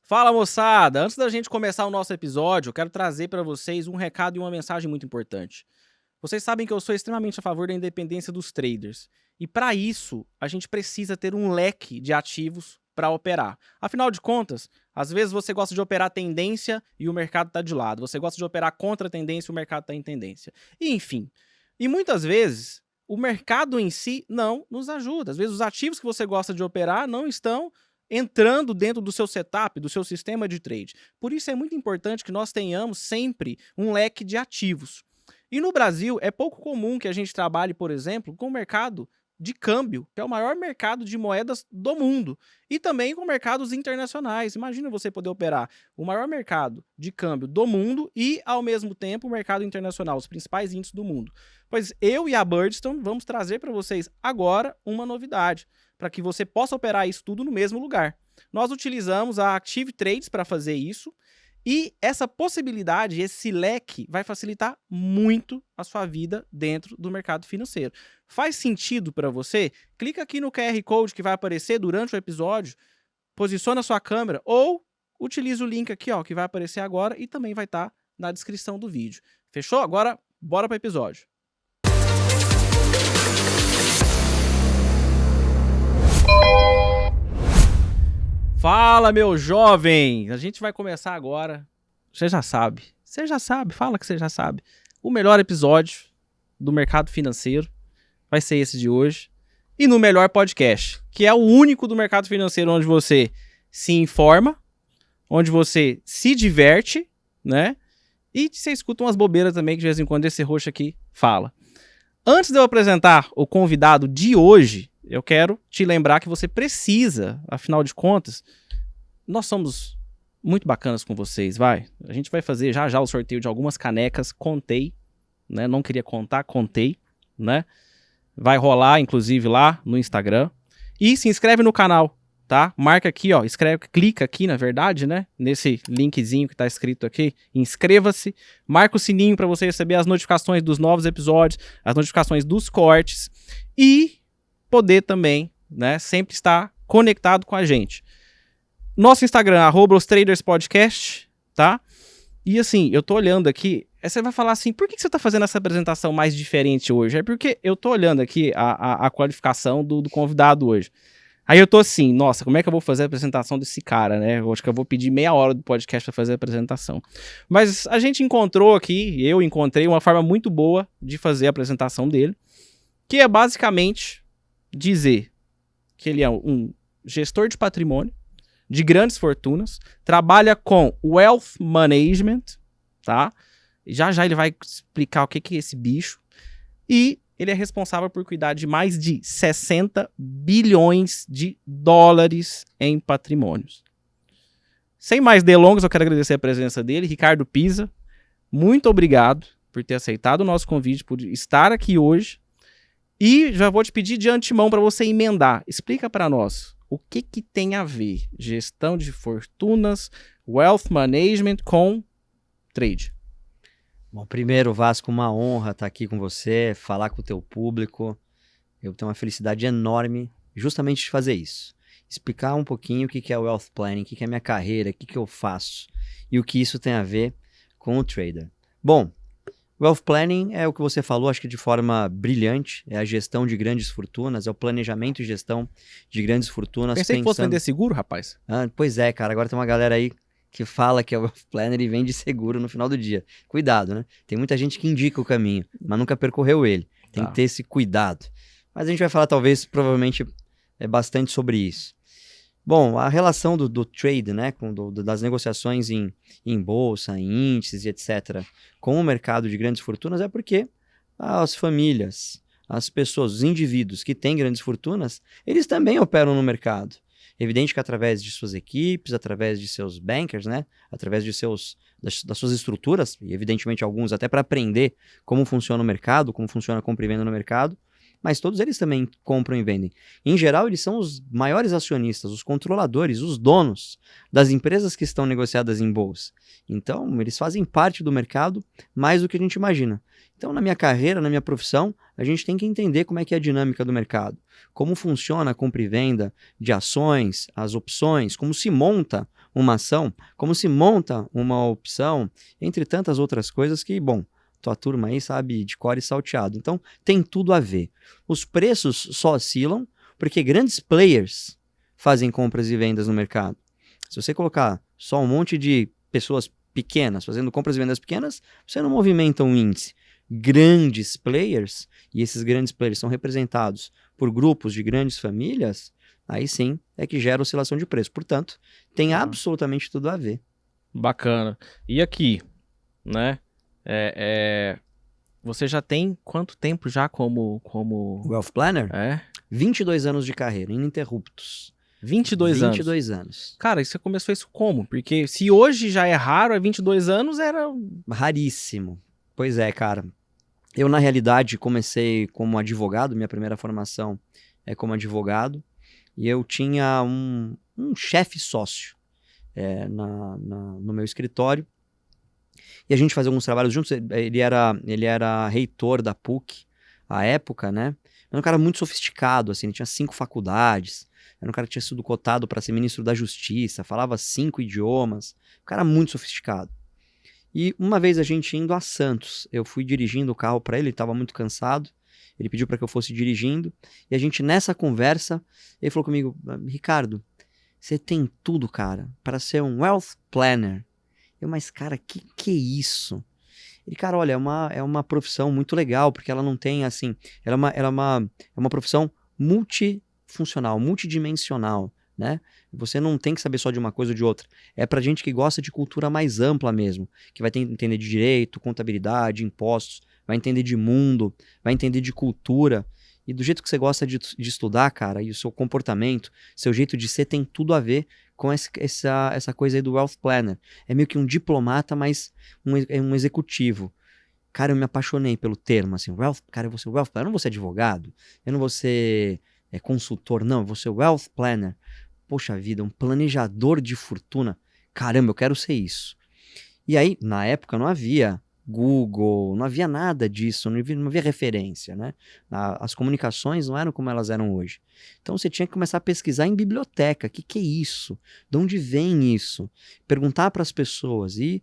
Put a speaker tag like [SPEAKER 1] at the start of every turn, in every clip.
[SPEAKER 1] Fala, moçada! Antes da gente começar o nosso episódio, eu quero trazer para vocês um recado e uma mensagem muito importante. Vocês sabem que eu sou extremamente a favor da independência dos traders. E para isso, a gente precisa ter um leque de ativos para operar. Afinal de contas, às vezes você gosta de operar tendência e o mercado está de lado. Você gosta de operar contra a tendência e o mercado está em tendência. E, enfim. E muitas vezes, o mercado em si não nos ajuda. Às vezes, os ativos que você gosta de operar não estão entrando dentro do seu setup, do seu sistema de trade. Por isso é muito importante que nós tenhamos sempre um leque de ativos. E no Brasil é pouco comum que a gente trabalhe, por exemplo, com o mercado de câmbio, que é o maior mercado de moedas do mundo, e também com mercados internacionais. Imagina você poder operar o maior mercado de câmbio do mundo e, ao mesmo tempo, o mercado internacional, os principais índices do mundo. Pois eu e a Birdstone vamos trazer para vocês agora uma novidade, para que você possa operar isso tudo no mesmo lugar. Nós utilizamos a Active Trades para fazer isso, e essa possibilidade, esse leque, vai facilitar muito a sua vida dentro do mercado financeiro. Faz sentido para você? Clica aqui no QR Code que vai aparecer durante o episódio, posiciona a sua câmera ou utiliza o link aqui, ó, que vai aparecer agora e também vai estar na descrição do vídeo. Fechou? Agora, bora para o episódio. Fala, meu jovem! A gente vai começar agora. Você já sabe, fala que você já sabe. O melhor episódio do mercado financeiro vai ser esse de hoje. E no melhor podcast, que é o único do mercado financeiro onde você se informa, onde você se diverte, né? E você escuta umas bobeiras também que de vez em quando esse roxo aqui fala. Antes de eu apresentar o convidado de hoje, eu quero te lembrar que você precisa, afinal de contas, nós somos muito bacanas com vocês, vai. A gente vai fazer já o sorteio de algumas canecas, contei, né? Não queria contar, contei, né? Vai rolar, inclusive, lá no Instagram. E se inscreve no canal, tá? Marca aqui, ó, clica aqui, na verdade, né? Nesse linkzinho que tá escrito aqui, inscreva-se, marca o sininho para você receber as notificações dos novos episódios, as notificações dos cortes e poder também, né, sempre estar conectado com a gente. Nosso Instagram, @ostraderspodcast, tá? E assim, eu tô olhando aqui, você vai falar assim, por que você tá fazendo essa apresentação mais diferente hoje? É porque eu tô olhando aqui a qualificação do convidado hoje. Aí eu tô assim, nossa, como é que eu vou fazer a apresentação desse cara, né? Eu acho que eu vou pedir meia hora do podcast pra fazer a apresentação. Mas a gente encontrou aqui, eu encontrei uma forma muito boa de fazer a apresentação dele, que é basicamente dizer que ele é um gestor de patrimônio, de grandes fortunas, trabalha com wealth management, tá? Já ele vai explicar o que é esse bicho. E ele é responsável por cuidar de mais de 60 bilhões de dólares em patrimônios. Sem mais delongas, eu quero agradecer a presença dele, Ricardo Pisa. Muito obrigado por ter aceitado o nosso convite, por estar aqui hoje. E já vou te pedir de antemão para você emendar. Explica para nós o que tem a ver gestão de fortunas, wealth management com trade.
[SPEAKER 2] Bom, primeiro, Vasco, uma honra estar aqui com você, falar com o teu público. Eu tenho uma felicidade enorme justamente de fazer isso. Explicar um pouquinho o que é o wealth planning, o que é a minha carreira, o que eu faço e o que isso tem a ver com o trader. Bom, wealth planning é o que você falou, acho que de forma brilhante, é a gestão de grandes fortunas, é o planejamento e gestão de grandes fortunas.
[SPEAKER 1] Pensei que fosse vender seguro, rapaz.
[SPEAKER 2] Pois é, cara, agora tem uma galera aí que fala que é o wealth planner e vende seguro no final do dia. Cuidado, né? Tem muita gente que indica o caminho, mas nunca percorreu ele. Tem que ter esse cuidado. Mas a gente vai falar, talvez, provavelmente, bastante sobre isso. Bom, a relação do trade, né, das negociações em bolsa, em índices e etc., com o mercado de grandes fortunas é porque as famílias, as pessoas, os indivíduos que têm grandes fortunas, eles também operam no mercado. Evidente que através de suas equipes, através de seus bankers, né, através de das suas estruturas, e evidentemente alguns até para aprender como funciona o mercado, como funciona a compra e venda no mercado, mas todos eles também compram e vendem. Em geral, eles são os maiores acionistas, os controladores, os donos das empresas que estão negociadas em bolsa. Então, eles fazem parte do mercado mais do que a gente imagina. Então, na minha carreira, na minha profissão, a gente tem que entender como é que é a dinâmica do mercado, como funciona a compra e venda de ações, as opções, como se monta uma ação, como se monta uma opção, entre tantas outras coisas que, bom, tua turma aí sabe de cor e salteado. Então, tem tudo a ver. Os preços só oscilam porque grandes players fazem compras e vendas no mercado. Se você colocar só um monte de pessoas pequenas fazendo compras e vendas pequenas, você não movimenta um índice. Grandes players, e esses grandes players são representados por grupos de grandes famílias, aí sim é que gera oscilação de preço. Portanto, tem absolutamente tudo a ver.
[SPEAKER 1] Bacana. E aqui, né? Você já tem quanto tempo já como...
[SPEAKER 2] Wealth Planner? 22 anos de carreira, ininterruptos.
[SPEAKER 1] 22 anos?
[SPEAKER 2] 22 anos.
[SPEAKER 1] Cara, e você começou isso como? Porque se hoje já é raro, há 22 anos era...
[SPEAKER 2] Raríssimo. Pois é, cara. Eu, na realidade, comecei como advogado, minha primeira formação é como advogado, e eu tinha um chefe sócio no meu escritório, e a gente fazia alguns trabalhos juntos. Ele era reitor da PUC à época, né? Era um cara muito sofisticado, assim, ele tinha 5 faculdades, era um cara que tinha sido cotado para ser ministro da Justiça, falava 5 idiomas, um cara muito sofisticado. E uma vez a gente indo a Santos, eu fui dirigindo o carro para ele estava muito cansado, ele pediu para que eu fosse dirigindo, e a gente nessa conversa, ele falou comigo, Ricardo, você tem tudo, cara, para ser um wealth planner. Eu, mas cara, que é isso? Ele, cara, olha, é uma profissão muito legal, porque ela não tem, assim, ela é uma profissão multifuncional, multidimensional, né? Você não tem que saber só de uma coisa ou de outra. É pra gente que gosta de cultura mais ampla mesmo, que vai entender de direito, contabilidade, impostos, vai entender de mundo, vai entender de cultura. E do jeito que você gosta de estudar, cara, e o seu comportamento, seu jeito de ser tem tudo a ver com essa coisa aí do Wealth Planner. É meio que um diplomata, mas um executivo. Cara, eu me apaixonei pelo termo, assim, cara, eu vou ser Wealth Planner, eu não vou ser advogado, eu não vou ser consultor, não, eu vou ser Wealth Planner. Poxa vida, um planejador de fortuna. Caramba, eu quero ser isso. E aí, na época, não havia Google, não havia nada disso, não havia referência, né? As comunicações não eram como elas eram hoje. Então, você tinha que começar a pesquisar em biblioteca. O que é isso? De onde vem isso? Perguntar para as pessoas. E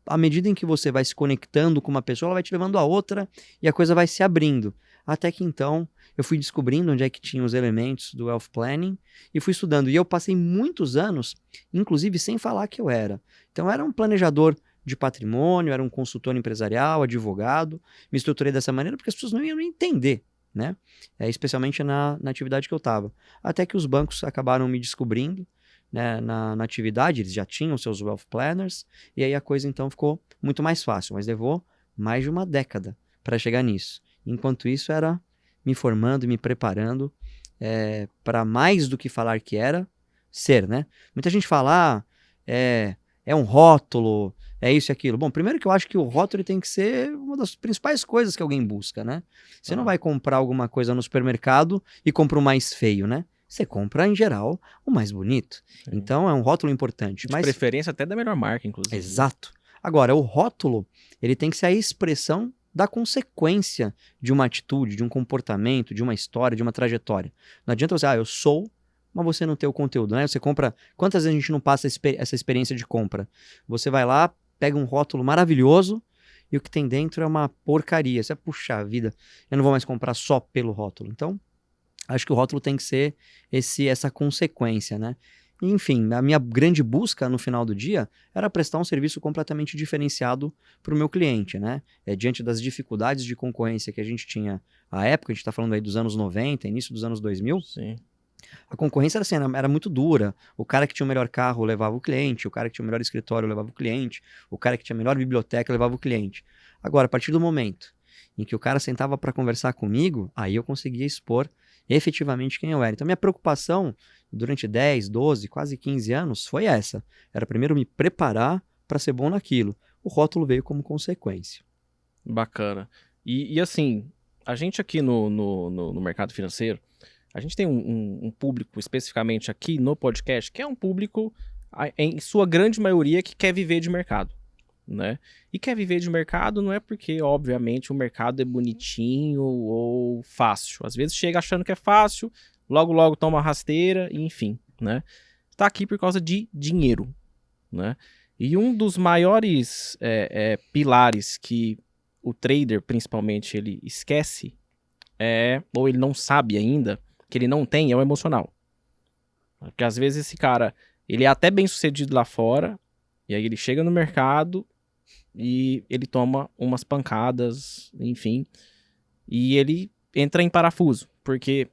[SPEAKER 2] à medida em que você vai se conectando com uma pessoa, ela vai te levando a outra e a coisa vai se abrindo. Até que, então, eu fui descobrindo onde é que tinham os elementos do Wealth Planning e fui estudando. E eu passei muitos anos, inclusive, sem falar que eu era. Então, eu era um planejador de patrimônio, era um consultor empresarial, advogado. Me estruturei dessa maneira porque as pessoas não iam entender, né? Especialmente na atividade que eu estava. Até que os bancos acabaram me descobrindo, né, na atividade, eles já tinham seus Wealth Planners, e aí a coisa, então, ficou muito mais fácil. Mas levou mais de uma década para chegar nisso. Enquanto isso, era me formando e me preparando para mais do que falar que era, ser, né? Muita gente fala, é um rótulo, é isso e aquilo. Bom, primeiro que eu acho que o rótulo tem que ser uma das principais coisas que alguém busca, né? Você não vai comprar alguma coisa no supermercado e compra o mais feio, né? Você compra, em geral, o mais bonito. Sim. Então, é um rótulo importante.
[SPEAKER 1] De preferência até da melhor marca, inclusive.
[SPEAKER 2] Exato. Agora, o rótulo, ele tem que ser a expressão da consequência de uma atitude, de um comportamento, de uma história, de uma trajetória. Não adianta você, eu sou, mas você não ter o conteúdo, né? Você compra... Quantas vezes a gente não passa essa experiência de compra? Você vai lá, pega um rótulo maravilhoso e o que tem dentro é uma porcaria. Você, puxa vida, eu não vou mais comprar só pelo rótulo. Então, acho que o rótulo tem que ser essa consequência, né? Enfim, a minha grande busca no final do dia era prestar um serviço completamente diferenciado para o meu cliente, né? Diante das dificuldades de concorrência que a gente tinha à época, a gente está falando aí dos anos 90, início dos anos 2000,
[SPEAKER 1] sim.
[SPEAKER 2] A concorrência era, assim, era muito dura. O cara que tinha o melhor carro levava o cliente, o cara que tinha o melhor escritório levava o cliente, o cara que tinha a melhor biblioteca levava o cliente. Agora, a partir do momento em que o cara sentava para conversar comigo, aí eu conseguia expor efetivamente quem eu era. Então, minha preocupação durante 10, 12, quase 15 anos foi essa. Era primeiro me preparar para ser bom naquilo. O rótulo veio como consequência.
[SPEAKER 1] Bacana. E assim, a gente aqui no mercado financeiro, a gente tem um público especificamente aqui no podcast, que é um público, em sua grande maioria, que quer viver de mercado, né? E quer viver de mercado não é porque, obviamente, o mercado é bonitinho ou fácil. Às vezes chega achando que é fácil, logo toma rasteira, enfim, né? Tá aqui por causa de dinheiro, né? E um dos maiores pilares que o trader, principalmente, ele esquece, ou ele não sabe ainda, que ele não tem, é o emocional. Porque às vezes esse cara, ele é até bem sucedido lá fora, e aí ele chega no mercado e ele toma umas pancadas, enfim, e ele entra em parafuso, porque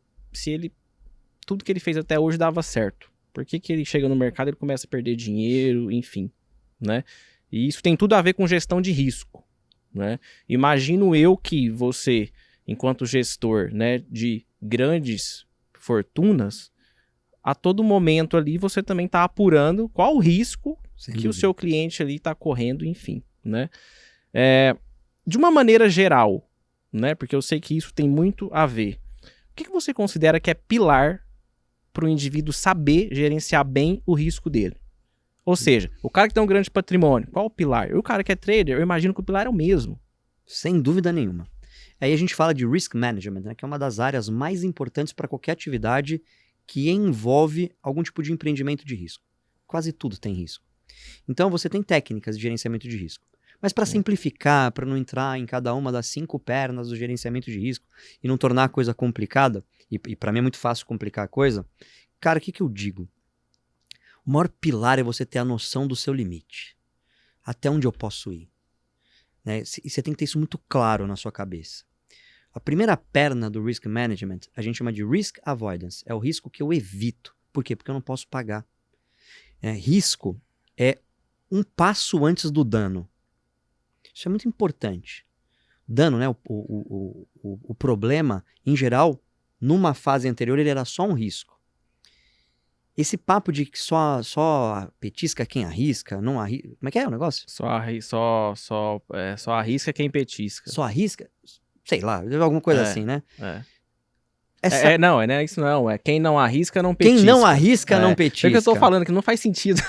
[SPEAKER 1] tudo que ele fez até hoje dava certo. Por que ele chega no mercado e ele começa a perder dinheiro, enfim, né? E isso tem tudo a ver com gestão de risco, né? Imagino eu que você, enquanto gestor, né, de grandes fortunas, a todo momento ali você também está apurando qual o risco que o seu cliente ali está correndo, enfim, né? De uma maneira geral, né? Porque eu sei que isso tem muito a ver. O que você considera que é pilar para o indivíduo saber gerenciar bem o risco dele? Ou seja, o cara que tem um grande patrimônio, qual o pilar? E o cara que é trader, eu imagino que o pilar é o mesmo.
[SPEAKER 2] Sem dúvida nenhuma. Aí a gente fala de risk management, né, que é uma das áreas mais importantes para qualquer atividade que envolve algum tipo de empreendimento de risco. Quase tudo tem risco. Então você tem técnicas de gerenciamento de risco. Mas para simplificar, para não entrar em cada uma das 5 pernas do gerenciamento de risco e não tornar a coisa complicada, e para mim é muito fácil complicar a coisa, cara, o que eu digo? O maior pilar é você ter a noção do seu limite. Até onde eu posso ir. Né? E você tem que ter isso muito claro na sua cabeça. A primeira perna do risk management, a gente chama de risk avoidance. É o risco que eu evito. Por quê? Porque eu não posso pagar. Risco é um passo antes do dano. Isso é muito importante. Dano, né? O problema, em geral, numa fase anterior, ele era só um risco. Esse papo de que só petisca quem arrisca, não arrisca... Como é que é o negócio?
[SPEAKER 1] Só arrisca quem petisca.
[SPEAKER 2] Só arrisca? Sei lá, alguma coisa assim, né?
[SPEAKER 1] Não é isso não. É quem não arrisca, não petisca.
[SPEAKER 2] Quem não arrisca, não petisca.
[SPEAKER 1] É o que eu tô falando, que não faz sentido.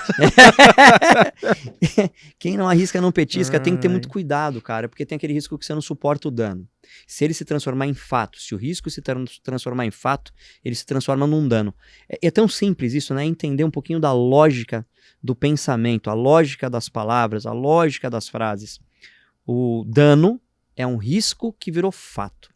[SPEAKER 2] Quem não arrisca, não petisca. Tem que ter muito cuidado, cara, porque tem aquele risco que você não suporta o dano. Se ele se transformar em fato, se o risco se transformar em fato, ele se transforma num dano. É tão simples isso, né? Entender um pouquinho da lógica do pensamento, a lógica das palavras, a lógica das frases. O dano é um risco que virou fato.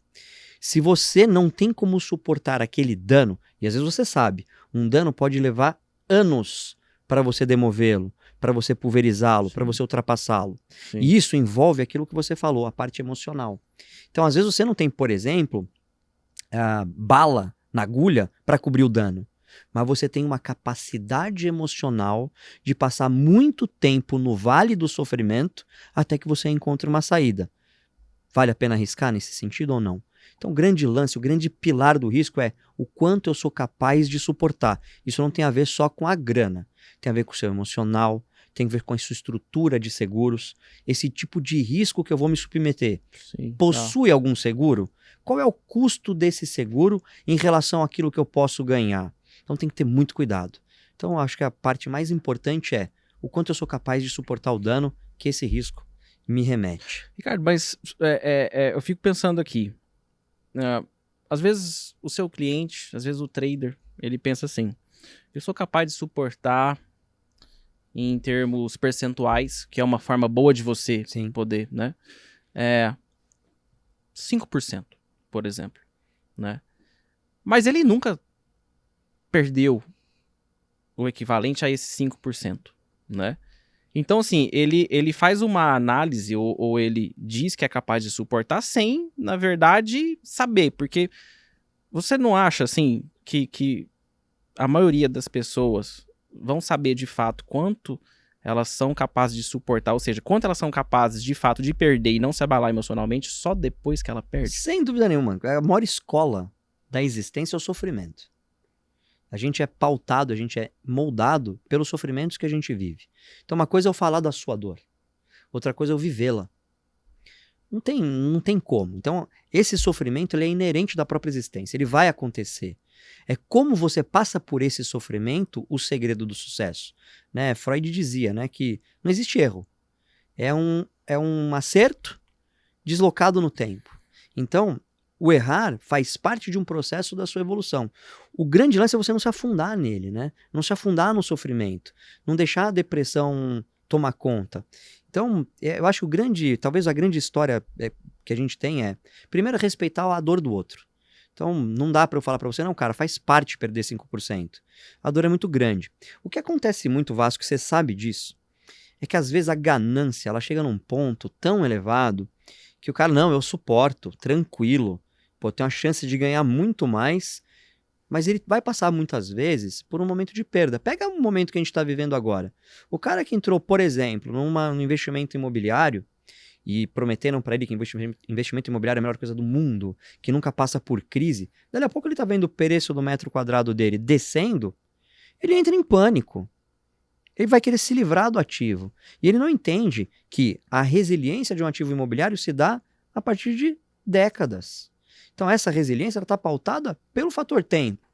[SPEAKER 2] Se você não tem como suportar aquele dano, e às vezes você sabe, um dano pode levar anos para você demovê-lo, para você pulverizá-lo, para você ultrapassá-lo. E isso envolve aquilo que você falou, a parte emocional. Então, às vezes você não tem, por exemplo, bala na agulha para cobrir o dano, mas você tem uma capacidade emocional de passar muito tempo no vale do sofrimento até que você encontre uma saída. Vale a pena arriscar nesse sentido ou não? Então, o grande lance, o grande pilar do risco é o quanto eu sou capaz de suportar. Isso não tem a ver só com a grana. Tem a ver com o seu emocional, tem a ver com a sua estrutura de seguros. Esse tipo de risco que eu vou me submeter. Possui algum seguro? Qual é o custo desse seguro em relação àquilo que eu posso ganhar? Então, tem que ter muito cuidado. Então, eu acho que a parte mais importante é o quanto eu sou capaz de suportar o dano que esse risco me remete.
[SPEAKER 1] Ricardo, mas eu fico pensando aqui. Às vezes o seu cliente, às vezes o trader, ele pensa assim: eu sou capaz de suportar em termos percentuais, que é uma forma boa de você poder, né? 5%, por exemplo, né? Mas ele nunca perdeu o equivalente a esse 5%, né? Então, assim, ele faz uma análise ou ele diz que é capaz de suportar sem, na verdade, saber. Porque você não acha, assim, que a maioria das pessoas vão saber de fato quanto elas são capazes de suportar, ou seja, quanto elas são capazes de fato de perder e não se abalar emocionalmente só depois que ela perde?
[SPEAKER 2] Sem dúvida nenhuma. A maior escola da existência é o sofrimento. A gente é pautado, a gente é moldado pelos sofrimentos que a gente vive. Então, uma coisa é eu falar da sua dor. Outra coisa é eu vivê-la. Não tem como. Então, esse sofrimento ele é inerente da própria existência. Ele vai acontecer. É como você passa por esse sofrimento o segredo do sucesso. Né? Freud dizia, né, que não existe erro. É um acerto deslocado no tempo. Então, O errar faz parte de um processo da sua evolução. O grande lance é você não se afundar nele, né? Não se afundar no sofrimento. Não deixar a depressão tomar conta. Então, eu acho que talvez a grande história que a gente tem é, primeiro, respeitar a dor do outro. Então, não dá para eu falar para você, não, cara, faz parte perder 5%. A dor é muito grande. O que acontece muito, Vasco, que você sabe disso, é que às vezes a ganância, ela chega num ponto tão elevado que o cara, não, eu suporto, tranquilo, pô, tem uma chance de ganhar muito mais, mas ele vai passar muitas vezes por um momento de perda. Pega um momento que a gente está vivendo agora. O cara que entrou, por exemplo, num investimento imobiliário e prometeram para ele que investimento imobiliário é a melhor coisa do mundo, que nunca passa por crise, dali a pouco ele está vendo o preço do metro quadrado dele descendo, ele entra em pânico. Ele vai querer se livrar do ativo. E ele não entende que a resiliência de um ativo imobiliário se dá a partir de décadas. Então essa resiliência está pautada pelo fator tempo.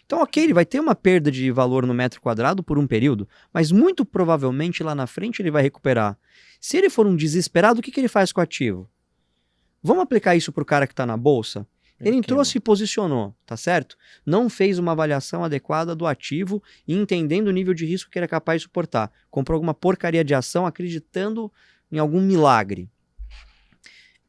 [SPEAKER 2] Então, ok, ele vai ter uma perda de valor no metro quadrado por um período, mas muito provavelmente lá na frente ele vai recuperar. Se ele for um desesperado, o que ele faz com o ativo? Vamos aplicar isso para o cara que está na bolsa? Ele entrou, se posicionou, tá certo? Não fez uma avaliação adequada do ativo e entendendo o nível de risco que ele é capaz de suportar. Comprou alguma porcaria de ação acreditando em algum milagre.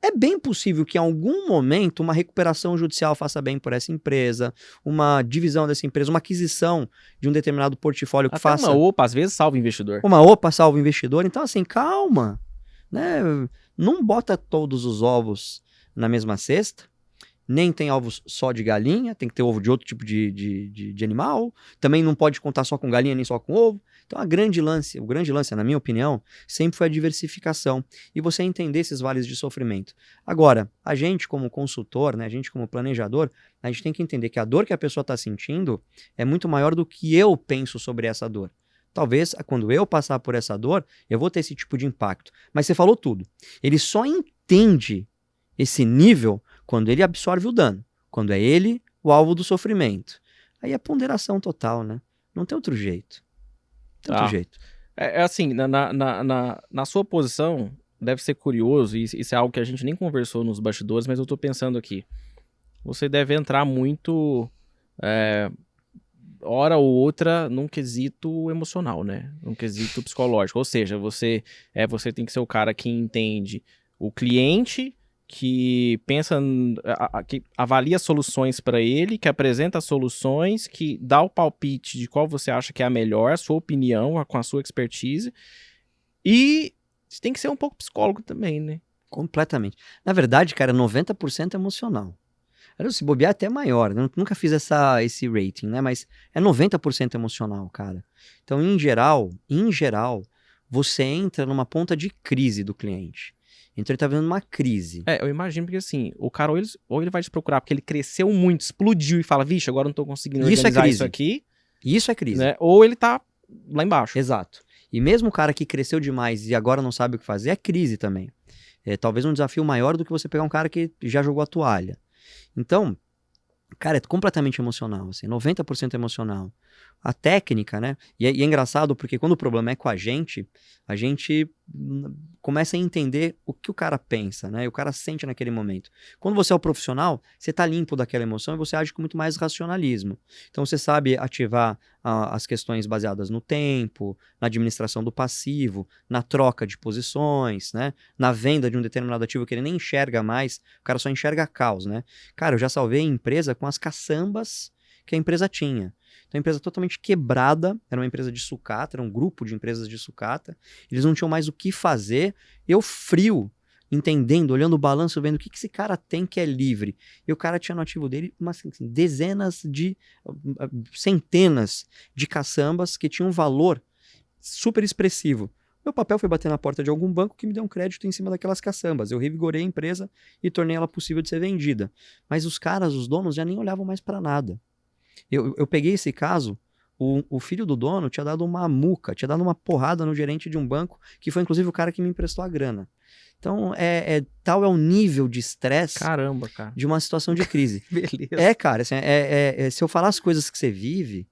[SPEAKER 2] É bem possível que em algum momento uma recuperação judicial faça bem por essa empresa, uma divisão dessa empresa, uma aquisição de um determinado portfólio que faça...
[SPEAKER 1] uma OPA, às vezes, salva o investidor.
[SPEAKER 2] Uma OPA salva o investidor. Então, assim, calma, né? Não bota todos os ovos na mesma cesta. Nem tem ovos só de galinha, tem que ter ovo de outro tipo de animal. Também não pode contar só com galinha, nem só com ovo. Então, o grande lance, na minha opinião, sempre foi a diversificação. E você entender esses vales de sofrimento. Agora, a gente como consultor, né, a gente como planejador, a gente tem que entender que a dor que a pessoa está sentindo é muito maior do que eu penso sobre essa dor. Talvez, quando eu passar por essa dor, eu vou ter esse tipo de impacto. Mas você falou tudo. Ele só entende esse nível quando ele absorve o dano, quando é ele o alvo do sofrimento. Aí é ponderação total, né? Não tem outro jeito.
[SPEAKER 1] É assim, na sua posição, deve ser curioso, e isso é algo que a gente nem conversou nos bastidores, mas eu tô pensando aqui. Você deve entrar muito, hora ou outra, num quesito emocional, né? Num quesito psicológico. Ou seja, você tem que ser o cara que entende o cliente, que pensa, que avalia soluções para ele, que apresenta soluções, que dá o palpite de qual você acha que é a melhor, a sua opinião, com a sua expertise. E você tem que ser um pouco psicólogo também, né?
[SPEAKER 2] Completamente. Na verdade, cara, 90% emocional. Se bobear até maior, né? Eu nunca fiz esse rating, né? Mas é 90% emocional, cara. Então, em geral, você entra numa ponta de crise do cliente. Então ele tá vendo uma crise.
[SPEAKER 1] Eu imagino porque assim, o cara ou ele vai te procurar porque ele cresceu muito, explodiu e fala, vixe, agora não tô conseguindo organizar isso aqui.
[SPEAKER 2] Isso é crise.
[SPEAKER 1] Né? Ou ele tá lá embaixo.
[SPEAKER 2] Exato. E mesmo o cara que cresceu demais e agora não sabe o que fazer, é crise também. Talvez um desafio maior do que você pegar um cara que já jogou a toalha. Então, cara, é completamente emocional, assim, 90% emocional. A técnica, né? E é engraçado porque quando o problema é com a gente começa a entender o que o cara pensa, né? E o cara sente naquele momento. Quando você é o profissional, você tá limpo daquela emoção e você age com muito mais racionalismo. Então você sabe ativar as questões baseadas no tempo, na administração do passivo, na troca de posições, né? Na venda de um determinado ativo que ele nem enxerga mais, o cara só enxerga caos, né? Cara, eu já salvei a empresa com as caçambas que a empresa tinha. Então, a empresa totalmente quebrada, era uma empresa de sucata, era um grupo de empresas de sucata, eles não tinham mais o que fazer, eu frio, entendendo, olhando o balanço, vendo o que esse cara tem que é livre. E o cara tinha no ativo dele centenas de caçambas que tinham um valor super expressivo. Meu papel foi bater na porta de algum banco que me deu um crédito em cima daquelas caçambas. Eu revigorei a empresa e tornei ela possível de ser vendida. Mas os caras, os donos, já nem olhavam mais para nada. Eu peguei esse caso, o filho do dono tinha dado uma muca, tinha dado uma porrada no gerente de um banco, que foi inclusive o cara que me emprestou a grana. Então, tal é o nível de estresse de uma situação de crise.
[SPEAKER 1] Beleza.
[SPEAKER 2] Cara, assim, se eu falar as coisas que você vive,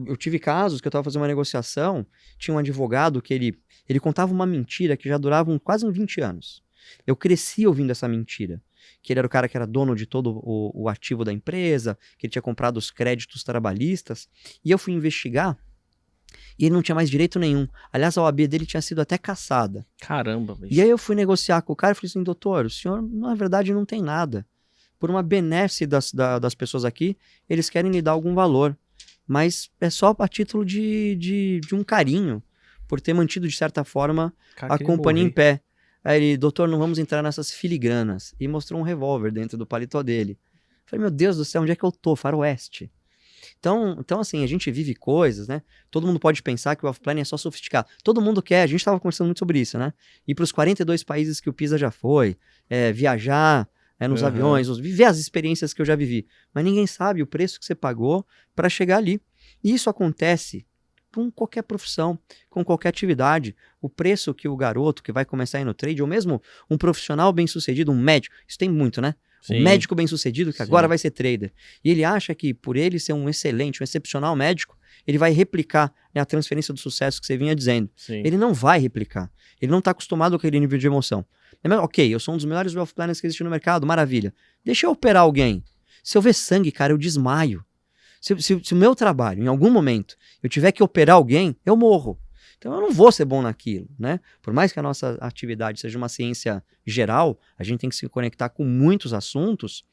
[SPEAKER 2] eu tive casos que eu estava fazendo uma negociação, tinha um advogado que ele contava uma mentira que já durava quase uns 20 anos. Eu cresci ouvindo essa mentira. que ele era o cara que era dono de todo o ativo da empresa, que ele tinha comprado os créditos trabalhistas, e eu fui investigar, e ele não tinha mais direito nenhum. Aliás, a OAB dele tinha sido até cassada.
[SPEAKER 1] Caramba, bicho.
[SPEAKER 2] E aí eu fui negociar com o cara e falei assim, doutor, o senhor, na verdade, não tem nada. Por uma benesse das pessoas aqui, eles querem lhe dar algum valor. Mas é só a título de um carinho, por ter mantido, de certa forma, a companhia em pé. Aí ele, doutor, não vamos entrar nessas filigranas. E mostrou um revólver dentro do paletó dele. Falei, meu Deus do céu, onde é que eu tô? Faroeste. Então, assim, a gente vive coisas, né? Todo mundo pode pensar que o wealth planning é só sofisticado. Todo mundo quer, a gente estava conversando muito sobre isso, né? Ir para os 42 países que o Pisa já foi, viajar nos aviões, viver as experiências que eu já vivi. Mas ninguém sabe o preço que você pagou para chegar ali. E isso acontece com qualquer profissão, com qualquer atividade. O preço que o garoto que vai começar a ir no trade, ou mesmo um profissional bem-sucedido, um médico, isso tem muito, né?
[SPEAKER 1] Sim.
[SPEAKER 2] Um médico bem-sucedido que
[SPEAKER 1] Sim.
[SPEAKER 2] agora vai ser trader. E ele acha que por ele ser um excelente, um excepcional médico, ele vai replicar, né, a transferência do sucesso que você vinha dizendo.
[SPEAKER 1] Sim.
[SPEAKER 2] Ele não vai replicar. Ele não está acostumado com aquele nível de emoção. Ok, eu sou um dos melhores wealth planners que existe no mercado, maravilha. Deixa eu operar alguém. Se eu ver sangue, cara, eu desmaio. Se o meu trabalho, em algum momento, eu tiver que operar alguém, eu morro. Então eu não vou ser bom naquilo, né? Por mais que a nossa atividade seja uma ciência geral, a gente tem que se conectar com muitos assuntos.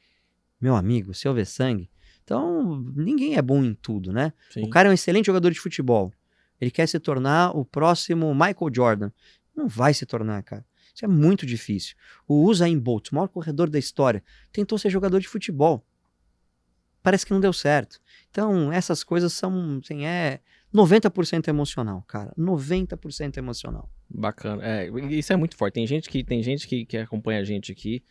[SPEAKER 2] Meu amigo, se eu ver sangue... Então, ninguém é bom em tudo, né?
[SPEAKER 1] Sim.
[SPEAKER 2] O cara é um excelente jogador de futebol. Ele quer se tornar o próximo Michael Jordan. Não vai se tornar, cara. Isso é muito difícil. O Usain Bolt, o maior corredor da história, tentou ser jogador de futebol. Parece que não deu certo. Então, essas coisas são, assim, 90% emocional, cara. 90% emocional.
[SPEAKER 1] Bacana. Isso é muito forte. Tem gente que acompanha a gente aqui,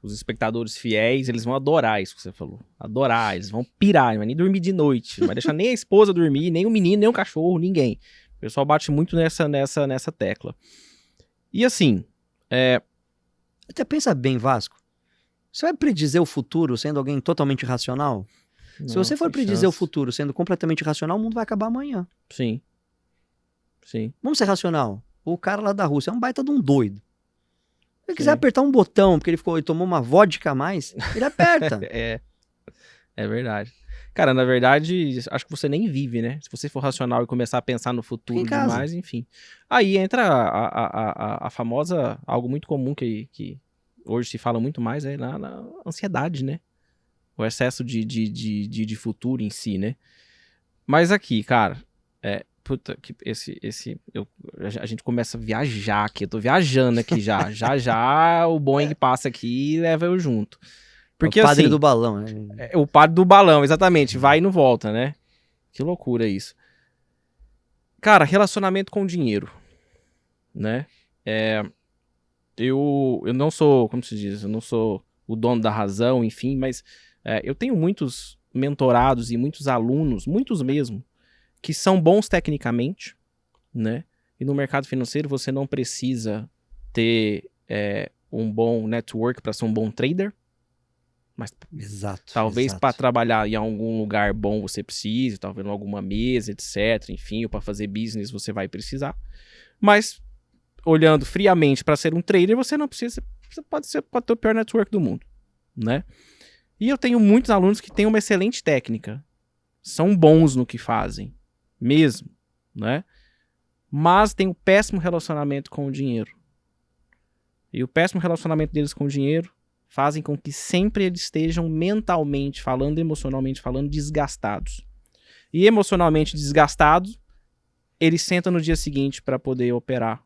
[SPEAKER 1] os espectadores fiéis, eles vão adorar isso que você falou. Adorar, eles vão pirar, não vai nem dormir de noite. Não vai deixar nem a esposa dormir, nem o menino, nem o cachorro, ninguém. O pessoal bate muito nessa tecla. E assim...
[SPEAKER 2] Até pensa bem, Vasco. Você vai predizer o futuro sendo alguém totalmente racional?
[SPEAKER 1] Não,
[SPEAKER 2] se você for predizer o futuro sendo completamente racional, o mundo vai acabar amanhã.
[SPEAKER 1] Sim. Sim.
[SPEAKER 2] Vamos ser racional. O cara lá da Rússia é um baita de um doido. Se ele quiser
[SPEAKER 1] Sim.
[SPEAKER 2] apertar um botão porque ele tomou uma vodka a mais, ele aperta.
[SPEAKER 1] É verdade. Cara, na verdade, acho que você nem vive, né? Se você for racional e começar a pensar no futuro demais, enfim. Aí entra a famosa, algo muito comum que hoje se fala muito mais, na ansiedade, né? O excesso de futuro em si, né? Mas aqui, cara, a gente começa a viajar aqui. Eu tô viajando aqui já. Já o Boeing passa aqui e leva eu junto. Porque,
[SPEAKER 2] o padre
[SPEAKER 1] assim,
[SPEAKER 2] do balão, né?
[SPEAKER 1] O padre do balão, exatamente. Vai e não volta, né? Que loucura isso. Cara, relacionamento com dinheiro, né? Eu não sou, como se diz, eu não sou o dono da razão, enfim, mas eu tenho muitos mentorados e muitos alunos, muitos mesmo, que são bons tecnicamente, né? E no mercado financeiro você não precisa ter um bom network para ser um bom trader. Mas talvez para trabalhar em algum lugar bom você precise, talvez em alguma mesa, etc. Enfim, ou para fazer business você vai precisar. Mas, olhando friamente para ser um trader, você não precisa. Você pode ter o pior network do mundo, né? E eu tenho muitos alunos que têm uma excelente técnica. São bons no que fazem, mesmo, né? Mas tem um péssimo relacionamento com o dinheiro. E o péssimo relacionamento deles com o dinheiro fazem com que sempre eles estejam mentalmente falando, emocionalmente falando, desgastados. E emocionalmente desgastados, eles sentam no dia seguinte para poder operar.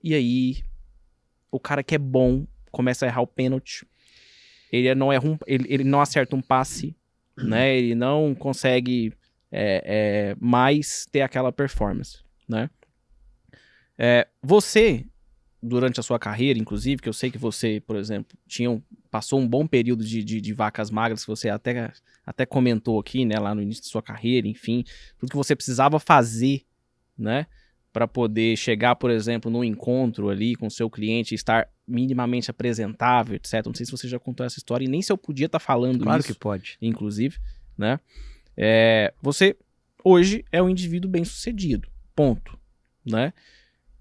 [SPEAKER 1] E aí, o cara que é bom começa a errar o pênalti. Ele não acerta um passe, né? Ele não consegue mais ter aquela performance, né? Você... durante a sua carreira, inclusive, que eu sei que você, por exemplo, passou um bom período de vacas magras, que você até comentou aqui, né, lá no início da sua carreira, enfim, tudo que você precisava fazer, né, para poder chegar, por exemplo, num encontro ali com o seu cliente e estar minimamente apresentável, etc. Não sei se você já contou essa história e nem se eu podia estar falando
[SPEAKER 2] claro
[SPEAKER 1] isso.
[SPEAKER 2] Que pode.
[SPEAKER 1] Inclusive, né, você hoje é um indivíduo bem-sucedido, ponto, né.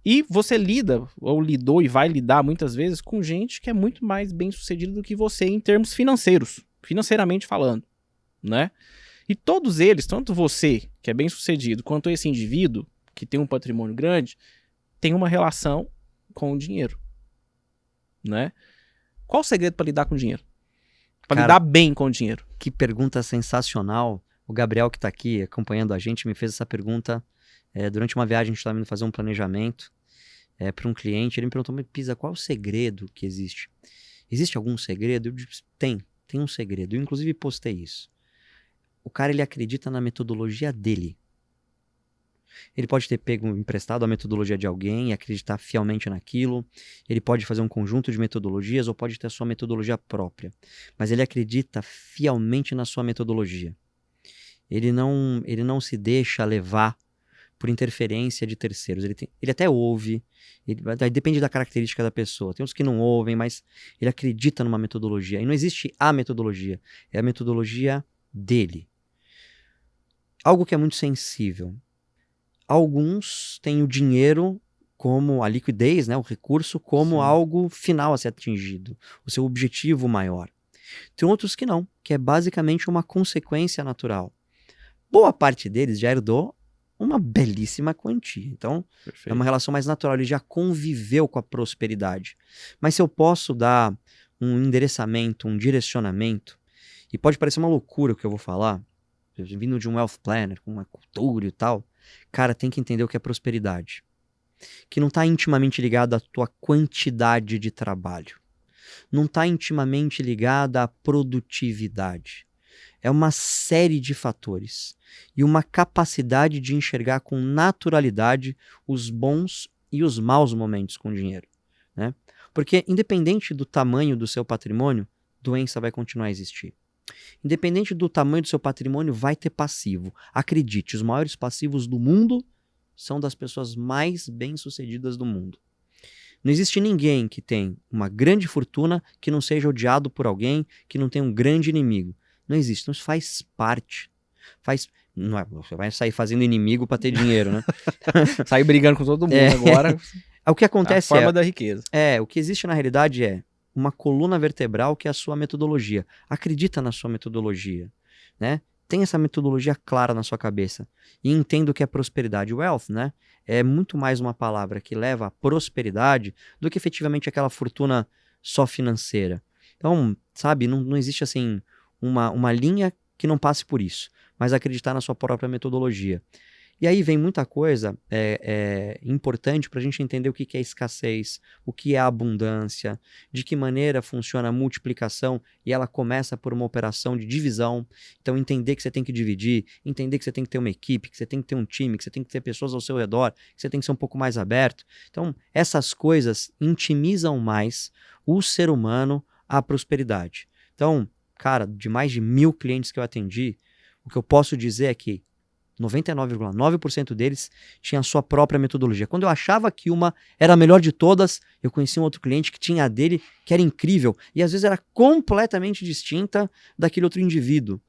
[SPEAKER 1] E você lida, ou lidou e vai lidar muitas vezes com gente que é muito mais bem sucedida do que você em termos financeiros, financeiramente falando, né? E todos eles, tanto você, que é bem sucedido, quanto esse indivíduo, que tem um patrimônio grande, tem uma relação com o dinheiro, né? Qual o segredo para lidar com o dinheiro? Para lidar bem com o dinheiro?
[SPEAKER 2] Que pergunta sensacional. O Gabriel, que está aqui acompanhando a gente, me fez essa pergunta durante uma viagem. A gente estava indo fazer um planejamento para um cliente. Ele me perguntou, mas Pisa, qual é o segredo que existe? Existe algum segredo? Eu disse, tem um segredo. Eu, inclusive, postei isso. O cara, ele acredita na metodologia dele. Ele pode ter pego emprestado a metodologia de alguém e acreditar fielmente naquilo. Ele pode fazer um conjunto de metodologias ou pode ter a sua metodologia própria. Mas ele acredita fielmente na sua metodologia. Ele não se deixa levar por interferência de terceiros. Ele até ouve, depende da característica da pessoa. Tem uns que não ouvem, mas ele acredita numa metodologia. E não existe a metodologia, é a metodologia dele. Algo que é muito sensível. Alguns têm o dinheiro como a liquidez, né, o recurso, como algo final a ser atingido, o seu objetivo maior. Tem outros que não, que é basicamente uma consequência natural. Boa parte deles já herdou uma belíssima quantia. Então, é uma relação mais natural, ele já conviveu com a prosperidade. Mas se eu posso dar um endereçamento, um direcionamento, e pode parecer uma loucura o que eu vou falar, vindo de um wealth planner, com uma cultura e tal, cara, tem que entender o que é prosperidade. Que não está intimamente ligado à tua quantidade de trabalho. Não está intimamente ligada à produtividade. É uma série de fatores. E uma capacidade de enxergar com naturalidade os bons e os maus momentos com o dinheiro, né? Porque independente do tamanho do seu patrimônio, doença vai continuar a existir. Independente do tamanho do seu patrimônio, vai ter passivo. Acredite, os maiores passivos do mundo são das pessoas mais bem-sucedidas do mundo. Não existe ninguém que tem uma grande fortuna que não seja odiado por alguém, que não tenha um grande inimigo. Não existe. Então isso faz parte. Não é, você vai sair fazendo inimigo para ter dinheiro, né?
[SPEAKER 1] Sair brigando com todo mundo agora.
[SPEAKER 2] O que acontece
[SPEAKER 1] a forma da riqueza.
[SPEAKER 2] O que existe na realidade é uma coluna vertebral que é a sua metodologia. Acredita na sua metodologia, né? Tem essa metodologia clara na sua cabeça e entenda o que é prosperidade. Wealth, né? É muito mais uma palavra que leva à prosperidade do que efetivamente aquela fortuna só financeira. Então, sabe, não existe assim uma linha que não passe por isso, mas acreditar na sua própria metodologia. E aí vem muita coisa importante para a gente entender o que é escassez, o que é abundância, de que maneira funciona a multiplicação e ela começa por uma operação de divisão. Então entender que você tem que dividir, entender que você tem que ter uma equipe, que você tem que ter um time, que você tem que ter pessoas ao seu redor, que você tem que ser um pouco mais aberto. Então essas coisas intimizam mais o ser humano à prosperidade. Então, cara, de mais de 1.000 clientes que eu atendi, o que eu posso dizer é que 99,9% deles tinha a sua própria metodologia. Quando eu achava que uma era a melhor de todas, eu conhecia um outro cliente que tinha a dele, que era incrível, e às vezes era completamente distinta daquele outro indivíduo.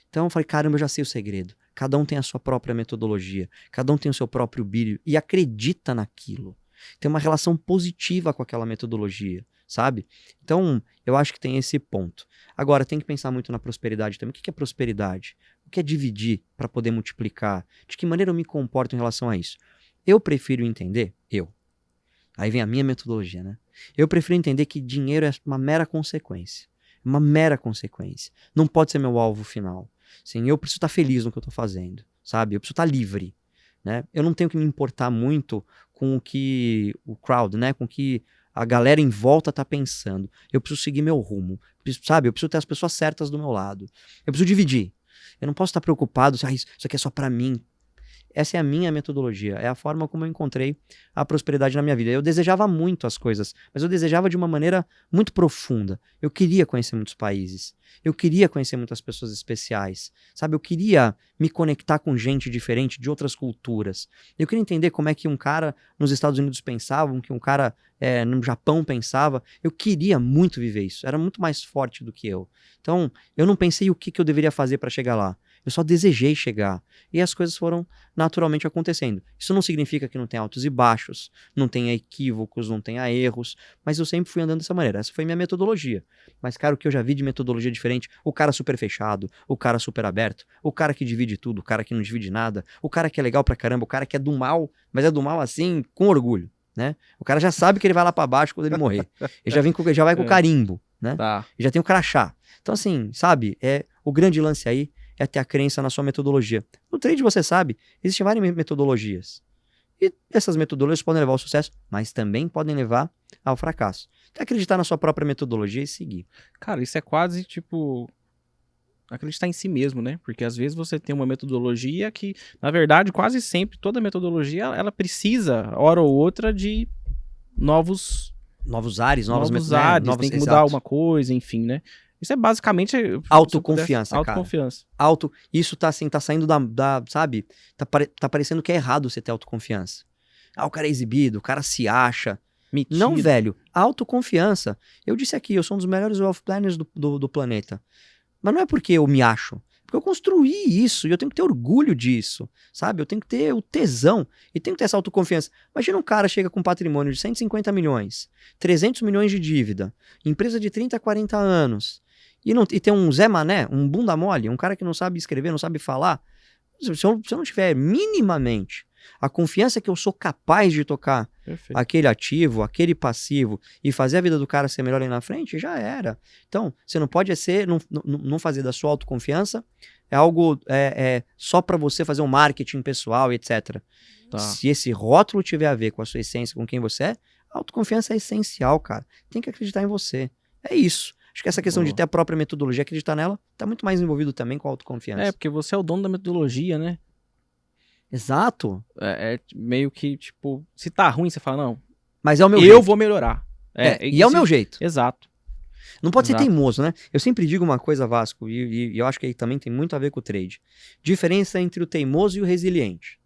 [SPEAKER 2] Então eu falei, caramba, eu já sei o segredo. Cada um tem a sua própria metodologia, cada um tem o seu próprio brilho e acredita naquilo. Tem uma relação positiva com aquela metodologia, sabe? Então, eu acho que tem esse ponto. Agora, tem que pensar muito na prosperidade também. O que é prosperidade? O que é dividir para poder multiplicar? De que maneira eu me comporto em relação a isso? Eu prefiro entender, aí vem a minha metodologia, né? Eu prefiro entender que dinheiro é uma mera consequência. Uma mera consequência. Não pode ser meu alvo final. Sim, eu preciso estar feliz no que eu estou fazendo, sabe? Eu preciso estar livre, né? Eu não tenho que me importar muito com o que o crowd, né? Com o que a galera em volta tá pensando. Eu preciso seguir meu rumo, sabe? Eu preciso ter as pessoas certas do meu lado. Eu preciso dividir. Eu não posso estar preocupado se isso aqui é só pra mim. Essa é a minha metodologia, é a forma como eu encontrei a prosperidade na minha vida. Eu desejava muito as coisas, mas eu desejava de uma maneira muito profunda. Eu queria conhecer muitos países, eu queria conhecer muitas pessoas especiais, sabe? Eu queria me conectar com gente diferente, de outras culturas. Eu queria entender como é que um cara nos Estados Unidos pensava, que um cara no Japão pensava. Eu queria muito viver isso, era muito mais forte do que eu. Então, eu não pensei o que eu deveria fazer para chegar lá. Eu só desejei chegar. E as coisas foram naturalmente acontecendo. Isso não significa que não tem altos e baixos, não tenha equívocos, não tenha erros, mas eu sempre fui andando dessa maneira. Essa foi minha metodologia. Mas, cara, o que eu já vi de metodologia diferente, o cara super fechado, o cara super aberto, o cara que divide tudo, o cara que não divide nada, o cara que é legal pra caramba, o cara que é do mal, mas é do mal assim, com orgulho, né? O cara já sabe que ele vai lá pra baixo quando ele morrer. Ele já vai com o carimbo, né?
[SPEAKER 1] Tá.
[SPEAKER 2] E já tem o crachá. Então, assim, sabe, o grande lance aí é ter a crença na sua metodologia. No trade, você sabe, existem várias metodologias. E essas metodologias podem levar ao sucesso, mas também podem levar ao fracasso. Então, acreditar na sua própria metodologia e seguir.
[SPEAKER 1] Cara, isso é quase, tipo, acreditar em si mesmo, né? Porque às vezes você tem uma metodologia que, na verdade, quase sempre, toda metodologia, ela precisa, hora ou outra, de novos
[SPEAKER 2] ares,
[SPEAKER 1] ares,
[SPEAKER 2] novos,
[SPEAKER 1] tem que mudar alguma coisa, enfim, né? Isso é basicamente
[SPEAKER 2] autoconfiança,
[SPEAKER 1] autoconfiança.
[SPEAKER 2] Cara. Isso tá assim, tá saindo sabe? Tá parecendo que é errado você ter autoconfiança. O cara é exibido, o cara se acha.
[SPEAKER 1] Mentira.
[SPEAKER 2] Não, velho. Autoconfiança. Eu disse aqui, eu sou um dos melhores wealth planners do planeta. Mas não é porque eu me acho. Porque eu construí isso e eu tenho que ter orgulho disso, sabe? Eu tenho que ter o tesão e tenho que ter essa autoconfiança. Imagina um cara chega com um patrimônio de 150 milhões, 300 milhões de dívida, empresa de 30, 40 anos, e tem um Zé Mané, um bunda mole, um cara que não sabe escrever, não sabe falar. Se eu não tiver minimamente a confiança que eu sou capaz de tocar aquele ativo, aquele passivo e fazer a vida do cara ser melhor aí na frente, já era. Então, você não pode não fazer da sua autoconfiança algo só para você fazer um marketing pessoal, etc.
[SPEAKER 1] Tá.
[SPEAKER 2] Se esse rótulo tiver a ver com a sua essência, com quem você é, a autoconfiança é essencial, cara. Tem que acreditar em você. É isso. Acho que essa questão de ter a própria metodologia, acreditar nela, tá muito mais envolvido também com a autoconfiança.
[SPEAKER 1] É, porque você é o dono da metodologia, né?
[SPEAKER 2] Exato.
[SPEAKER 1] É meio que, tipo, se tá ruim, você fala, não,
[SPEAKER 2] mas é o meu
[SPEAKER 1] eu
[SPEAKER 2] jeito.
[SPEAKER 1] vou melhorar.
[SPEAKER 2] E é o meu jeito.
[SPEAKER 1] Exato.
[SPEAKER 2] Não pode ser teimoso, né? Eu sempre digo uma coisa, Vasco, e eu acho que aí também tem muito a ver com o trade. Diferença entre o teimoso e o resiliente.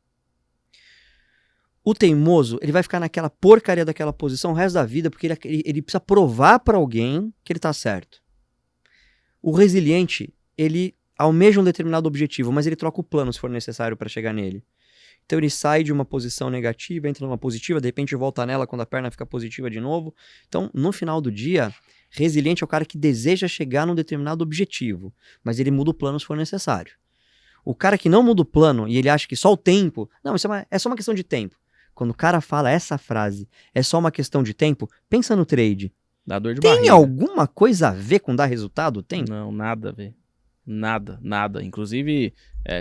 [SPEAKER 2] O teimoso, ele vai ficar naquela porcaria daquela posição o resto da vida, porque ele precisa provar pra alguém que ele tá certo. O resiliente, ele almeja um determinado objetivo, mas ele troca o plano se for necessário pra chegar nele. Então ele sai de uma posição negativa, entra numa positiva, de repente volta nela quando a perna fica positiva de novo. Então, no final do dia, resiliente é o cara que deseja chegar num determinado objetivo, mas ele muda o plano se for necessário. O cara que não muda o plano e ele acha que só o tempo... Não, isso é só uma questão de tempo. Quando o cara fala essa frase, é só uma questão de tempo, pensa no trade.
[SPEAKER 1] Dá dor de
[SPEAKER 2] Tem
[SPEAKER 1] barriga.
[SPEAKER 2] alguma coisa a ver com dar resultado? Tem?
[SPEAKER 1] Não, nada a ver. Nada. Inclusive,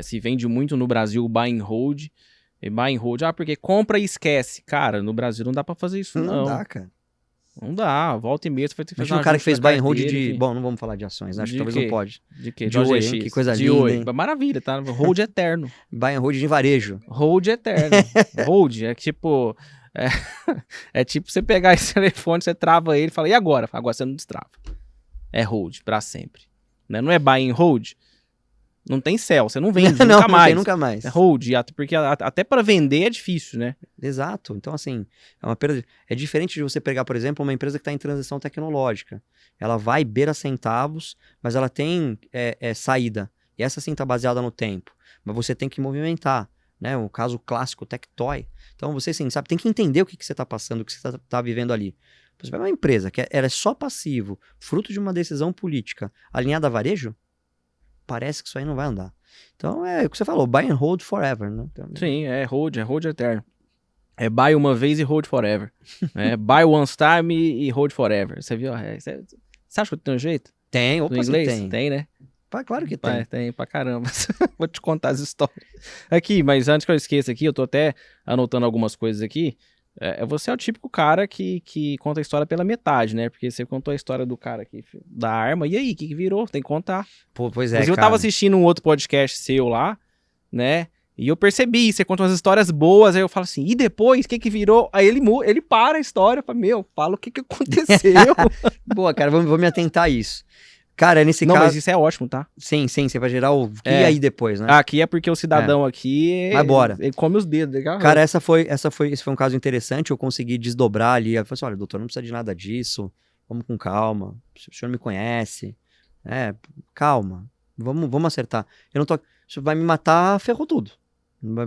[SPEAKER 1] se vende muito no Brasil buy and hold. E buy and hold, porque compra e esquece. Cara, no Brasil não dá pra fazer isso, não.
[SPEAKER 2] Não dá, cara.
[SPEAKER 1] Não dá. Volta e meia você vai ter que fazer
[SPEAKER 2] Imagina um cara que fez buy and hold de... Bom, não vamos falar de ações, né? Acho que talvez não pode.
[SPEAKER 1] De quê?
[SPEAKER 2] De oi, hein? Que coisa
[SPEAKER 1] de
[SPEAKER 2] linda,
[SPEAKER 1] oi.
[SPEAKER 2] hein?
[SPEAKER 1] Maravilha, tá? Hold eterno.
[SPEAKER 2] Buy and hold de varejo.
[SPEAKER 1] Hold eterno. Hold é tipo... É tipo você pegar esse telefone, você trava ele e fala, e agora? Agora você não destrava. É hold, pra sempre. Né? Não é buy and hold. Não tem sell, você não vende nunca mais.
[SPEAKER 2] Não tem nunca mais.
[SPEAKER 1] É hold, porque até para vender é difícil, né?
[SPEAKER 2] Exato. Então, assim, é uma perda. É diferente de você pegar, por exemplo, uma empresa que está em transição tecnológica. Ela vai beira centavos, mas ela tem saída. E essa sim está baseada no tempo. Mas você tem que movimentar. Né? O caso clássico, Tectoy. Então, você, sim, sabe, tem que entender o que você está passando, o que você está vivendo ali. Você pega uma empresa que era só passivo, fruto de uma decisão política alinhada a varejo, parece que isso aí não vai andar. Então, é o que você falou, buy and hold forever, né? Então,
[SPEAKER 1] sim, é hold eterno. É buy uma vez e hold forever. Buy once time e hold forever. Você viu? Você acha que tem um jeito?
[SPEAKER 2] Tem, opa,
[SPEAKER 1] no inglês?
[SPEAKER 2] Tem.
[SPEAKER 1] Tem, né?
[SPEAKER 2] Claro que tem.
[SPEAKER 1] Tem pra caramba. Vou te contar as histórias. Aqui, mas antes que eu esqueça aqui, eu tô até anotando algumas coisas aqui. Você é o típico cara que conta a história pela metade, né? Porque você contou a história do cara aqui, da arma. E aí, o que virou? Tem que contar.
[SPEAKER 2] Pois é,
[SPEAKER 1] mas eu
[SPEAKER 2] cara.
[SPEAKER 1] tava assistindo um outro podcast seu lá, né? E eu percebi, você conta umas histórias boas, aí eu falo assim, e depois, o que virou? Aí ele para a história, fala, fala o que aconteceu.
[SPEAKER 2] Boa, cara, vou me atentar a isso. Cara, nesse
[SPEAKER 1] caso...
[SPEAKER 2] Não,
[SPEAKER 1] mas isso é ótimo, tá?
[SPEAKER 2] Sim, você vai gerar o que aí depois, né?
[SPEAKER 1] Aqui é porque o cidadão aqui...
[SPEAKER 2] Vai embora.
[SPEAKER 1] Ele come os dedos, legal?
[SPEAKER 2] Cara, esse foi um caso interessante, eu consegui desdobrar ali, eu falei assim, olha, doutor, não precisa de nada disso, vamos com calma, o senhor me conhece, calma, vamos acertar. Se vai me matar, ferrou tudo.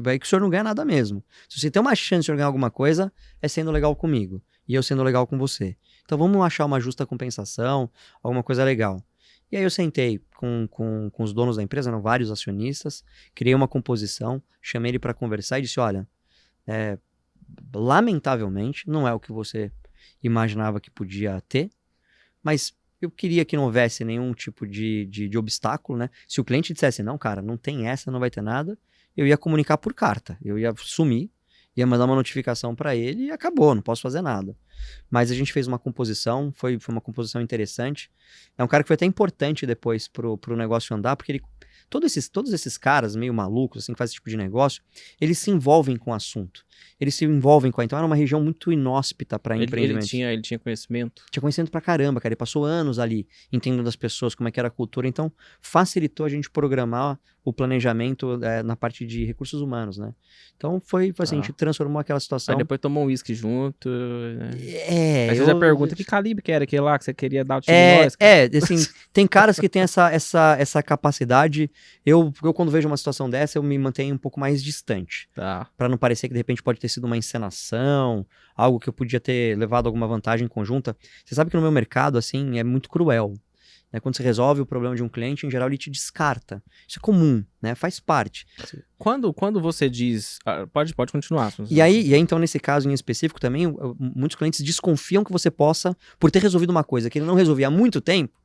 [SPEAKER 2] Vai que o senhor não ganha nada mesmo. Se você tem uma chance de ganhar alguma coisa, é sendo legal comigo. E eu sendo legal com você. Então vamos achar uma justa compensação, alguma coisa legal. E aí eu sentei com os donos da empresa, eram vários acionistas, criei uma composição, chamei ele para conversar e disse, olha, lamentavelmente, não é o que você imaginava que podia ter, mas eu queria que não houvesse nenhum tipo de obstáculo, né? Se o cliente dissesse, não, cara, não tem essa, não vai ter nada, eu ia comunicar por carta, eu ia sumir, ia mandar uma notificação para ele e acabou, não posso fazer nada. Mas a gente fez uma composição, foi uma composição interessante. É um cara que foi até importante depois pro negócio andar, porque todos esses caras meio malucos, assim, que fazem esse tipo de negócio, eles se envolvem com o assunto. Eles se envolvem com então era uma região muito inóspita para empreendimento.
[SPEAKER 1] Ele tinha conhecimento?
[SPEAKER 2] Tinha conhecimento pra caramba, cara. Ele passou anos ali entendendo das pessoas, como é que era a cultura. Então, facilitou a gente programar o planejamento na parte de recursos humanos, né? Então, foi assim, a gente transformou aquela situação.
[SPEAKER 1] Aí depois tomou um uísque junto, né?
[SPEAKER 2] Aí
[SPEAKER 1] você já pergunta que calibre que era aquele lá que você queria dar o tiro nós,
[SPEAKER 2] assim, tem caras que têm essa capacidade. Eu, quando vejo uma situação dessa, eu me mantenho um pouco mais distante.
[SPEAKER 1] Tá.
[SPEAKER 2] Pra não parecer que, de repente, pode ter sido uma encenação, algo que eu podia ter levado alguma vantagem conjunta. Você sabe que no meu mercado, assim, é muito cruel. Né? Quando você resolve o problema de um cliente, em geral, ele te descarta. Isso é comum, né? Faz parte.
[SPEAKER 1] Quando você diz... Pode continuar.
[SPEAKER 2] E aí, então, nesse caso em específico também, muitos clientes desconfiam que você possa, por ter resolvido uma coisa que ele não resolvia há muito tempo,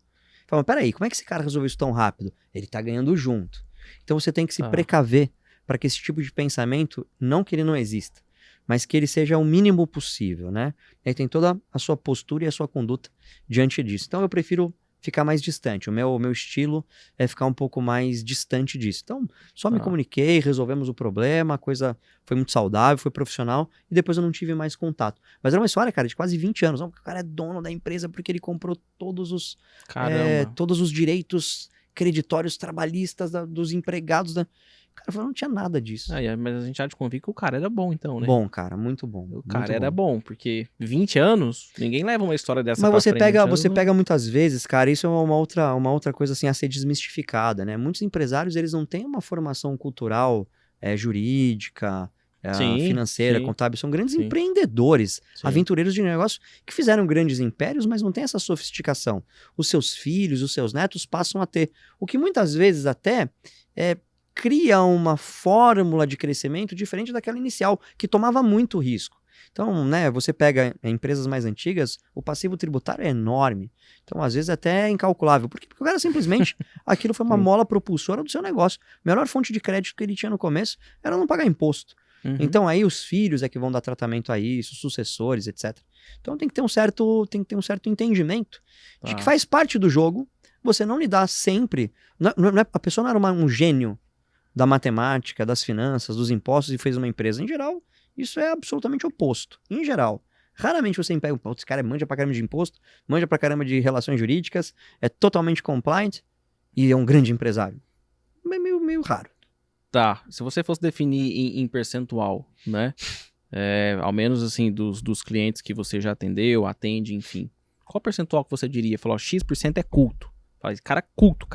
[SPEAKER 2] falam, peraí, como é que esse cara resolveu isso tão rápido? Ele tá ganhando junto. Então você tem que se precaver para que esse tipo de pensamento, não que ele não exista, mas que ele seja o mínimo possível, né? Aí tem toda a sua postura e a sua conduta diante disso. Então eu prefiro ficar mais distante. O meu estilo é ficar um pouco mais distante disso. Então, só me comuniquei, resolvemos o problema, a coisa foi muito saudável, foi profissional, e depois eu não tive mais contato. Mas era uma história, cara, de quase 20 anos. Não, o cara é dono da empresa porque ele comprou todos os direitos creditórios trabalhistas dos empregados. O cara falou, não tinha nada disso.
[SPEAKER 1] Mas a gente já te convida que o cara era bom, então, né?
[SPEAKER 2] Bom, cara, muito bom.
[SPEAKER 1] O cara era bom, porque 20 anos, ninguém leva uma história dessa
[SPEAKER 2] pra
[SPEAKER 1] frente.
[SPEAKER 2] Mas você pega muitas vezes, cara, isso é uma outra coisa assim a ser desmistificada, né? Muitos empresários, eles não têm uma formação cultural, jurídica, financeira, contábil, são grandes empreendedores, aventureiros de negócio que fizeram grandes impérios, mas não tem essa sofisticação. Os seus filhos, os seus netos passam a ter. O que muitas vezes até cria uma fórmula de crescimento diferente daquela inicial, que tomava muito risco. Então, né, você pega empresas mais antigas, o passivo tributário é enorme. Então, às vezes, até é incalculável. Por quê? Porque o cara simplesmente, aquilo foi uma mola propulsora do seu negócio. A melhor fonte de crédito que ele tinha no começo era não pagar imposto. Então, aí os filhos é que vão dar tratamento a isso, os sucessores, etc. Então, tem que ter um certo entendimento de que faz parte do jogo. Você não lidar sempre... a pessoa não era um gênio da matemática, das finanças, dos impostos e fez uma empresa. Em geral, isso é absolutamente oposto. Em geral. Raramente você pega, esse cara manja pra caramba de imposto, manja pra caramba de relações jurídicas, é totalmente compliant e é um grande empresário. Meio raro.
[SPEAKER 1] Tá, se você fosse definir em percentual, né? Ao menos assim, dos clientes que você já atendeu, atende, enfim. Qual percentual que você diria? Falou, X% é culto. Fala, cara culto,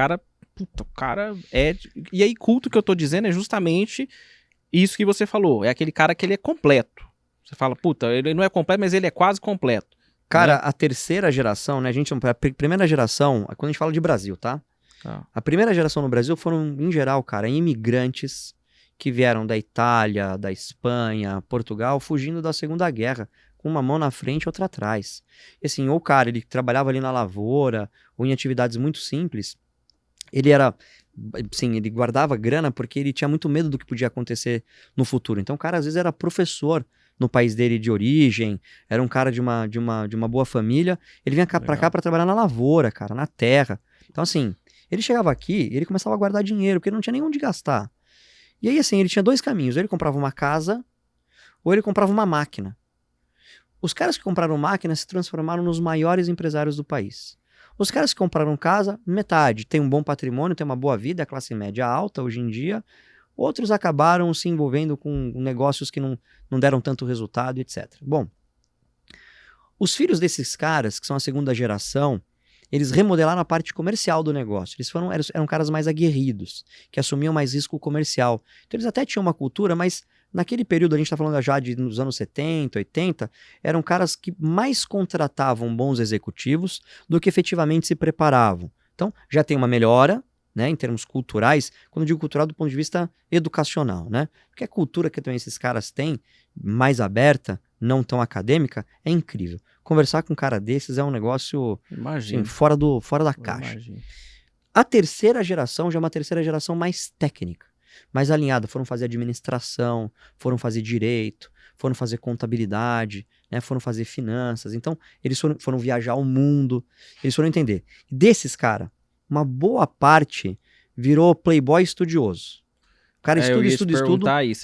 [SPEAKER 1] puta, o cara é... E aí, culto que eu tô dizendo é justamente isso que você falou. É aquele cara que ele é completo. Você fala, puta, ele não é completo, mas ele é quase completo.
[SPEAKER 2] Cara, né? A terceira geração, né, a primeira geração, quando a gente fala de Brasil, tá? A primeira geração no Brasil foram, em geral, cara, imigrantes que vieram da Itália, da Espanha, Portugal, fugindo da Segunda Guerra, com uma mão na frente e outra atrás. E assim, ou o cara, ele trabalhava ali na lavoura, ou em atividades muito simples, ele era, sim, ele guardava grana porque ele tinha muito medo do que podia acontecer no futuro. Então o cara às vezes era professor no país dele de origem, era um cara de uma boa família, ele vinha pra cá pra trabalhar na lavoura, cara, na terra. Então assim, ele chegava aqui, ele começava a guardar dinheiro, porque ele não tinha nem onde gastar. E aí assim, ele tinha dois caminhos, ou ele comprava uma casa, ou ele comprava uma máquina. Os caras que compraram máquina se transformaram nos maiores empresários do país. Os caras que compraram casa, metade, tem um bom patrimônio, tem uma boa vida, a classe média alta hoje em dia. Outros acabaram se envolvendo com negócios que não deram tanto resultado, etc. Bom, os filhos desses caras, que são a segunda geração, eles remodelaram a parte comercial do negócio. Eram caras mais aguerridos, que assumiam mais risco comercial. Então eles até tinham uma cultura, mas naquele período, a gente está falando já nos anos 70, 80, eram caras que mais contratavam bons executivos do que efetivamente se preparavam. Então já tem uma melhora, né, em termos culturais, quando eu digo cultural do ponto de vista educacional, né? Porque a cultura que também esses caras têm, mais aberta, não tão acadêmica, é incrível. Conversar com um cara desses é um negócio assim, fora da caixa.
[SPEAKER 1] Imagino.
[SPEAKER 2] A terceira geração já é uma terceira geração mais técnica, mais alinhada. Foram fazer administração, foram fazer direito, foram fazer contabilidade, né, foram fazer finanças. Então, eles foram viajar ao mundo, eles foram entender. Desses caras, uma boa parte virou playboy estudioso. O cara estuda,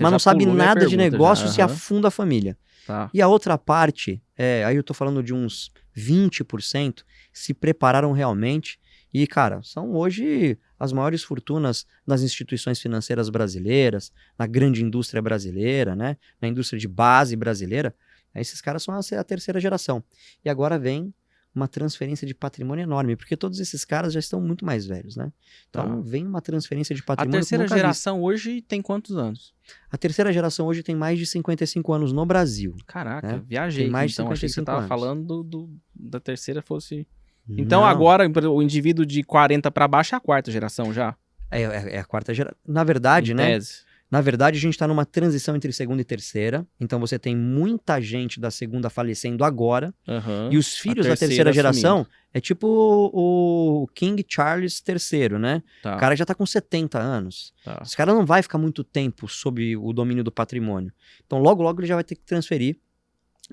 [SPEAKER 2] mas não sabe nada de negócio, se afunda a família.
[SPEAKER 1] Tá.
[SPEAKER 2] E a outra parte, aí eu tô falando de uns 20%, se prepararam realmente. E, cara, são hoje as maiores fortunas nas instituições financeiras brasileiras, na grande indústria brasileira, né? Na indústria de base brasileira. Esses caras são a terceira geração. E agora vem uma transferência de patrimônio enorme, porque todos esses caras já estão muito mais velhos, né? Então vem uma transferência de patrimônio.
[SPEAKER 1] A terceira geração hoje tem quantos anos?
[SPEAKER 2] A terceira geração hoje tem mais de 55 anos no Brasil.
[SPEAKER 1] Caraca,
[SPEAKER 2] né?
[SPEAKER 1] viajei.
[SPEAKER 2] Tem mais de
[SPEAKER 1] então,
[SPEAKER 2] 55
[SPEAKER 1] achei que você tava
[SPEAKER 2] anos.
[SPEAKER 1] falando da terceira fosse... Então
[SPEAKER 2] Não.
[SPEAKER 1] agora o indivíduo de 40 para baixo é a quarta geração já?
[SPEAKER 2] É a quarta geração. Na verdade,
[SPEAKER 1] Em
[SPEAKER 2] né?
[SPEAKER 1] tese.
[SPEAKER 2] Na verdade, a gente está numa transição entre segunda e terceira. Então você tem muita gente da segunda falecendo agora.
[SPEAKER 1] Uhum.
[SPEAKER 2] E os filhos da terceira geração é tipo o King Charles III, né?
[SPEAKER 1] Tá.
[SPEAKER 2] O cara já tá com 70 anos.
[SPEAKER 1] Tá.
[SPEAKER 2] Esse cara não vai ficar muito tempo sob o domínio do patrimônio. Então logo, logo ele já vai ter que transferir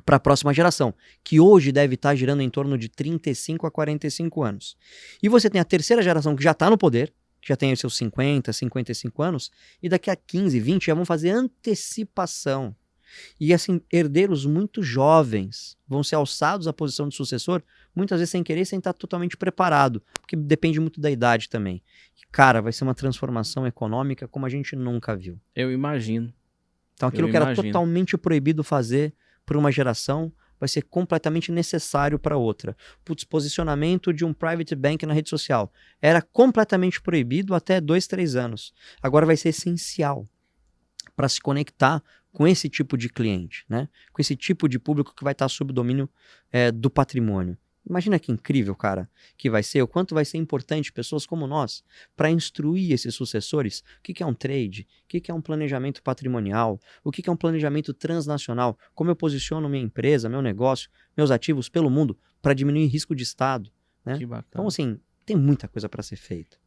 [SPEAKER 2] para a próxima geração, que hoje deve estar girando em torno de 35 a 45 anos. E você tem a terceira geração que já está no poder, que já tem os seus 50, 55 anos, e daqui a 15, 20 já vão fazer antecipação. E assim, herdeiros muito jovens vão ser alçados à posição de sucessor, muitas vezes sem querer, sem estar totalmente preparado, porque depende muito da idade também. E, cara, vai ser uma transformação econômica como a gente nunca viu.
[SPEAKER 1] Eu imagino.
[SPEAKER 2] Então aquilo que era totalmente proibido fazer por uma geração vai ser completamente necessário para outra. Putz, posicionamento de um private bank na rede social era completamente proibido até 2, 3 anos. Agora vai ser essencial para se conectar com esse tipo de cliente, né? Com esse tipo de público que vai estar sob o domínio do patrimônio. Imagina que incrível, cara, que vai ser, o quanto vai ser importante pessoas como nós para instruir esses sucessores o que é um trade, o que é um planejamento patrimonial, o que é um planejamento transnacional, como eu posiciono minha empresa, meu negócio, meus ativos pelo mundo para diminuir risco de Estado, né?
[SPEAKER 1] Que bacana.
[SPEAKER 2] Então, assim, tem muita coisa para ser feita.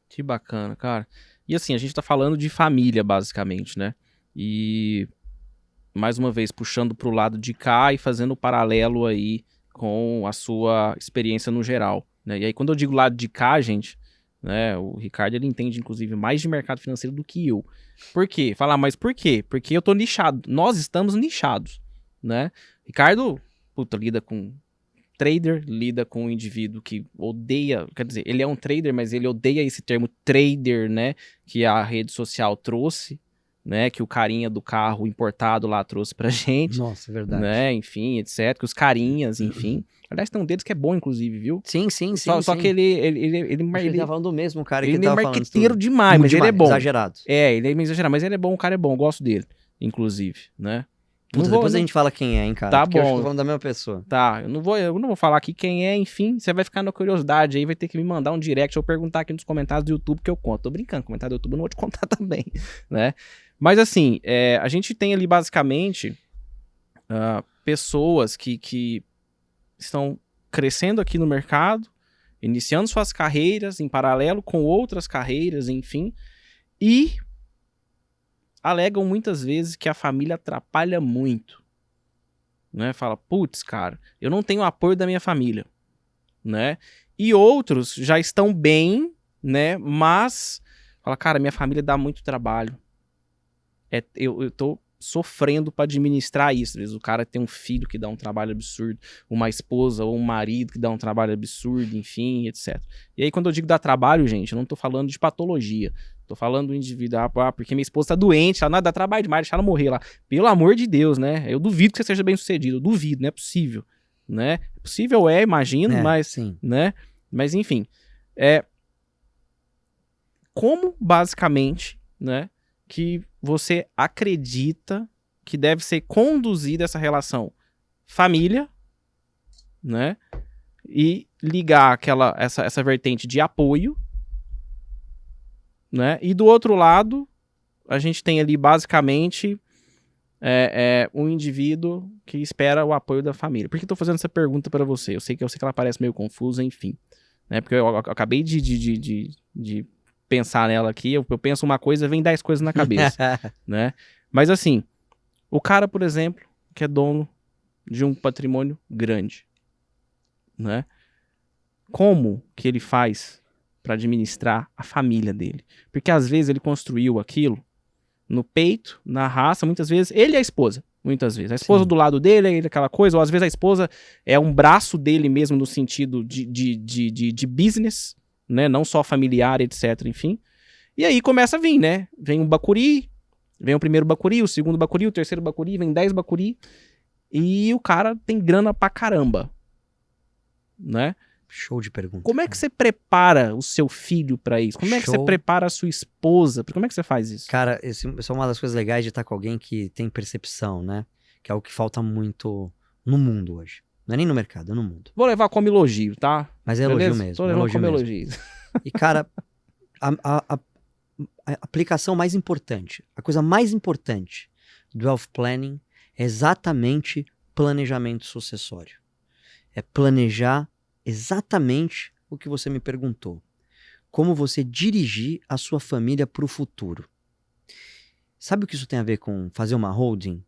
[SPEAKER 1] Que bacana, cara. E assim, a gente tá falando de família, basicamente, né? E, mais uma vez, puxando pro lado de cá e fazendo o paralelo aí com a sua experiência no geral, né? E aí, quando eu digo lado de cá, gente, né, o Ricardo, ele entende, inclusive, mais de mercado financeiro do que eu. Por quê? Falar, mas por quê? Porque eu tô nichado. Nós estamos nichados, né? Ricardo, puta, lida com trader, lida com um indivíduo que odeia, quer dizer, ele é um trader, mas ele odeia esse termo trader, né, que a rede social trouxe, né, que o carinha do carro importado lá trouxe pra gente.
[SPEAKER 2] Nossa, verdade.
[SPEAKER 1] Né, enfim, etc, que os carinhas, enfim. Aliás, tem um deles que é bom, inclusive, viu?
[SPEAKER 2] Sim.
[SPEAKER 1] Só que ele
[SPEAKER 2] tá falando do mesmo cara que
[SPEAKER 1] ele
[SPEAKER 2] tava
[SPEAKER 1] é
[SPEAKER 2] falando.
[SPEAKER 1] marqueteiro demais, mas ele é bom.
[SPEAKER 2] Exagerado.
[SPEAKER 1] Ele é meio exagerado, mas ele é bom, o cara é bom, eu gosto dele, inclusive, né?
[SPEAKER 2] Puta, depois a gente fala quem é, hein, cara?
[SPEAKER 1] Tá
[SPEAKER 2] porque
[SPEAKER 1] bom.
[SPEAKER 2] Eu acho que tô falando da mesma pessoa.
[SPEAKER 1] Tá, eu não vou falar aqui quem é, enfim, você vai ficar na curiosidade aí, vai ter que me mandar um direct ou perguntar aqui nos comentários do YouTube que eu conto. Tô brincando, comentário do YouTube eu não vou te contar também, né? Mas assim, a gente tem ali basicamente pessoas que estão crescendo aqui no mercado, iniciando suas carreiras em paralelo com outras carreiras, enfim, e alegam muitas vezes que a família atrapalha muito, né? Fala, putz, cara, eu não tenho apoio da minha família, né? E outros já estão bem, né? Mas fala, cara, minha família dá muito trabalho. Eu tô sofrendo para administrar isso. Às vezes o cara tem um filho que dá um trabalho absurdo, uma esposa ou um marido que dá um trabalho absurdo, enfim, etc. E aí, quando eu digo dar trabalho, gente, eu não tô falando de patologia. Tô falando do indivíduo, porque minha esposa tá doente, ela não dá trabalho demais, deixa ela morrer lá. Pelo amor de Deus, né? Eu duvido que você seja bem sucedido, eu duvido, não é possível, né? Possível imagino, mas,
[SPEAKER 2] sim.
[SPEAKER 1] Né? Mas enfim, como basicamente, né, que você acredita que deve ser conduzida essa relação família, né, e ligar essa vertente de apoio, né, e do outro lado a gente tem ali basicamente um indivíduo que espera o apoio da família. Por que eu tô fazendo essa pergunta para você? Eu sei que ela parece meio confusa, enfim, né, porque eu acabei de pensar nela aqui, eu penso uma coisa, vem 10 coisas na cabeça, né? Mas assim, o cara, por exemplo, que é dono de um patrimônio grande, né? Como que ele faz para administrar a família dele? Porque às vezes ele construiu aquilo no peito, na raça, muitas vezes ele e a esposa, muitas vezes. A esposa
[SPEAKER 2] Sim.
[SPEAKER 1] do lado dele é aquela coisa, ou às vezes a esposa é um braço dele mesmo no sentido de business, né? Não só familiar, etc, enfim. E aí começa a vir, né? Vem um bacuri, vem o primeiro bacuri, o segundo bacuri, o terceiro bacuri, vem 10 bacuri, e o cara tem grana pra caramba, né?
[SPEAKER 2] Show de pergunta.
[SPEAKER 1] Como é que você prepara o seu filho pra isso? Como é que você prepara a sua esposa? Como é que você faz isso?
[SPEAKER 2] Cara, isso é uma das coisas legais de estar com alguém que tem percepção, né? Que é o que falta muito no mundo hoje. Não é nem no mercado, é no mundo.
[SPEAKER 1] Vou levar como elogio, tá?
[SPEAKER 2] Mas é elogio mesmo.
[SPEAKER 1] Tô levando como elogio.
[SPEAKER 2] E, cara, a aplicação mais importante, a coisa mais importante do Wealth Planning é exatamente planejamento sucessório. É planejar exatamente o que você me perguntou. Como você dirigir a sua família para o futuro. Sabe o que isso tem a ver com fazer uma holding?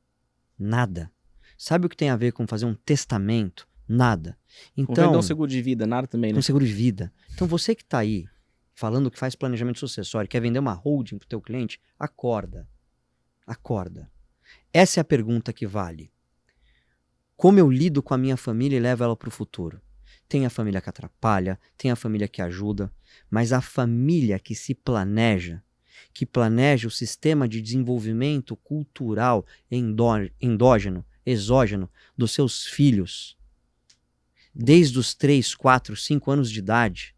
[SPEAKER 2] Nada. Sabe o que tem a ver com fazer um testamento? Nada. Então,
[SPEAKER 1] vender um seguro de vida, nada também, né?
[SPEAKER 2] Um seguro de vida. Então você que está aí falando que faz planejamento sucessório, quer vender uma holding para o teu cliente, acorda. Acorda. Essa é a pergunta que vale. Como eu lido com a minha família e levo ela para o futuro? Tem a família que atrapalha, tem a família que ajuda, mas a família que se planeja, que planeja o sistema de desenvolvimento cultural endógeno, exógeno dos seus filhos, desde os 3, 4, 5 anos de idade,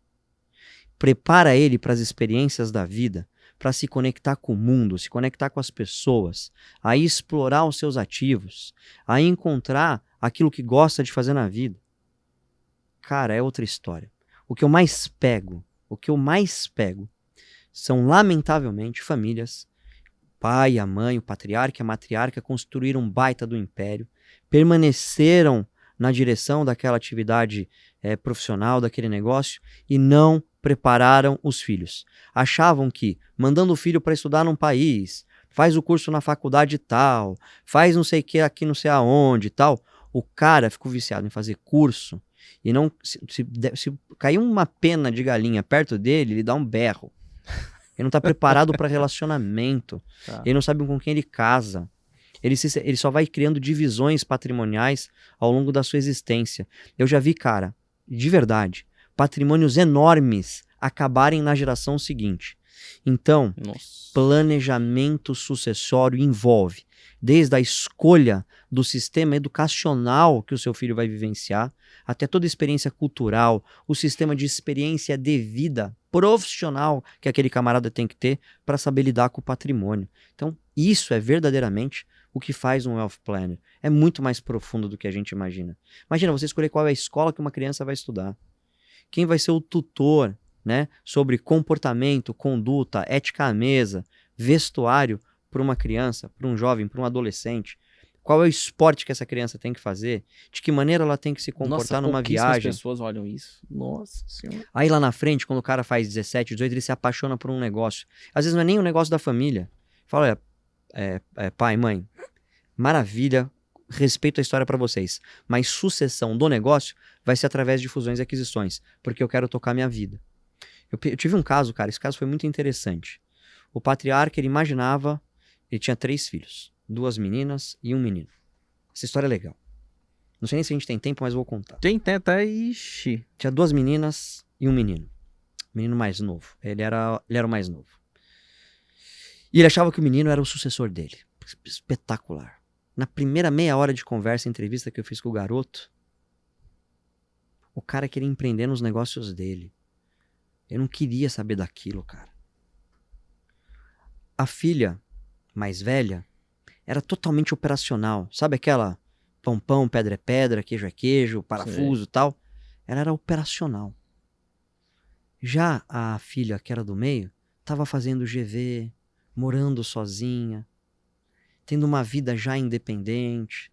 [SPEAKER 2] prepara ele para as experiências da vida, para se conectar com o mundo, se conectar com as pessoas, a explorar os seus ativos, a encontrar aquilo que gosta de fazer na vida. Cara, é outra história. O que eu mais pego são, lamentavelmente, famílias, o pai, a mãe, o patriarca e a matriarca construíram um baita do império, permaneceram na direção daquela atividade profissional, daquele negócio, e não prepararam os filhos. Achavam que, mandando o filho para estudar num país, faz o curso na faculdade tal, faz não sei o que aqui não sei aonde tal, o cara ficou viciado em fazer curso, e não se cair uma pena de galinha perto dele, ele dá um berro. Ele não está preparado para relacionamento. Tá. Ele não sabe com quem ele casa. Ele só vai criando divisões patrimoniais ao longo da sua existência. Eu já vi, cara, de verdade, patrimônios enormes acabarem na geração seguinte. Então, planejamento sucessório envolve desde a escolha do sistema educacional que o seu filho vai vivenciar, até toda a experiência cultural, o sistema de experiência de vida profissional que aquele camarada tem que ter para saber lidar com o patrimônio. Então, isso é verdadeiramente o que faz um Wealth Planner. É muito mais profundo do que a gente imagina. Imagina você escolher qual é a escola que uma criança vai estudar. Quem vai ser o tutor, né, sobre comportamento, conduta, ética à mesa, vestuário para uma criança, para um jovem, para um adolescente. Qual é o esporte que essa criança tem que fazer? De que maneira ela tem que se comportar numa viagem?
[SPEAKER 1] As pessoas olham isso. Nossa Senhora.
[SPEAKER 2] Aí lá na frente, quando o cara faz 17, 18, ele se apaixona por um negócio. Às vezes não é nem um negócio da família. Fala, pai, mãe, maravilha, respeito a história para vocês, mas sucessão do negócio vai ser através de fusões e aquisições, porque eu quero tocar minha vida. Eu tive um caso, cara, esse caso foi muito interessante. O patriarca, ele imaginava, ele tinha 3 filhos, 2 meninas e 1 menino. Essa história é legal. Não sei nem se a gente tem tempo, mas vou contar.
[SPEAKER 1] Tem tempo, ixi.
[SPEAKER 2] Tinha 2 meninas e 1 menino. O menino mais novo. Ele era o mais novo. E ele achava que o menino era o sucessor dele. Espetacular. Na primeira meia hora de conversa, entrevista que eu fiz com o garoto, O cara queria empreender nos negócios dele. Eu não queria saber daquilo, cara. A filha mais velha era totalmente operacional. Sabe aquela pão, pão, pedra é pedra, queijo é queijo, parafuso e tal? Ela era operacional. Já a filha, que era do meio, estava fazendo GV, morando sozinha, tendo uma vida já independente,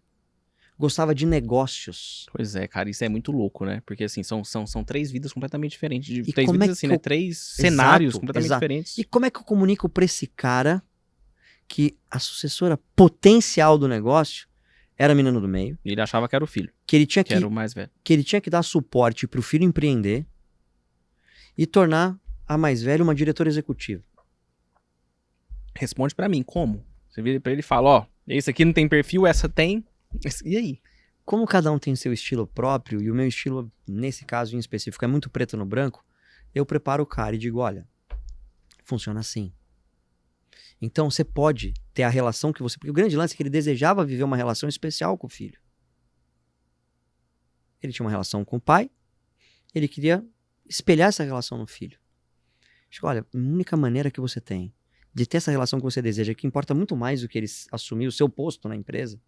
[SPEAKER 2] gostava de negócios.
[SPEAKER 1] Pois é, cara, isso é muito louco, né? Porque, assim, são 3 vidas completamente diferentes.
[SPEAKER 2] E
[SPEAKER 1] Três
[SPEAKER 2] como é
[SPEAKER 1] vidas, assim,
[SPEAKER 2] que
[SPEAKER 1] né?
[SPEAKER 2] eu-
[SPEAKER 1] 3 cenários
[SPEAKER 2] Exato,
[SPEAKER 1] completamente
[SPEAKER 2] exato.
[SPEAKER 1] diferentes.
[SPEAKER 2] E como é que eu comunico pra esse cara que a sucessora potencial do negócio era a menina do meio,
[SPEAKER 1] E ele achava que era o filho,
[SPEAKER 2] que ele tinha
[SPEAKER 1] que era o mais velho.
[SPEAKER 2] que ele tinha que dar suporte pro filho empreender e tornar a mais velha uma diretora executiva.
[SPEAKER 1] Responde pra mim, como? Você vira pra ele e fala, ó, esse aqui não tem perfil, essa tem. E aí?
[SPEAKER 2] Como cada um tem seu estilo próprio, e o meu estilo, nesse caso em específico, é muito preto no branco, eu preparo o cara e digo, olha, funciona assim. Então você pode ter a relação que você... Porque o grande lance é que ele desejava viver uma relação especial com o filho. Ele tinha uma relação com o pai, ele queria espelhar essa relação no filho. Digo, olha, a única maneira que você tem de ter essa relação que você deseja, que importa muito mais do que ele assumir o seu posto na empresa,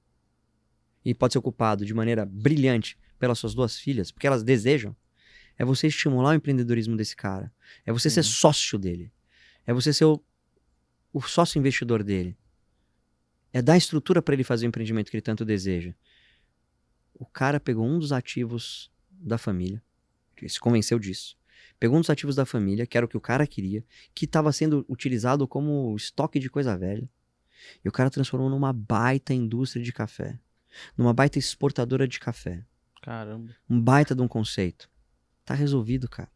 [SPEAKER 2] e pode ser ocupado de maneira brilhante pelas suas 2 filhas, porque elas desejam, é você estimular o empreendedorismo desse cara. É você ser sócio dele. É você ser o sócio investidor dele. É dar estrutura para ele fazer o empreendimento que ele tanto deseja. O cara pegou um dos ativos da família, ele se convenceu disso. Pegou um dos ativos da família, que era o que o cara queria, que estava sendo utilizado como estoque de coisa velha. E o cara transformou numa baita indústria de café. Numa baita exportadora de café.
[SPEAKER 1] Caramba.
[SPEAKER 2] Um baita de um conceito. Tá resolvido, cara.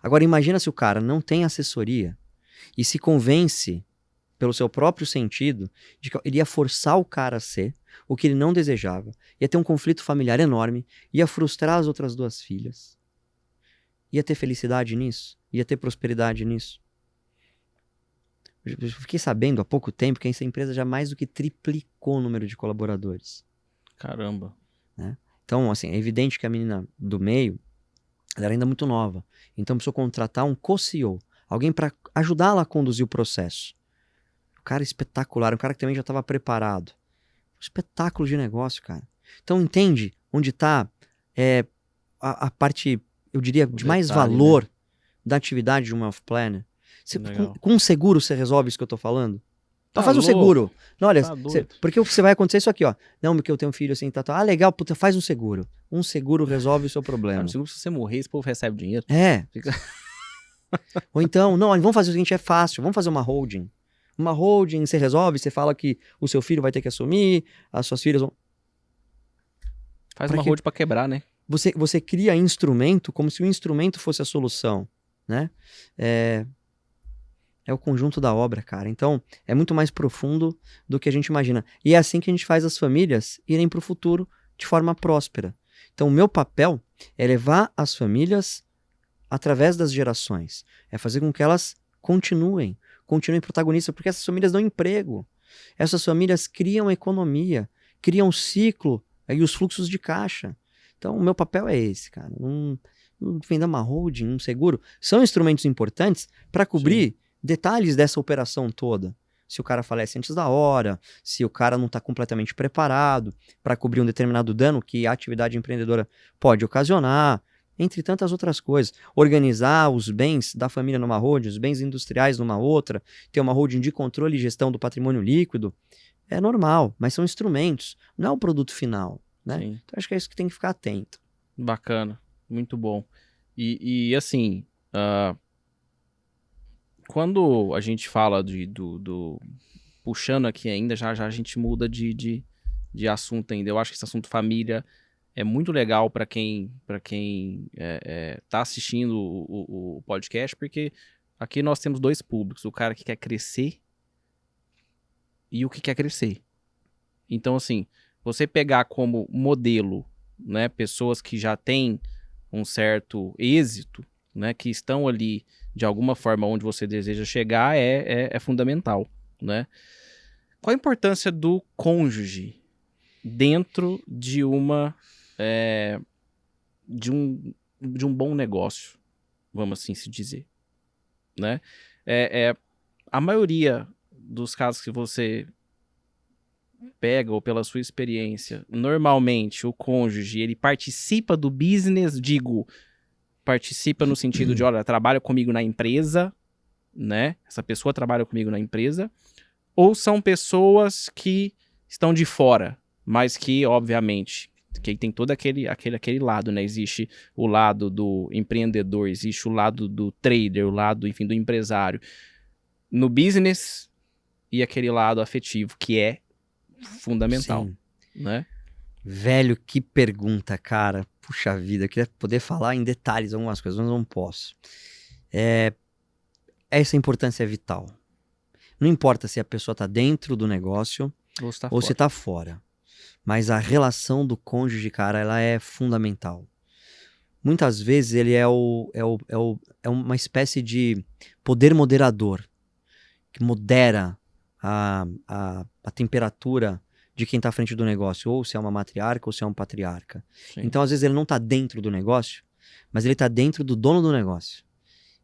[SPEAKER 2] Agora imagina se o cara não tem assessoria e se convence pelo seu próprio sentido de que ele ia forçar o cara a ser o que ele não desejava, ia ter um conflito familiar enorme, ia frustrar as outras 2 filhas. Ia ter felicidade nisso? Ia ter prosperidade nisso? Eu fiquei sabendo há pouco tempo que essa empresa já mais do que triplicou o número de colaboradores.
[SPEAKER 1] Caramba.
[SPEAKER 2] Então, assim, é evidente que a menina do meio, ela era ainda muito nova. Então, precisou contratar um co-CEO, alguém para ajudá-la a conduzir o processo. Um cara espetacular, um cara que também já estava preparado. Um espetáculo de negócio, cara. Então, entende onde está a parte, eu diria, de mais
[SPEAKER 1] detalhe,
[SPEAKER 2] valor da atividade de um wealth planner.
[SPEAKER 1] Legal.
[SPEAKER 2] Com um seguro você resolve isso que eu tô falando? Então
[SPEAKER 1] Tá
[SPEAKER 2] faz um
[SPEAKER 1] louco.
[SPEAKER 2] seguro. Não, olha,
[SPEAKER 1] Tá doido.
[SPEAKER 2] porque você vai acontecer isso aqui, ó. Não, porque eu tenho um filho assim, tá. Ah, legal, puta, faz um seguro. Um seguro resolve o seu problema.
[SPEAKER 1] Cara, se você morrer, esse povo recebe dinheiro.
[SPEAKER 2] É.
[SPEAKER 1] Fica-
[SPEAKER 2] Ou então, não, vamos fazer o seguinte, é fácil, vamos fazer uma holding. Uma holding, você resolve, você fala que o seu filho vai ter que assumir, as suas filhas vão...
[SPEAKER 1] Faz
[SPEAKER 2] Pra
[SPEAKER 1] uma
[SPEAKER 2] quê?
[SPEAKER 1] hold pra quebrar, né?
[SPEAKER 2] Você cria instrumento como se o instrumento fosse a solução, né? É o conjunto da obra, cara. Então, é muito mais profundo do que a gente imagina. E é assim que a gente faz as famílias irem para o futuro de forma próspera. Então, o meu papel é levar as famílias através das gerações. É fazer com que elas continuem protagonistas, porque essas famílias dão emprego. Essas famílias criam economia, criam ciclo e os fluxos de caixa. Então, o meu papel é esse, cara. Não vender uma holding, um seguro. São instrumentos importantes para cobrir detalhes dessa operação toda. Se o cara falece antes da hora, se o cara não está completamente preparado para cobrir um determinado dano que a atividade empreendedora pode ocasionar, entre tantas outras coisas. Organizar os bens da família numa holding, os bens industriais numa outra, ter uma holding de controle e gestão do patrimônio líquido, é normal, mas são instrumentos, não é o produto final, né?
[SPEAKER 1] Sim.
[SPEAKER 2] Então acho que é isso que tem que ficar atento.
[SPEAKER 1] Bacana. Muito bom. E assim, quando a gente fala do puxando aqui ainda, já a gente muda de assunto ainda. Eu acho que esse assunto família é muito legal para quem tá assistindo o podcast, porque aqui nós temos 2 públicos, o cara que quer crescer e o que quer crescer. Então, assim, você pegar como modelo, né, pessoas que já têm um certo êxito, né, que estão ali de alguma forma onde você deseja chegar é fundamental, né? Qual a importância do cônjuge dentro de uma de um bom negócio, vamos assim se dizer, né? A maioria dos casos que você pega, ou pela sua experiência, normalmente o cônjuge, ele participa do business, participa no sentido de, olha, trabalha comigo na empresa, né? Essa pessoa trabalha comigo na empresa, ou são pessoas que estão de fora, mas que, obviamente, que tem todo aquele lado, né? Existe o lado do empreendedor, existe o lado do trader, o lado, enfim, do empresário no business e aquele lado afetivo, que é fundamental,
[SPEAKER 2] Sim.
[SPEAKER 1] né?
[SPEAKER 2] Velho, que pergunta, cara. Puxa vida, eu queria poder falar em detalhes algumas coisas, mas não posso. Essa importância é vital. Não importa se a pessoa está dentro do negócio ou se está fora. Mas a relação do cônjuge, cara, ela é fundamental. Muitas vezes ele é uma espécie de poder moderador, que modera a temperatura de quem está à frente do negócio, ou se é uma matriarca ou se é um patriarca.
[SPEAKER 1] Sim.
[SPEAKER 2] Então, às vezes, ele não está dentro do negócio, mas ele está dentro do dono do negócio.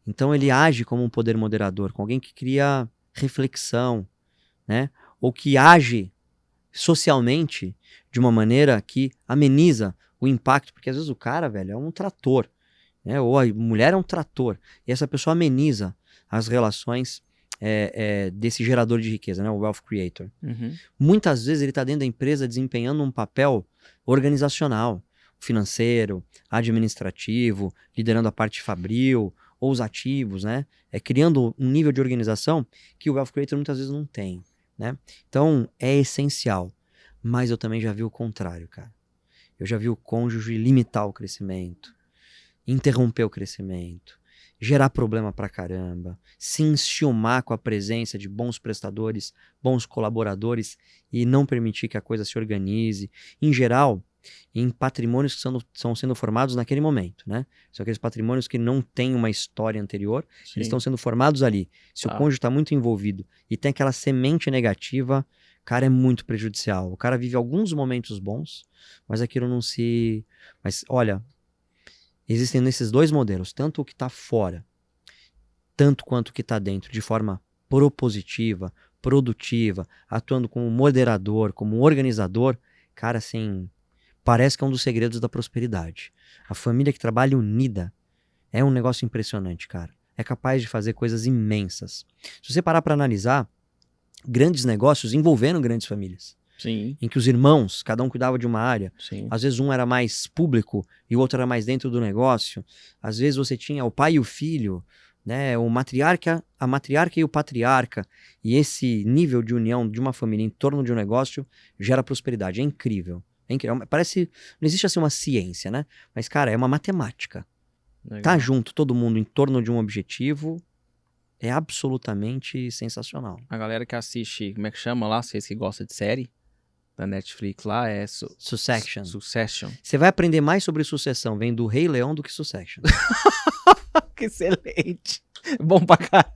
[SPEAKER 2] Então, ele age como um poder moderador, com alguém que cria reflexão, né? Ou que age socialmente de uma maneira que ameniza o impacto, porque às vezes o cara, velho, é um trator, né? Ou a mulher é um trator, e essa pessoa ameniza as relações desse gerador de riqueza, né? O wealth creator.
[SPEAKER 1] Uhum.
[SPEAKER 2] Muitas vezes ele está dentro da empresa desempenhando um papel organizacional, financeiro, administrativo, liderando a parte fabril, ou os ativos, né? Criando um nível de organização que o wealth creator muitas vezes não tem, né? Então, é essencial. Mas eu também já vi o contrário, cara. Eu já vi o cônjuge limitar o crescimento, interromper o crescimento, gerar problema pra caramba, se enciumar com a presença de bons prestadores, bons colaboradores e não permitir que a coisa se organize. Em geral, em patrimônios que estão sendo formados naquele momento, né? São aqueles patrimônios que não têm uma história anterior,
[SPEAKER 1] Sim.
[SPEAKER 2] eles estão sendo formados ali. Se o cônjuge está muito envolvido e tem aquela semente negativa, cara, é muito prejudicial. O cara vive alguns momentos bons, mas aquilo não se... Mas, olha, existem nesses dois modelos, tanto o que está fora, tanto quanto o que está dentro, de forma propositiva, produtiva, atuando como moderador, como organizador, cara, assim, parece que é um dos segredos da prosperidade. A família que trabalha unida é um negócio impressionante, cara. É capaz de fazer coisas imensas. Se você parar para analisar, grandes negócios envolveram grandes famílias.
[SPEAKER 1] Sim.
[SPEAKER 2] Em que os irmãos, cada um cuidava de uma área.
[SPEAKER 1] Sim.
[SPEAKER 2] Às vezes um era mais público e o outro era mais dentro do negócio. Às vezes você tinha o pai e o filho, né? A matriarca e o patriarca. E esse nível de união de uma família em torno de um negócio gera prosperidade. É incrível. É incrível. Parece... Não existe assim uma ciência, né? Mas, cara, é uma matemática.
[SPEAKER 1] Legal.
[SPEAKER 2] Tá junto todo mundo em torno de um objetivo é absolutamente sensacional.
[SPEAKER 1] A galera que assiste, como é que chama lá? Vocês que gostam de série da Netflix lá, é
[SPEAKER 2] Succession.
[SPEAKER 1] Succession.
[SPEAKER 2] Você vai aprender mais sobre sucessão vem do Rei Leão do que Succession.
[SPEAKER 1] Que excelente. Bom pra caralho.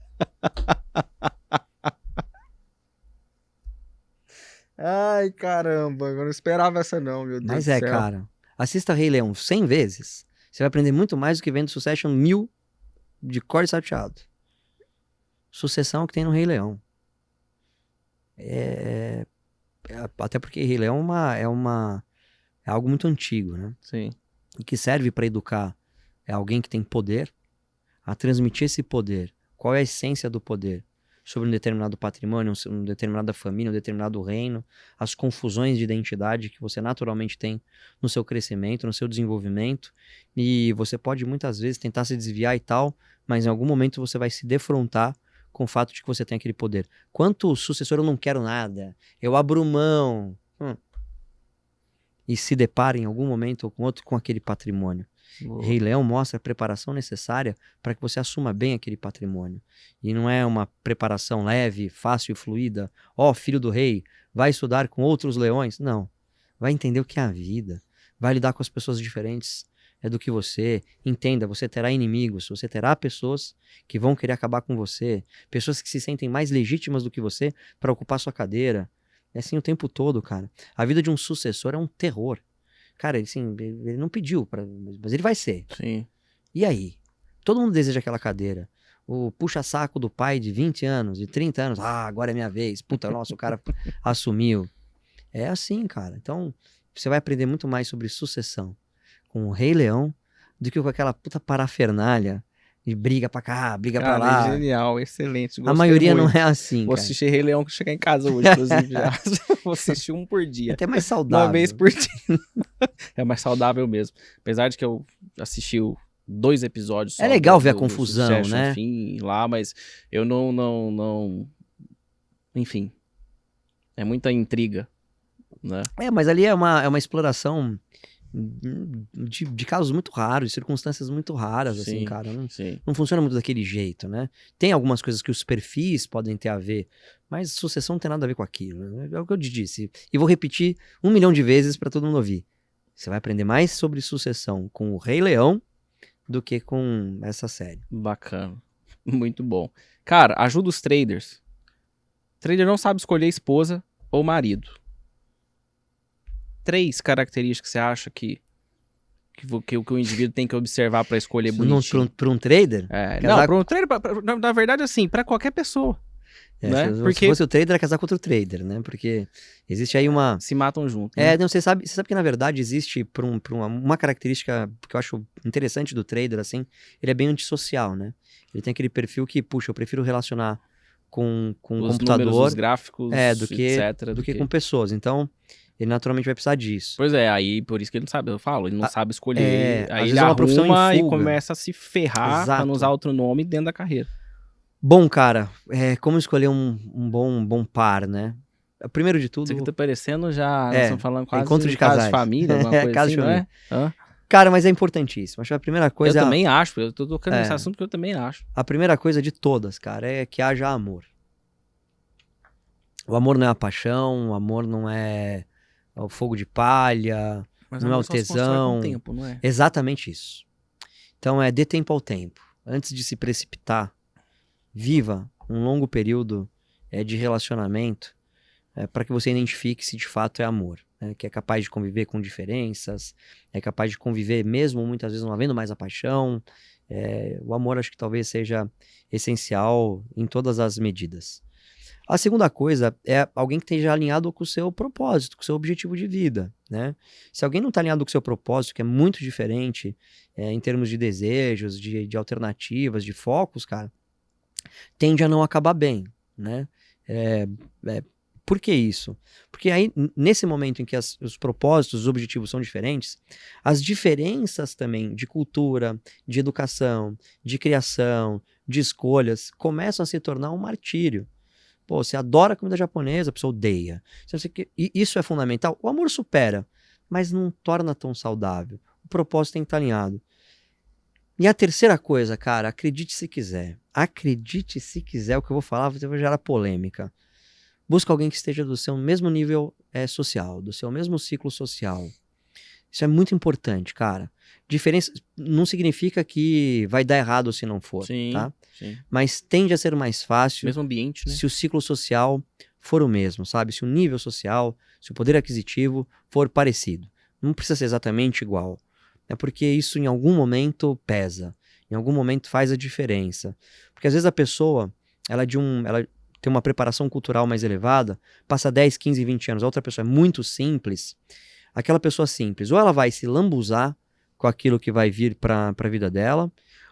[SPEAKER 1] Ai, caramba, eu não esperava essa não, meu Deus
[SPEAKER 2] Mas
[SPEAKER 1] do céu.
[SPEAKER 2] cara, assista Rei Leão 100 vezes, você vai aprender muito mais do que vem do Succession 1000 de cor e salteado. Sucessão é o que tem no Rei Leão. Até porque Rei Leão é algo muito antigo, né?
[SPEAKER 1] Sim.
[SPEAKER 2] E que serve para educar alguém que tem poder a transmitir esse poder. Qual é a essência do poder? Sobre um determinado patrimônio, uma determinada família, um determinado reino, as confusões de identidade que você naturalmente tem no seu crescimento, no seu desenvolvimento, e você pode muitas vezes tentar se desviar e tal, mas em algum momento você vai se defrontar com o fato de que você tem aquele poder. Quanto sucessor, eu não quero nada, eu abro mão, e se depara em algum momento com aquele patrimônio.
[SPEAKER 1] Boa.
[SPEAKER 2] Rei Leão mostra a preparação necessária para que você assuma bem aquele patrimônio. E não é uma preparação leve, fácil e fluida. Filho do rei, vai estudar com outros leões. Não. Vai entender o que é a vida. Vai lidar com as pessoas diferentes do que você. Entenda, você terá inimigos. Você terá pessoas que vão querer acabar com você. Pessoas que se sentem mais legítimas do que você para ocupar sua cadeira. É assim o tempo todo, cara. A vida de um sucessor é um terror. Cara, assim, ele não pediu, mas ele vai ser.
[SPEAKER 1] Sim.
[SPEAKER 2] E aí? Todo mundo deseja aquela cadeira. O puxa-saco do pai de 20 anos, de 30 anos. Ah, agora é minha vez. Puta, nossa, o cara assumiu. É assim, cara. Então, você vai aprender muito mais sobre sucessão com o Rei Leão do que com aquela puta parafernália de briga pra cá, briga pra lá.
[SPEAKER 1] É genial, excelente.
[SPEAKER 2] A maioria não é assim,
[SPEAKER 1] Vou
[SPEAKER 2] cara.
[SPEAKER 1] assistir Rei Leão que chegar em casa hoje, inclusive. Já. Vou assistir um por
[SPEAKER 2] É
[SPEAKER 1] dia.
[SPEAKER 2] até mais saudável.
[SPEAKER 1] Uma vez por dia. É mais saudável mesmo. Apesar de que eu assisti 2 episódios só.
[SPEAKER 2] É legal ver a confusão, né?
[SPEAKER 1] Enfim, lá, mas eu não... Enfim. É muita intriga, né?
[SPEAKER 2] Mas ali é uma exploração de casos muito raros, de circunstâncias muito raras, assim,
[SPEAKER 1] Sim,
[SPEAKER 2] cara.
[SPEAKER 1] sim.
[SPEAKER 2] Não funciona muito daquele jeito, né? Tem algumas coisas que os perfis podem ter a ver, mas sucessão não tem nada a ver com aquilo, né? É o que eu te disse. E vou repetir 1 milhão de vezes pra todo mundo ouvir. Você vai aprender mais sobre sucessão com o Rei Leão do que com essa série.
[SPEAKER 1] Bacana. Muito bom. Cara, ajuda os traders. O trader não sabe escolher esposa ou marido. 3 características que você acha que o indivíduo tem que observar pra escolher bonitinho.
[SPEAKER 2] Pra um trader?
[SPEAKER 1] Não, pra um trader, na verdade, assim, pra qualquer pessoa. Né?
[SPEAKER 2] Se fosse o trader, é casar com outro trader, né? Porque existe aí uma...
[SPEAKER 1] Se matam junto. Né?
[SPEAKER 2] Não, você sabe que na verdade existe uma característica que eu acho interessante do trader, assim, ele é bem antissocial, né? Ele tem aquele perfil que, puxa, eu prefiro relacionar com um
[SPEAKER 1] os
[SPEAKER 2] computador,
[SPEAKER 1] números, os gráficos,
[SPEAKER 2] etc., do que com pessoas. Então, ele naturalmente vai precisar disso.
[SPEAKER 1] Pois é, aí por isso que ele não sabe, eu falo, ele não sabe escolher. Aí ele
[SPEAKER 2] é uma profissão em
[SPEAKER 1] arruma e
[SPEAKER 2] fuga.
[SPEAKER 1] começa a se ferrar pra não usar outro nome dentro da carreira.
[SPEAKER 2] Bom, cara, como escolher um bom par, né? Primeiro de tudo...
[SPEAKER 1] Isso aqui tá parecendo já, nós estamos falando quase
[SPEAKER 2] encontro de
[SPEAKER 1] casa
[SPEAKER 2] casais.
[SPEAKER 1] de família, alguma coisa
[SPEAKER 2] casa
[SPEAKER 1] assim,
[SPEAKER 2] de
[SPEAKER 1] não é? Hã?
[SPEAKER 2] Cara, mas é importantíssimo. Acho que a primeira coisa...
[SPEAKER 1] Eu também acho, eu tô tocando nesse assunto que eu também acho.
[SPEAKER 2] A primeira coisa de todas, cara, é que haja amor. O amor não é a paixão, o amor não é o fogo de palha,
[SPEAKER 1] Mas
[SPEAKER 2] não é o
[SPEAKER 1] só se constrói
[SPEAKER 2] tesão.
[SPEAKER 1] com o tempo, não é?
[SPEAKER 2] Exatamente isso. Então dê tempo ao tempo. Antes de se precipitar, viva um longo período de relacionamento para que você identifique se de fato é amor. Que é capaz de conviver com diferenças, é capaz de conviver mesmo muitas vezes não havendo mais a paixão. O amor acho que talvez seja essencial em todas as medidas. A segunda coisa é alguém que esteja alinhado com o seu propósito, com o seu objetivo de vida, né? Se alguém não está alinhado com o seu propósito, que é muito diferente em termos de desejos, de alternativas, de focos, cara, tende a não acabar bem, né? Por que isso? Porque aí, nesse momento em que os propósitos, os objetivos são diferentes, as diferenças também de cultura, de educação, de criação, de escolhas, começam a se tornar um martírio. Pô, você adora comida japonesa, a pessoa odeia. E isso é fundamental. O amor supera, mas não torna tão saudável. O propósito tem que estar alinhado. E a terceira coisa, cara, acredite se quiser. Acredite se quiser, o que eu vou falar vai gerar polêmica. Busca alguém que esteja do seu mesmo nível social, do seu mesmo ciclo social. Isso é muito importante, cara. Diferença não significa que vai dar errado se não for,
[SPEAKER 1] Sim,
[SPEAKER 2] tá?
[SPEAKER 1] Sim.
[SPEAKER 2] Mas tende a ser mais fácil
[SPEAKER 1] mesmo ambiente, né?
[SPEAKER 2] Se o ciclo social for o mesmo, sabe? Se o nível social, se o poder aquisitivo for parecido. Não precisa ser exatamente igual. É porque isso em algum momento pesa. Em algum momento faz a diferença. Porque às vezes a pessoa, ela tem uma preparação cultural mais elevada, passa 10, 15, 20 anos, a outra pessoa é muito simples. Aquela pessoa simples, ou ela vai se lambuzar com aquilo que vai vir para a vida dela,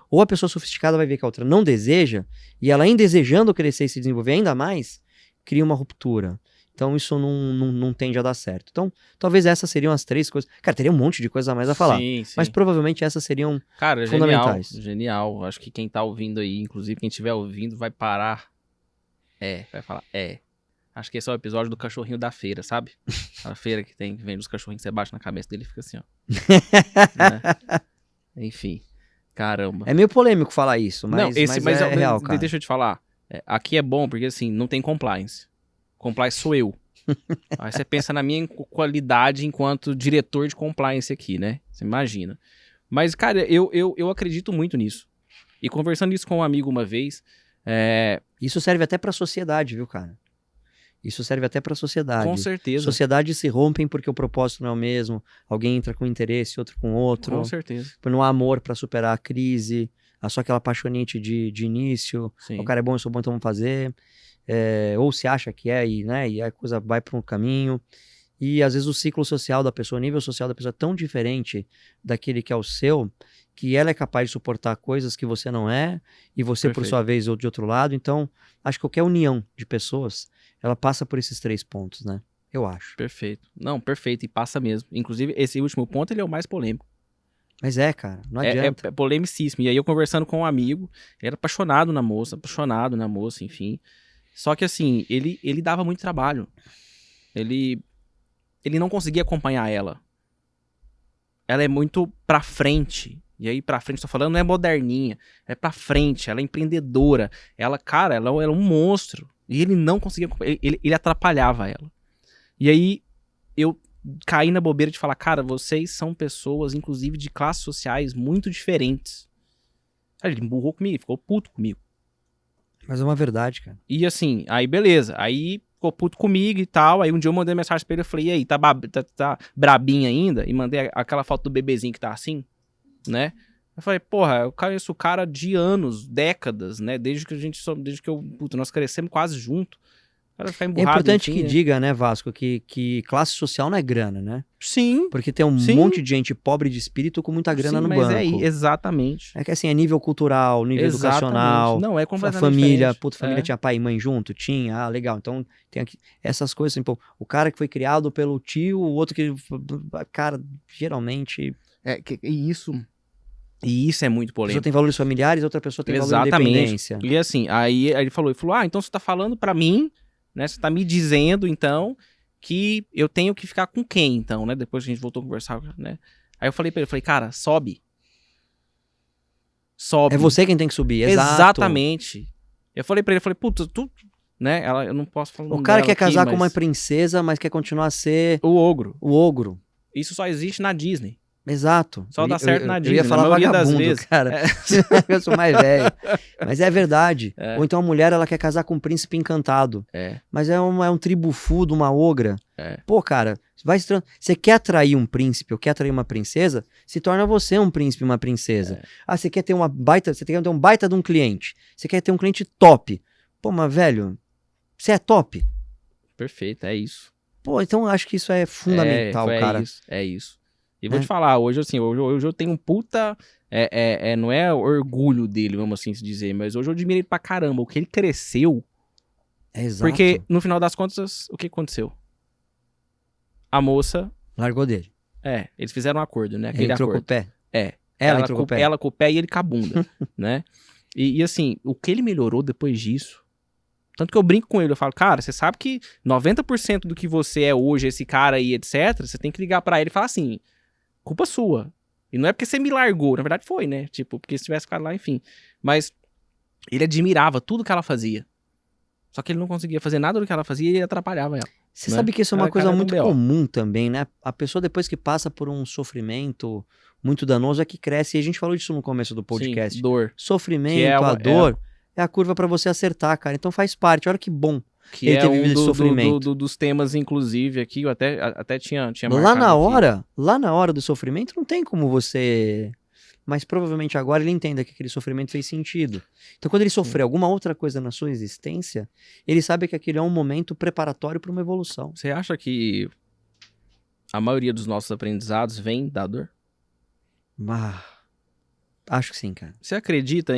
[SPEAKER 2] ou a pessoa sofisticada vai ver que a outra não deseja, e ela, em desejando crescer e se desenvolver ainda mais, cria uma ruptura. Então isso não tende a dar certo. Então, talvez essas seriam as 3 coisas. Cara, teria um monte de coisa a mais a falar.
[SPEAKER 1] Sim.
[SPEAKER 2] Mas provavelmente essas seriam fundamentais.
[SPEAKER 1] Genial. Acho que quem tá ouvindo aí, inclusive quem estiver ouvindo, vai parar. Vai falar, Acho que esse é o episódio do cachorrinho da feira, sabe? A feira que vem dos cachorrinhos, você bate na cabeça dele e fica assim, ó. Né? Enfim, caramba.
[SPEAKER 2] É meio polêmico falar isso, mas é real, cara.
[SPEAKER 1] Deixa eu te falar. Aqui é bom porque, assim, não tem compliance. Compliance sou eu. Aí você pensa na minha qualidade enquanto diretor de compliance aqui, né? Você imagina. Mas, cara, eu acredito muito nisso. E conversando isso com um amigo uma vez...
[SPEAKER 2] Isso serve até pra sociedade, viu, cara? Isso serve até pra sociedade.
[SPEAKER 1] Com certeza.
[SPEAKER 2] Sociedades se rompem porque o propósito não é o mesmo. Alguém entra com interesse, outro com outro.
[SPEAKER 1] Com certeza.
[SPEAKER 2] Não há amor pra superar a crise. Há só aquela paixonite de início.
[SPEAKER 1] Sim.
[SPEAKER 2] O cara é bom, eu sou bom, então vamos fazer. Ou se acha que é, e a coisa vai para um caminho. E às vezes o ciclo social da pessoa, o nível social da pessoa é tão diferente daquele que é o seu, que ela é capaz de suportar coisas que você não é, e você, por sua vez, ou de outro lado. Então, acho que qualquer união de pessoas, ela passa por esses 3 pontos, né? Eu acho.
[SPEAKER 1] Perfeito. Não, perfeito, e passa mesmo. Inclusive, esse último ponto, ele é o mais polêmico.
[SPEAKER 2] Mas cara, não adianta.
[SPEAKER 1] É polemicíssimo. E aí eu conversando com um amigo, ele era apaixonado na moça, enfim. Só que assim, ele dava muito trabalho. Ele não conseguia acompanhar ela. Ela é muito pra frente. E aí pra frente, tô falando, não é moderninha. É pra frente, ela é empreendedora. Ela é um monstro. E ele não conseguia acompanhar. Ele atrapalhava ela. E aí eu caí na bobeira de falar, cara, vocês são pessoas, inclusive, de classes sociais muito diferentes. Aí ele emburrou comigo, ficou puto comigo.
[SPEAKER 2] Mas é uma verdade, cara.
[SPEAKER 1] E assim, aí beleza. Aí ficou puto comigo e tal. Aí um dia eu mandei mensagem pra ele, eu falei, e aí, tá brabinha ainda? E mandei aquela foto do bebezinho que tá assim, né? Eu falei, porra, eu conheço o cara de anos, décadas, né? Desde que nós crescemos quase junto. O cara ficar emburrado,
[SPEAKER 2] é importante
[SPEAKER 1] enfim,
[SPEAKER 2] que
[SPEAKER 1] né?
[SPEAKER 2] diga, né, Vasco, que classe social não é grana, né?
[SPEAKER 1] Sim.
[SPEAKER 2] Porque tem um monte de gente pobre de espírito com muita grana no banco.
[SPEAKER 1] Exatamente.
[SPEAKER 2] É que assim, é nível cultural, nível educacional.
[SPEAKER 1] Não, é completamente
[SPEAKER 2] família,
[SPEAKER 1] diferente.
[SPEAKER 2] família tinha pai e mãe junto? Tinha, legal. Então, tem aqui essas coisas, assim, pô, o cara que foi criado pelo tio, o outro que, cara, geralmente...
[SPEAKER 1] E isso é muito
[SPEAKER 2] A
[SPEAKER 1] polêmico.
[SPEAKER 2] pessoa tem valores familiares, outra pessoa tem valor de independência.
[SPEAKER 1] E assim, aí ele falou, então você tá falando pra mim, né, você tá me dizendo, então, que eu tenho que ficar com quem, então, né, depois a gente voltou a conversar, né, aí eu falei pra ele, cara, sobe.
[SPEAKER 2] É você quem tem que subir,
[SPEAKER 1] Exatamente. Eu falei pra ele, puta, tu, né, eu não posso falar
[SPEAKER 2] o cara quer casar com uma princesa, mas quer continuar a ser...
[SPEAKER 1] O ogro. Isso só existe na Disney.
[SPEAKER 2] Exato.
[SPEAKER 1] Só dá certo na Disney,
[SPEAKER 2] eu ia falar
[SPEAKER 1] na maioria
[SPEAKER 2] vagabundo,
[SPEAKER 1] das vezes.
[SPEAKER 2] Cara. Eu sou mais velho. Mas é verdade. Ou então a mulher, ela quer casar com um príncipe encantado. Mas é um tribufudo, uma ogra. Pô, cara, você quer atrair um príncipe ou quer atrair uma princesa, se torna você um príncipe e uma princesa. Você quer ter você quer ter um baita de um cliente. Você quer ter um cliente top. Pô, mas velho, você é top?
[SPEAKER 1] Perfeito, é isso.
[SPEAKER 2] Pô, então eu acho que isso é fundamental, cara.
[SPEAKER 1] É isso. E vou te falar, hoje eu tenho um puta, não é orgulho dele, vamos assim se dizer, mas hoje eu admiro ele pra caramba, o que ele cresceu.
[SPEAKER 2] Exato.
[SPEAKER 1] Porque, no final das contas, o que aconteceu? A moça...
[SPEAKER 2] Largou dele.
[SPEAKER 1] Eles fizeram um acordo, né?
[SPEAKER 2] Ele entrou com o pé.
[SPEAKER 1] Ela entrou com o pé. Ela com o pé e ele com a bunda, né? E assim, o que ele melhorou depois disso... Tanto que eu brinco com ele, eu falo, cara, você sabe que 90% do que você é hoje, esse cara aí, etc., você tem que ligar pra ele e falar assim... Culpa sua. E não é porque você me largou, na verdade foi, né? Tipo, porque se tivesse ficado lá, enfim. Mas ele admirava tudo que ela fazia. Só que ele não conseguia fazer nada do que ela fazia e ele atrapalhava ela.
[SPEAKER 2] Você sabe que isso é uma coisa muito comum também, né? A pessoa depois que passa por um sofrimento muito danoso é que cresce. E a gente falou disso no começo do podcast.
[SPEAKER 1] Sim, dor.
[SPEAKER 2] Sofrimento, a dor, é a curva pra você acertar, cara. Então faz parte. Olha que bom.
[SPEAKER 1] Que ele é dos temas, inclusive, aqui, eu até tinha
[SPEAKER 2] lá na hora do sofrimento, não tem como você... Mas provavelmente agora ele entenda que aquele sofrimento fez sentido. Então quando ele sofrer alguma outra coisa na sua existência, ele sabe que aquele é um momento preparatório para uma evolução.
[SPEAKER 1] Você acha que a maioria dos nossos aprendizados vem da dor?
[SPEAKER 2] Acho que sim, cara.
[SPEAKER 1] Você acredita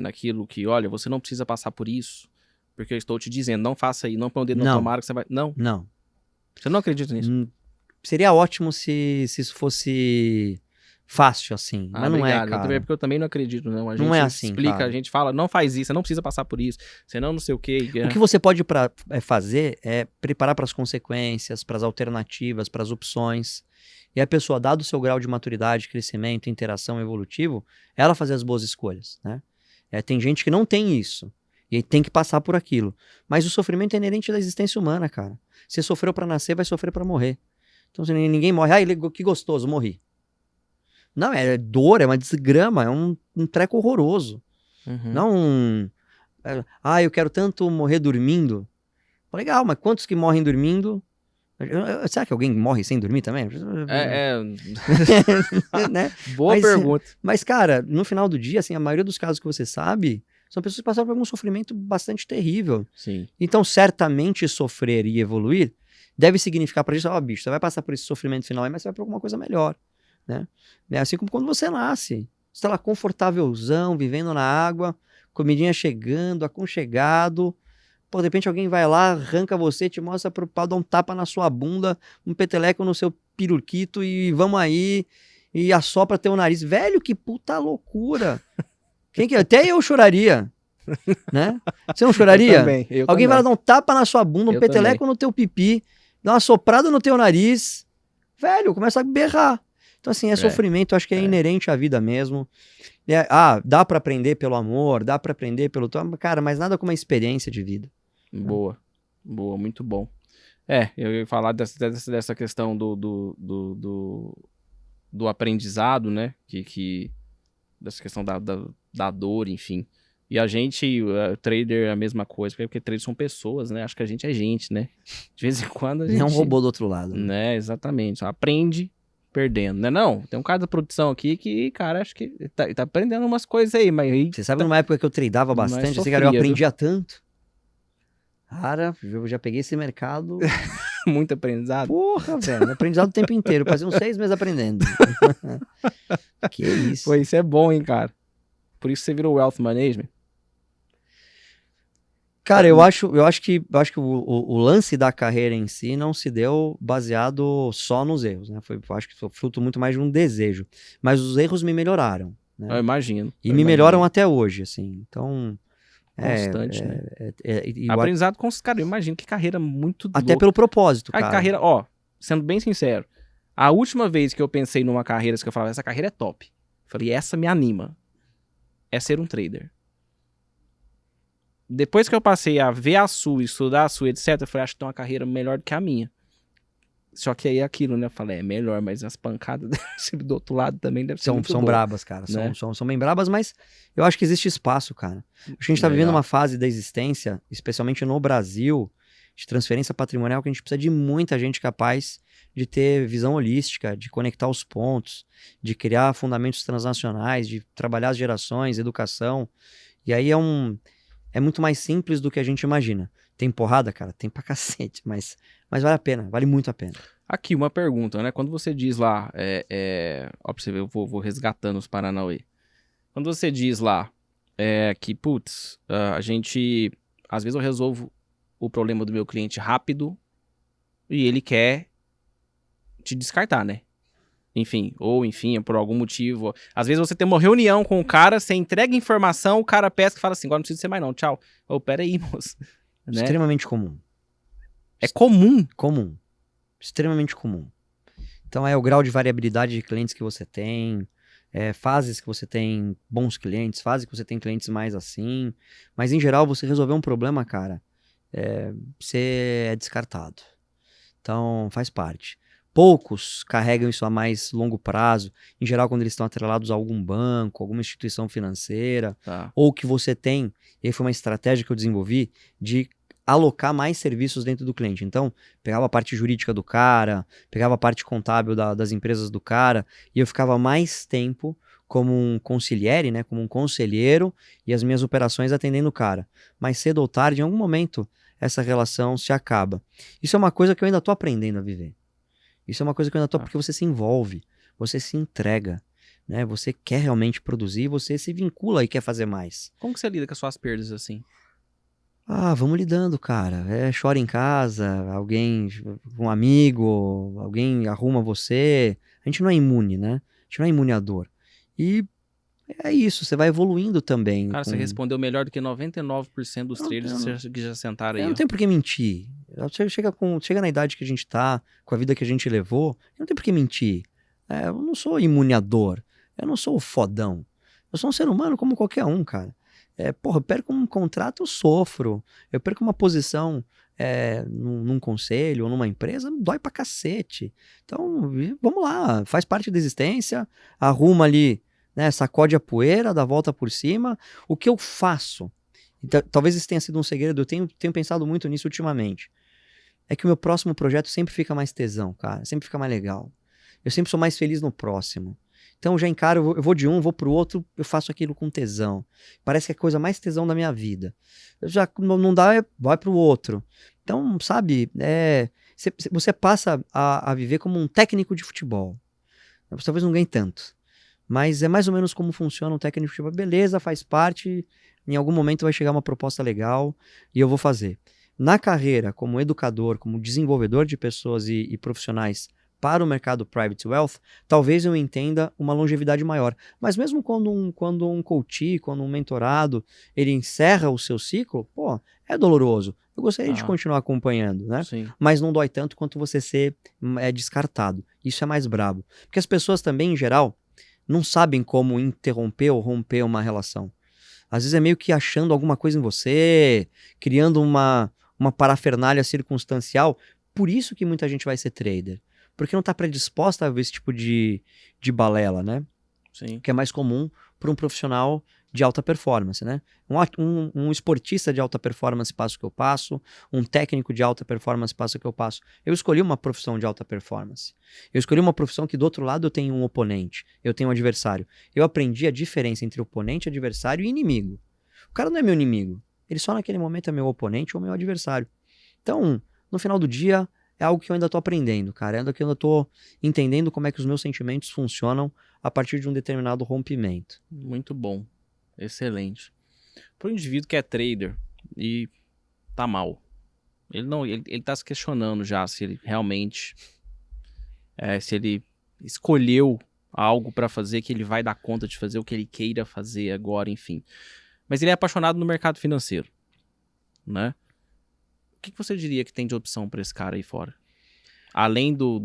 [SPEAKER 1] naquilo que, olha, você não precisa passar por isso? Porque eu estou te dizendo, não faça aí, não põe o dedo na tomada que você vai... Não. Você não acredita nisso?
[SPEAKER 2] Seria ótimo se isso fosse fácil assim, mas não
[SPEAKER 1] obrigado.
[SPEAKER 2] É, cara.
[SPEAKER 1] Porque eu também não acredito, não. A gente
[SPEAKER 2] não é assim,
[SPEAKER 1] explica,
[SPEAKER 2] cara.
[SPEAKER 1] A gente fala, não faz isso, você não precisa passar por isso, senão não sei o quê.
[SPEAKER 2] O que você pode fazer é preparar para as consequências, para as alternativas, para as opções. E a pessoa, dado o seu grau de maturidade, crescimento, interação evolutivo, ela fazer as boas escolhas, né? Tem gente que não tem isso. E tem que passar por aquilo. Mas o sofrimento é inerente da existência humana, cara. Você sofreu pra nascer, vai sofrer pra morrer. Então ninguém morre. Que gostoso, morri. Não, é dor, é uma desgrama, é um treco horroroso. Não eu quero tanto morrer dormindo. Legal, mas quantos que morrem dormindo? Será que alguém morre sem dormir também? Né?
[SPEAKER 1] Boa pergunta.
[SPEAKER 2] Mas, cara, no final do dia, assim, a maioria dos casos que você sabe são pessoas que passaram por algum sofrimento bastante terrível.
[SPEAKER 1] Sim.
[SPEAKER 2] Então, certamente sofrer e evoluir deve significar pra gente, bicho, você vai passar por esse sofrimento final, mas você vai pra alguma coisa melhor, né? É assim como quando você nasce. Você tá lá confortávelzão, vivendo na água, comidinha chegando, aconchegado. Pô, de repente alguém vai lá, arranca você, te mostra pro pau, dá um tapa na sua bunda, um peteleco no seu pirulquito e vamos aí, e assopra teu nariz. Velho, que puta loucura. Até eu choraria, né? Você não choraria?
[SPEAKER 1] Eu
[SPEAKER 2] alguém
[SPEAKER 1] também.
[SPEAKER 2] vai lá dar um tapa na sua bunda, um
[SPEAKER 1] Eu
[SPEAKER 2] peteleco
[SPEAKER 1] também.
[SPEAKER 2] no teu pipi, dá uma soprada no teu nariz. Velho, começa a berrar. Então, assim, sofrimento, acho que é inerente à vida mesmo. Dá pra aprender pelo amor, dá pra aprender pelo... Cara, mas nada como uma experiência de vida.
[SPEAKER 1] Boa, muito bom. Eu ia falar dessa questão do aprendizado, né? Dessa questão da dor, enfim. E a gente, trader é a mesma coisa, porque traders são pessoas, né? Acho que a gente é gente, né? De vez em quando a gente...
[SPEAKER 2] É um robô do outro lado.
[SPEAKER 1] Né, exatamente. Aprende perdendo, né? Não, tem um cara da produção aqui que, cara, acho que tá aprendendo umas coisas aí, mas aí...
[SPEAKER 2] Você sabe numa época que eu tradava bastante, assim, cara, eu aprendia tanto. Cara, eu já peguei esse mercado...
[SPEAKER 1] Muito aprendizado.
[SPEAKER 2] Porra, velho, aprendizado o tempo inteiro, passei uns 6 meses aprendendo. Que isso.
[SPEAKER 1] Pô, isso é bom, hein, cara. Por isso você virou Wealth Management.
[SPEAKER 2] Cara, eu acho que o lance da carreira em si não se deu baseado só nos erros, né? Eu acho que foi fruto muito mais de um desejo. Mas os erros me melhoraram, né?
[SPEAKER 1] Eu imagino.
[SPEAKER 2] E me melhoram até hoje, assim. Então...
[SPEAKER 1] Constante, né?
[SPEAKER 2] E
[SPEAKER 1] aprendizado com os caras. Eu imagino que carreira muito
[SPEAKER 2] até pelo propósito,
[SPEAKER 1] cara.
[SPEAKER 2] cara.
[SPEAKER 1] Carreira, sendo bem sincero, a última vez que eu pensei numa carreira que eu falava, essa carreira é top. Eu falei, essa me anima. É ser um trader. Depois que eu passei a ver a sua, estudar a sua, etc., eu falei, acho que tem uma carreira melhor do que a minha. Só que aí é aquilo, né? Eu falei, é melhor, mas as pancadas do outro lado também devem ser muito
[SPEAKER 2] são
[SPEAKER 1] boas,
[SPEAKER 2] brabas, cara.
[SPEAKER 1] Né?
[SPEAKER 2] São bem brabas, mas eu acho que existe espaço, cara. Acho que a gente tá vivendo uma fase da existência, especialmente no Brasil, de transferência patrimonial, que a gente precisa de muita gente capaz de ter visão holística, de conectar os pontos, de criar fundamentos transnacionais, de trabalhar as gerações, educação. E aí é muito mais simples do que a gente imagina. Tem porrada, cara? Tem pra cacete, mas vale a pena, vale muito a pena.
[SPEAKER 1] Aqui, uma pergunta, né? Quando você diz lá, ó, pra você ver, eu vou resgatando os Paranauê. Quando você diz lá que, putz, a gente, às vezes eu resolvo o problema do meu cliente rápido e ele quer te descartar, né? Enfim, por algum motivo. Às vezes você tem uma reunião com o cara, você entrega informação, o cara pesca e fala assim, agora não precisa ser mais não, tchau. Pera aí, moço. Né?
[SPEAKER 2] Extremamente comum.
[SPEAKER 1] É comum?
[SPEAKER 2] Comum. Extremamente comum. Então é o grau de variabilidade de clientes que você tem, fases que você tem bons clientes, fases que você tem clientes mais assim. Mas em geral, você resolver um problema, cara, você é descartado. Então faz parte. Poucos carregam isso a mais longo prazo, em geral quando eles estão atrelados a algum banco, alguma instituição financeira, ou que você tem, e aí foi uma estratégia que eu desenvolvi, de alocar mais serviços dentro do cliente. Então, pegava a parte jurídica do cara, pegava a parte contábil das empresas do cara, e eu ficava mais tempo como um consigliere, né, como um conselheiro, e as minhas operações atendendo o cara. Mas cedo ou tarde, em algum momento, essa relação se acaba. Isso é uma coisa que eu ainda estou aprendendo a viver. Isso é uma coisa que eu ainda tô, porque você se envolve, você se entrega, né? Você quer realmente produzir, você se vincula e quer fazer mais.
[SPEAKER 1] Como que você lida com as suas perdas assim?
[SPEAKER 2] Vamos lidando, cara. Chora em casa, um amigo, alguém arruma você. A gente não é imune, né? A gente não é imune à dor. E é isso, você vai evoluindo também.
[SPEAKER 1] Cara, você respondeu melhor do que 99% dos traders que já sentaram aí.
[SPEAKER 2] Não tem por que mentir. Chega na idade que a gente tá, com a vida que a gente levou, não tem por que mentir. Eu não sou imune à dor. Eu não sou o fodão. Eu sou um ser humano como qualquer um, cara. Eu perco um contrato, eu sofro. Eu perco uma posição num conselho ou numa empresa, dói pra cacete. Então, vamos lá, faz parte da existência, arruma ali, né, sacode a poeira, dá a volta por cima. O que eu faço? Então, talvez esse tenha sido um segredo, eu tenho pensado muito nisso ultimamente. É que o meu próximo projeto sempre fica mais tesão, cara, sempre fica mais legal. Eu sempre sou mais feliz no próximo. Então eu já encaro, eu vou de um, vou pro outro, eu faço aquilo com tesão. Parece que é a coisa mais tesão da minha vida. Eu já não dá, vai pro outro. Então, sabe, você passa a viver como um técnico de futebol. Você talvez não ganhe tanto. Mas é mais ou menos como funciona um técnico de futebol. Beleza, faz parte. Em algum momento vai chegar uma proposta legal e eu vou fazer. Na carreira, como educador, como desenvolvedor de pessoas e profissionais para o mercado private wealth, talvez eu entenda uma longevidade maior. Mas mesmo quando um coach, quando um mentorado, ele encerra o seu ciclo, pô, é doloroso. Eu gostaria de continuar acompanhando, né?
[SPEAKER 1] Sim.
[SPEAKER 2] Mas não dói tanto quanto você ser descartado. Isso é mais brabo. Porque as pessoas também, em geral, não sabem como interromper ou romper uma relação. Às vezes é meio que achando alguma coisa em você, criando uma parafernália circunstancial. Por isso que muita gente vai ser trader. Porque não está predisposta a ver esse tipo de balela, né?
[SPEAKER 1] Sim.
[SPEAKER 2] Que é mais comum para um profissional de alta performance, né? Um esportista de alta performance passa o que eu passo, um técnico de alta performance passa o que eu passo. Eu escolhi uma profissão de alta performance. Eu escolhi uma profissão que do outro lado eu tenho um oponente, eu tenho um adversário. Eu aprendi a diferença entre oponente, adversário e inimigo. O cara não é meu inimigo, ele só naquele momento é meu oponente ou meu adversário. Então, no final do dia, é algo que eu ainda tô aprendendo, cara. É algo que eu ainda tô entendendo como é que os meus sentimentos funcionam a partir de um determinado rompimento.
[SPEAKER 1] Muito bom. Excelente. Para o indivíduo que é trader e tá mal, ele tá se questionando já se ele realmente, se ele escolheu algo para fazer que ele vai dar conta de fazer o que ele queira fazer agora, enfim. Mas ele é apaixonado no mercado financeiro, né? O que você diria que tem de opção para esse cara aí fora? Além do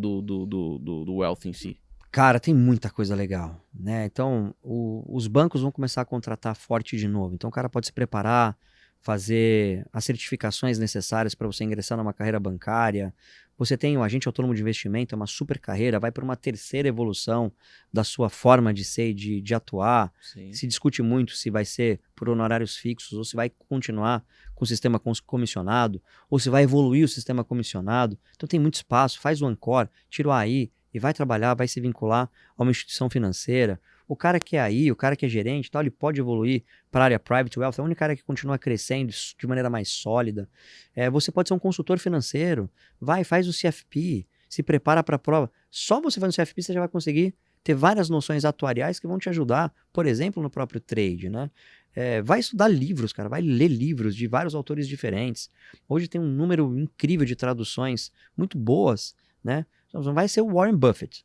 [SPEAKER 1] wealth em si.
[SPEAKER 2] Cara, tem muita coisa legal, né? Então, os bancos vão começar a contratar forte de novo. Então, o cara pode se preparar, fazer as certificações necessárias para você ingressar numa carreira bancária. Você tem o agente autônomo de investimento, é uma super carreira, vai para uma terceira evolução da sua forma de ser e de atuar.
[SPEAKER 1] Sim.
[SPEAKER 2] Se discute muito se vai ser por honorários fixos ou se vai continuar com o sistema comissionado ou se vai evoluir o sistema comissionado. Então, tem muito espaço. Faz o Ancor, tira o AI, e vai trabalhar, vai se vincular a uma instituição financeira. O cara que é aí, o cara que é gerente, tal, ele pode evoluir para a área private wealth, é o único cara que continua crescendo de maneira mais sólida. Você pode ser um consultor financeiro, vai, faz o CFP, se prepara para a prova. Só você fazendo o CFP você já vai conseguir ter várias noções atuariais que vão te ajudar, por exemplo, no próprio trade, né? Vai estudar livros, cara, vai ler livros de vários autores diferentes. Hoje tem um número incrível de traduções muito boas, né? Não vai ser o Warren Buffett,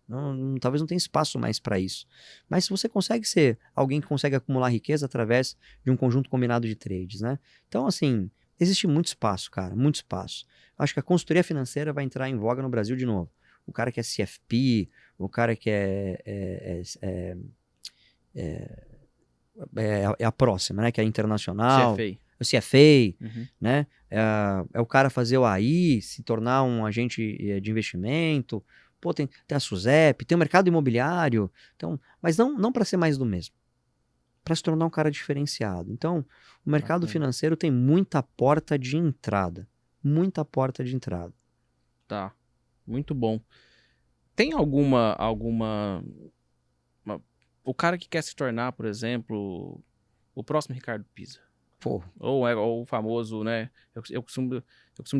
[SPEAKER 2] talvez não tenha espaço mais para isso. Mas se você consegue ser alguém que consegue acumular riqueza através de um conjunto combinado de trades, né? Então, assim, existe muito espaço, cara, muito espaço. Acho que a consultoria financeira vai entrar em voga no Brasil de novo. O cara que é CFP, o cara que é a próxima, né? Que é internacional.
[SPEAKER 1] CFA.
[SPEAKER 2] O CFA, né? É o cara fazer o AI, se tornar um agente de investimento. Pô, tem a SUSEP, tem o mercado imobiliário. Então, mas não para ser mais do mesmo. Para se tornar um cara diferenciado. Então, o mercado financeiro tem muita porta de entrada. Muita porta de entrada.
[SPEAKER 1] Tá. Muito bom. Tem alguma... O cara que quer se tornar, por exemplo, o próximo Ricardo Pisa.
[SPEAKER 2] Pô.
[SPEAKER 1] Ou o famoso, né? Eu costumo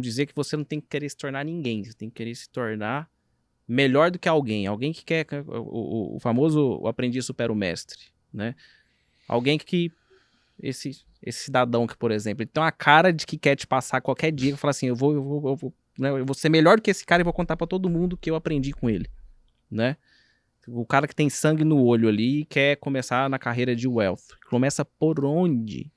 [SPEAKER 1] dizer que você não tem que querer se tornar ninguém. Você tem que querer se tornar melhor do que alguém. Alguém que quer... O famoso o aprendiz supera o mestre, né? Alguém que... Esse cidadão que, por exemplo, ele tem uma cara de que quer te passar qualquer dia. Que fala assim, eu vou ser melhor do que esse cara e vou contar pra todo mundo que eu aprendi com ele, né? O cara que tem sangue no olho ali e quer começar na carreira de wealth. Começa por onde?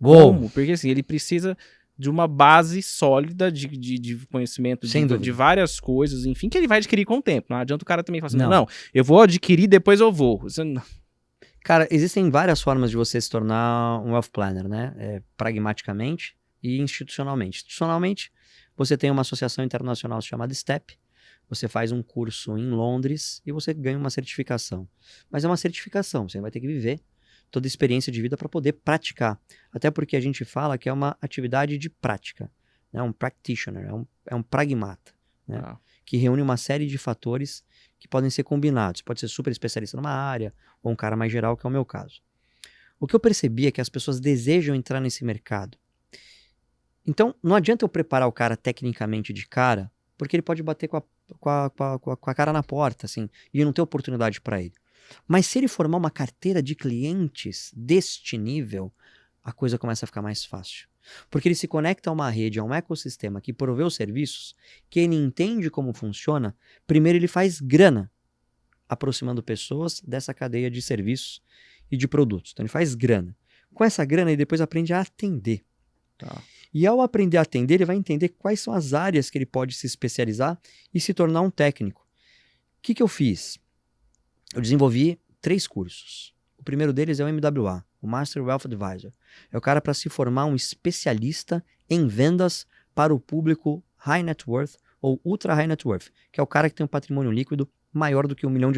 [SPEAKER 1] Como? Porque assim, ele precisa de uma base sólida de conhecimento de várias coisas, enfim, que ele vai adquirir com o tempo. Não adianta o cara também falar assim, não, eu vou adquirir, depois eu vou.
[SPEAKER 2] Cara, existem várias formas de você se tornar um wealth planner, né? Pragmaticamente e institucionalmente. Institucionalmente, você tem uma associação internacional chamada STEP, você faz um curso em Londres e você ganha uma certificação. Mas é uma certificação, você vai ter que viver toda a experiência de vida para poder praticar. Até porque a gente fala que é uma atividade de prática, né? Um practitioner, é um pragmata, né? Que reúne uma série de fatores que podem ser combinados. Pode ser super especialista numa área, ou um cara mais geral, que é o meu caso. O que eu percebi é que as pessoas desejam entrar nesse mercado. Então, não adianta eu preparar o cara tecnicamente de cara, porque ele pode bater com a cara na porta, assim, e não ter oportunidade para ele. Mas se ele formar uma carteira de clientes deste nível, a coisa começa a ficar mais fácil. Porque ele se conecta a uma rede, a um ecossistema que provê os serviços, que ele entende como funciona. Primeiro ele faz grana, aproximando pessoas dessa cadeia de serviços e de produtos. Então ele faz grana. Com essa grana ele depois aprende a atender.
[SPEAKER 1] Tá.
[SPEAKER 2] E ao aprender a atender, ele vai entender quais são as áreas que ele pode se especializar e se tornar um técnico. O que eu fiz? Eu desenvolvi 3 cursos. O primeiro deles é o MWA, o Master Wealth Advisor. É o cara para se formar um especialista em vendas para o público High Net Worth ou Ultra High Net Worth, que é o cara que tem um patrimônio líquido maior do que $1 milhão.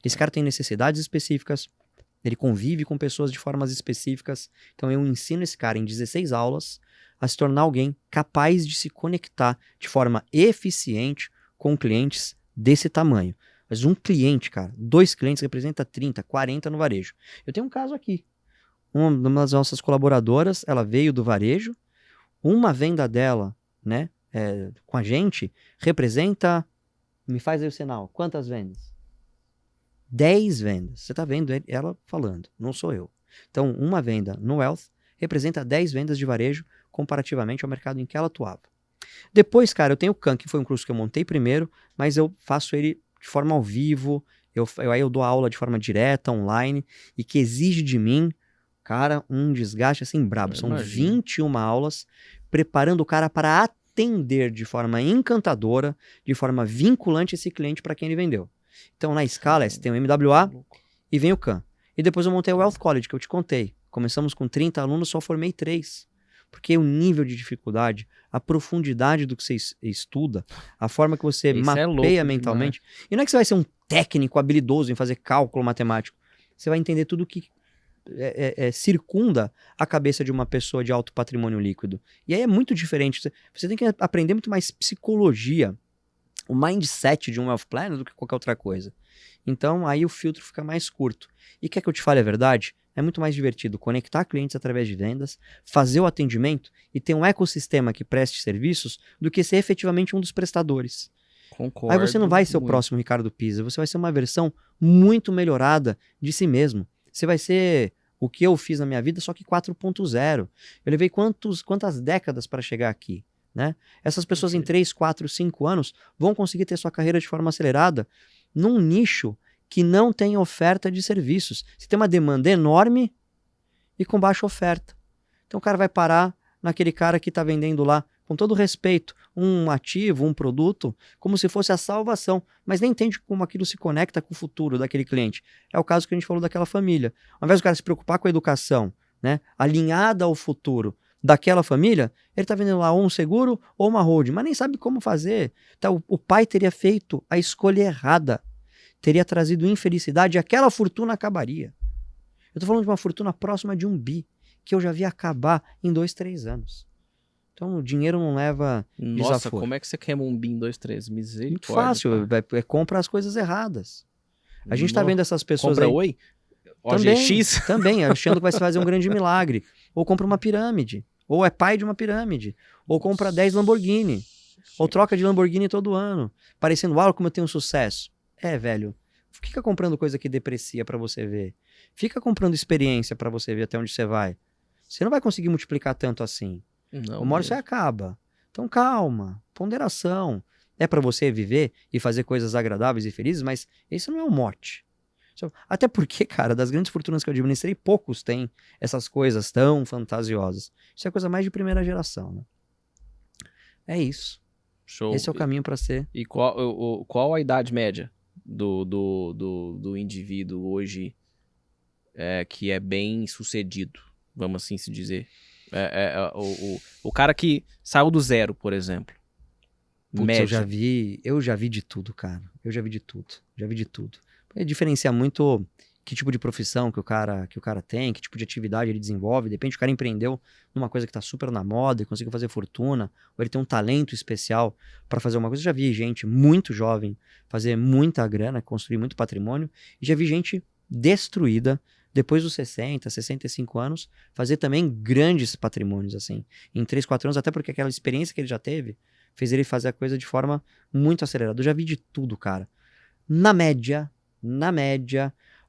[SPEAKER 2] Esse cara tem necessidades específicas, ele convive com pessoas de formas específicas, então eu ensino esse cara em 16 aulas a se tornar alguém capaz de se conectar de forma eficiente com clientes desse tamanho. Mas um cliente, cara, 2 clientes representa 30, 40 no varejo. Eu tenho um caso aqui. Uma das nossas colaboradoras, ela veio do varejo, uma venda dela, né, com a gente, representa, me faz aí o sinal, quantas vendas? 10 vendas. Você tá vendo ela falando, não sou eu. Então, uma venda no Wealth representa 10 vendas de varejo comparativamente ao mercado em que ela atuava. Depois, cara, eu tenho o Khan, que foi um curso que eu montei primeiro, mas eu faço ele de forma ao vivo, aí eu dou aula de forma direta, online, e que exige de mim, cara, um desgaste assim brabo. São 21 aulas, preparando o cara para atender de forma encantadora, de forma vinculante esse cliente para quem ele vendeu. Então, na escala, você tem o MWA e vem o Khan. E depois eu montei o Wealth College, que eu te contei. Começamos com 30 alunos, só formei 3. Porque o nível de dificuldade, a profundidade do que você estuda, a forma que você mapeia mentalmente. Demais. E não é que você vai ser um técnico habilidoso em fazer cálculo matemático. Você vai entender tudo que circunda a cabeça de uma pessoa de alto patrimônio líquido. E aí é muito diferente. Você tem que aprender muito mais psicologia, o mindset de um wealth planner do que qualquer outra coisa. Então aí o filtro fica mais curto. E quer que eu te fale a verdade? É muito mais divertido conectar clientes através de vendas, fazer o atendimento e ter um ecossistema que preste serviços do que ser efetivamente um dos prestadores.
[SPEAKER 1] Concordo.
[SPEAKER 2] Aí você não vai ser o próximo Ricardo Pisa, você vai ser uma versão muito melhorada de si mesmo. Você vai ser o que eu fiz na minha vida, só que 4.0. Eu levei quantas décadas para chegar aqui, né? Essas pessoas em 3, 4, 5 anos vão conseguir ter sua carreira de forma acelerada num nicho que não tem oferta de serviços. Você tem uma demanda enorme e com baixa oferta. Então o cara vai parar naquele cara que está vendendo lá, com todo respeito, um ativo, um produto, como se fosse a salvação, mas nem entende como aquilo se conecta com o futuro daquele cliente. É o caso que a gente falou daquela família. Ao invés do cara se preocupar com a educação, né, alinhada ao futuro daquela família, ele está vendendo lá ou um seguro ou uma holding, mas nem sabe como fazer. Então, o pai teria feito a escolha errada. Teria trazido infelicidade e aquela fortuna acabaria. Eu tô falando de uma fortuna próxima de 1 bi, que eu já vi acabar em 2, 3 anos. Então o dinheiro não leva
[SPEAKER 1] Nossa,
[SPEAKER 2] desaforo.
[SPEAKER 1] Como é que você queima 1 bi em 2, 3? Misericórdia.
[SPEAKER 2] Muito fácil, compra as coisas erradas. A gente tá vendo essas pessoas
[SPEAKER 1] compra
[SPEAKER 2] aí...
[SPEAKER 1] Oi?
[SPEAKER 2] OGX? Também, achando que vai se fazer um grande milagre. Ou compra uma pirâmide. Ou é pai de uma pirâmide. Ou compra 10 Lamborghini. Ou troca de Lamborghini todo ano. Parecendo, uau, como eu tenho sucesso. Velho, fica comprando coisa que deprecia pra você ver. Fica comprando experiência pra você ver até onde você vai. Você não vai conseguir multiplicar tanto assim.
[SPEAKER 1] Não,
[SPEAKER 2] uma hora você acaba. Então calma, ponderação. É pra você viver e fazer coisas agradáveis e felizes, mas esse não é o mote. Até porque, cara, das grandes fortunas que eu administrei, poucos têm essas coisas tão fantasiosas. Isso é coisa mais de primeira geração, né? É isso.
[SPEAKER 1] Show.
[SPEAKER 2] Esse é o caminho pra ser.
[SPEAKER 1] E qual a idade média do indivíduo hoje que é bem sucedido, vamos assim se dizer? O cara que saiu do zero, por exemplo.
[SPEAKER 2] Putz,
[SPEAKER 1] média.
[SPEAKER 2] eu já vi de tudo, cara. Eu já vi de tudo. Já vi de tudo. Diferenciar muito que tipo de profissão que o cara tem, que tipo de atividade ele desenvolve. De repente o cara empreendeu numa coisa que tá super na moda e conseguiu fazer fortuna, ou ele tem um talento especial para fazer uma coisa. Eu já vi gente muito jovem fazer muita grana, construir muito patrimônio, e já vi gente destruída depois dos 60, 65 anos, fazer também grandes patrimônios, assim, em 3, 4 anos, até porque aquela experiência que ele já teve fez ele fazer a coisa de forma muito acelerada. Eu já vi de tudo, cara. Na média,